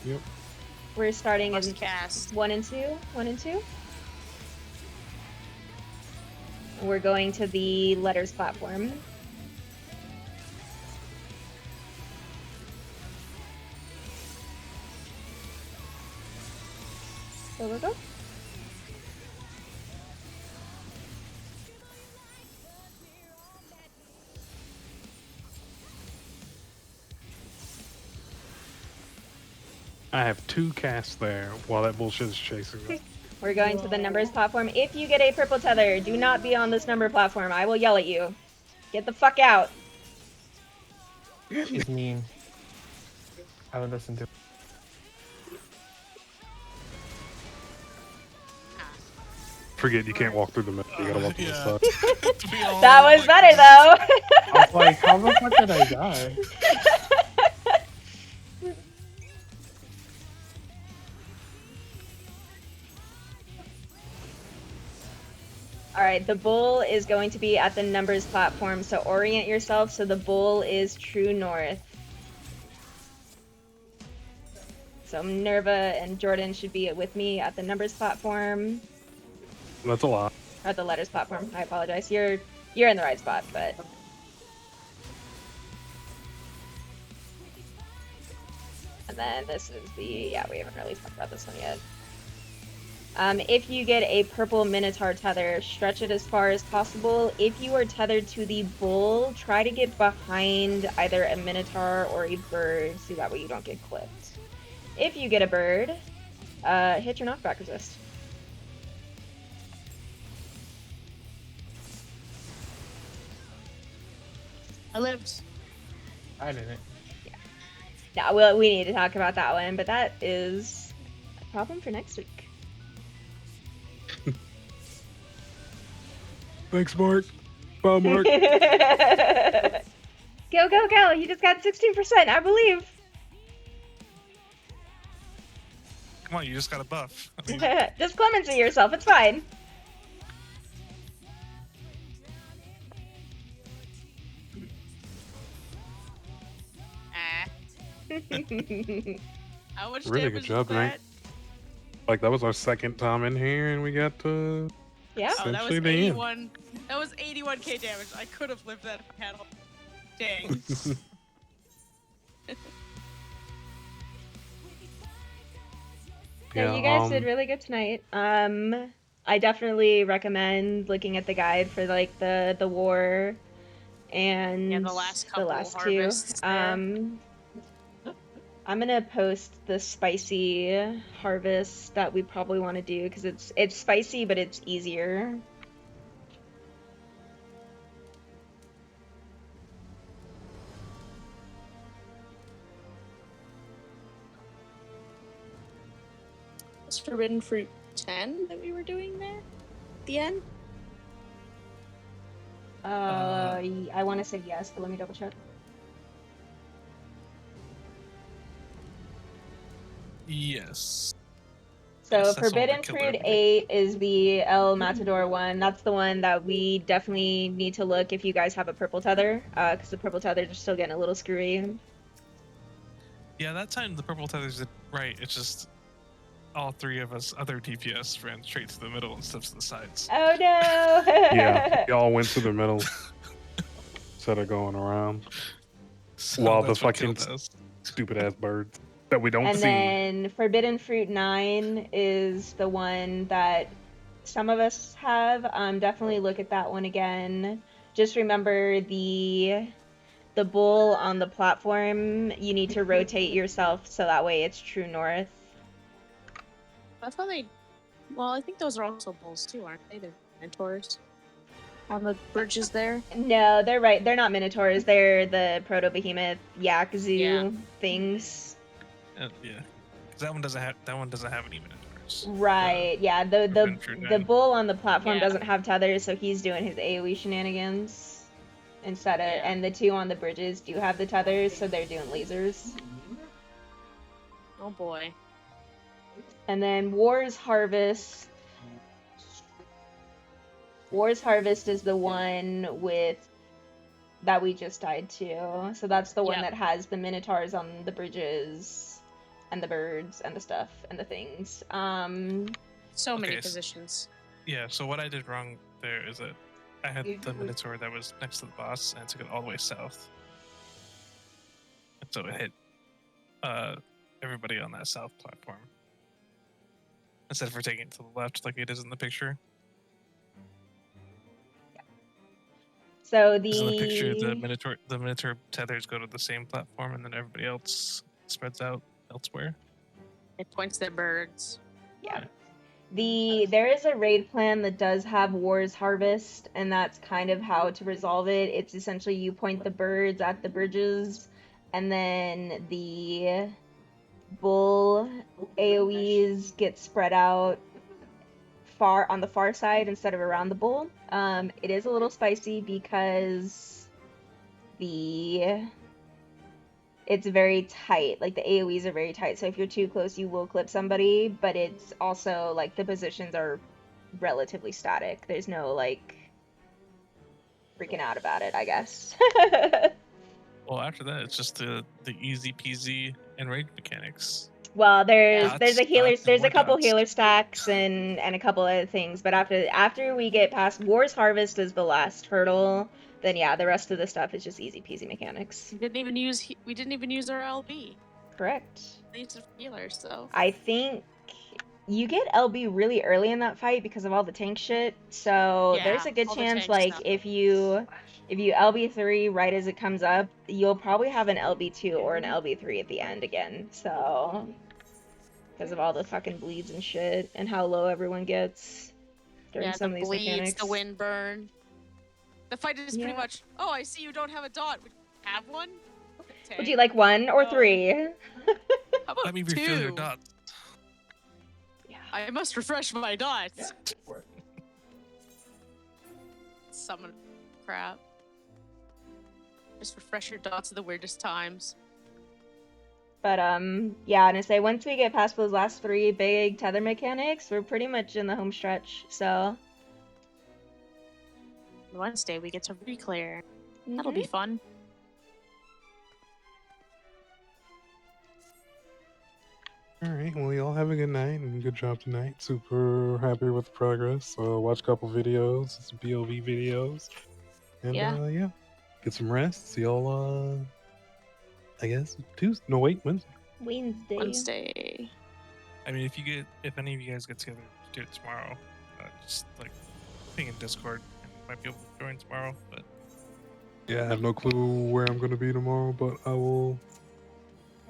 We're starting in Must cast. 1 and 2. 1 and 2. We're going to the letters platform. Go. I have 2 casts there while that bullshit is chasing me. We're going to the numbers platform. If you get a purple tether, do not be on this number platform. I will yell at you. Get the fuck out. She's mean. I would listen to. Forget you can't walk through the middle. You gotta walk through the side. That was better though. I was like, how the fuck did I die? Alright, the bull is going to be at the numbers platform, so orient yourself so the bull is true north. So Minerva and Jordan should be with me at the numbers platform. That's a lot. Or the letters platform. I apologize. You're in the right spot, but and then this is the we haven't really talked about this one yet. If you get a purple Minotaur tether, stretch it as far as possible. If you are tethered to the bull, try to get behind either a Minotaur or a bird, so that way you don't get clipped. If you get a bird, hit your knockback resist. I lived. I didn't. Yeah, we need to talk about that one, but that is a problem for next week. Thanks, Mark. Bye, Mark. Go! You just got 16%, I believe. Come on, you just got a buff. I mean, Just clemency yourself, it's fine. How much Really damage good job, was that? Hank. Like, that was our second time in here, and we got Yeah. Oh, that was essentially the end. 81. That was 81k damage. I could have lived that if I had all. Dang. Yeah, you guys did really good tonight. I definitely recommend looking at the guide for like the war and the last the couple last two. harvests there. I'm gonna post the spicy harvest that we probably want to do because it's spicy but it's easier. Was Forbidden Fruit 10 that we were doing there at the end? I want to say yes, but let me double check. Yes. So Yes, that's the one Forbidden that killed Fruit everybody. 8 is the El Matador one. That's the one that we definitely need to look if you guys have a purple tether, because the purple tethers are still getting a little screwy. Yeah, that time the purple tethers did right. It's just all three of us other DPS ran straight to the middle instead of to the sides. Oh no! Yeah, y'all went to the middle instead of going around. So While the that's what fucking killed us. stupid ass birds that we don't And see. then Forbidden Fruit 9 is the one that some of us have. Definitely look at that one again. Just remember the bull on the platform, you need to rotate yourself so that way it's true north. I thought they. Well, I think those are also bulls too, aren't they? They're minotaurs on the bridges there. No, they're right. They're not minotaurs. They're the proto behemoth yak zoo Yeah. things. Yeah, because that one doesn't have any minotaurs. Right. Yeah. The Forbidden Fruit the 9. bull on the platform Yeah. doesn't have tethers, so he's doing his AOE shenanigans instead of. Yeah. And the two on the bridges do have the tethers, so they're doing lasers. Oh boy. And then War's Harvest. War's Harvest is the one with that we just died to. So that's the one Yep. that has the minotaurs on the bridges and the birds and the stuff and the things. So many Okay, positions. Yeah, so what I did wrong there is that I had the minotaur that was next to the boss and I took it all the way south. And so it hit everybody on that south platform. Instead of taking it to the left like it is in the picture. So 'Cause in the picture the minotaur tethers go to the same platform and then everybody else spreads out elsewhere. It points to birds. Yeah. There is a raid plan that does have War's Harvest, and that's kind of how to resolve it. It's essentially you point the birds at the bridges, and then the bull AoEs get spread out far on the far side instead of around the bull. It is a little spicy because it's very tight. Like the AoEs are very tight, so if you're too close, you will clip somebody. But it's also like the positions are relatively static. There's no like freaking out about it, I guess. Well, after that, it's just the easy peasy enrage mechanics. Well, there's Dots, a healer, dots, and there's a more couple dots. healer stacks and a couple other things, but after we get past War's Harvest is the last hurdle, then yeah, the rest of the stuff is just easy peasy mechanics. We didn't even use our LB. Correct. They used a healer, so I think you get LB really early in that fight because of all the tank shit, so Yeah, there's a good all the chance tank like stuff. if you LB3 right as it comes up, you'll probably have an LB2 or an LB3 at the end again, so because of all the fucking bleeds and shit and how low everyone gets during yeah, some the of these bleeds, mechanics. the wind burn. The fight is pretty Yeah. much. Oh, I see you don't have a dot. Would you have one? Would you like 1 or No. 3? How about Let me refill your two? dots. Yeah. I must refresh my dots. Summon crap. Just refresh your dots at the weirdest times. But yeah, and I say once we get past those last 3 big tether mechanics, we're pretty much in the home stretch. So Wednesday we get to reclear. That'll be fun. All right. Well, y'all have a good night and good job tonight. Super happy with the progress. Watch a couple videos, some POV videos, and Yeah. get some rest. See y'all. I guess Tuesday. No, wait, Wednesday. Wednesday. Wednesday. I mean, if any of you guys get together to do it tomorrow, just like ping in Discord, and might be able to join tomorrow. But Yeah, I have no clue where I'm gonna be tomorrow, but I will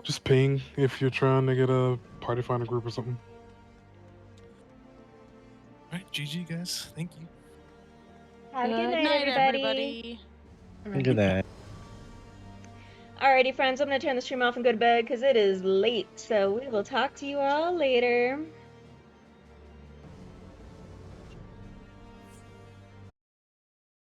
just ping if you're trying to get a party finder group or something. all right, GG guys, thank you. Have a good Good night, night, everybody. Good night. Alrighty, friends, I'm gonna turn the stream off and go to bed because it is late. So we will talk to you all later.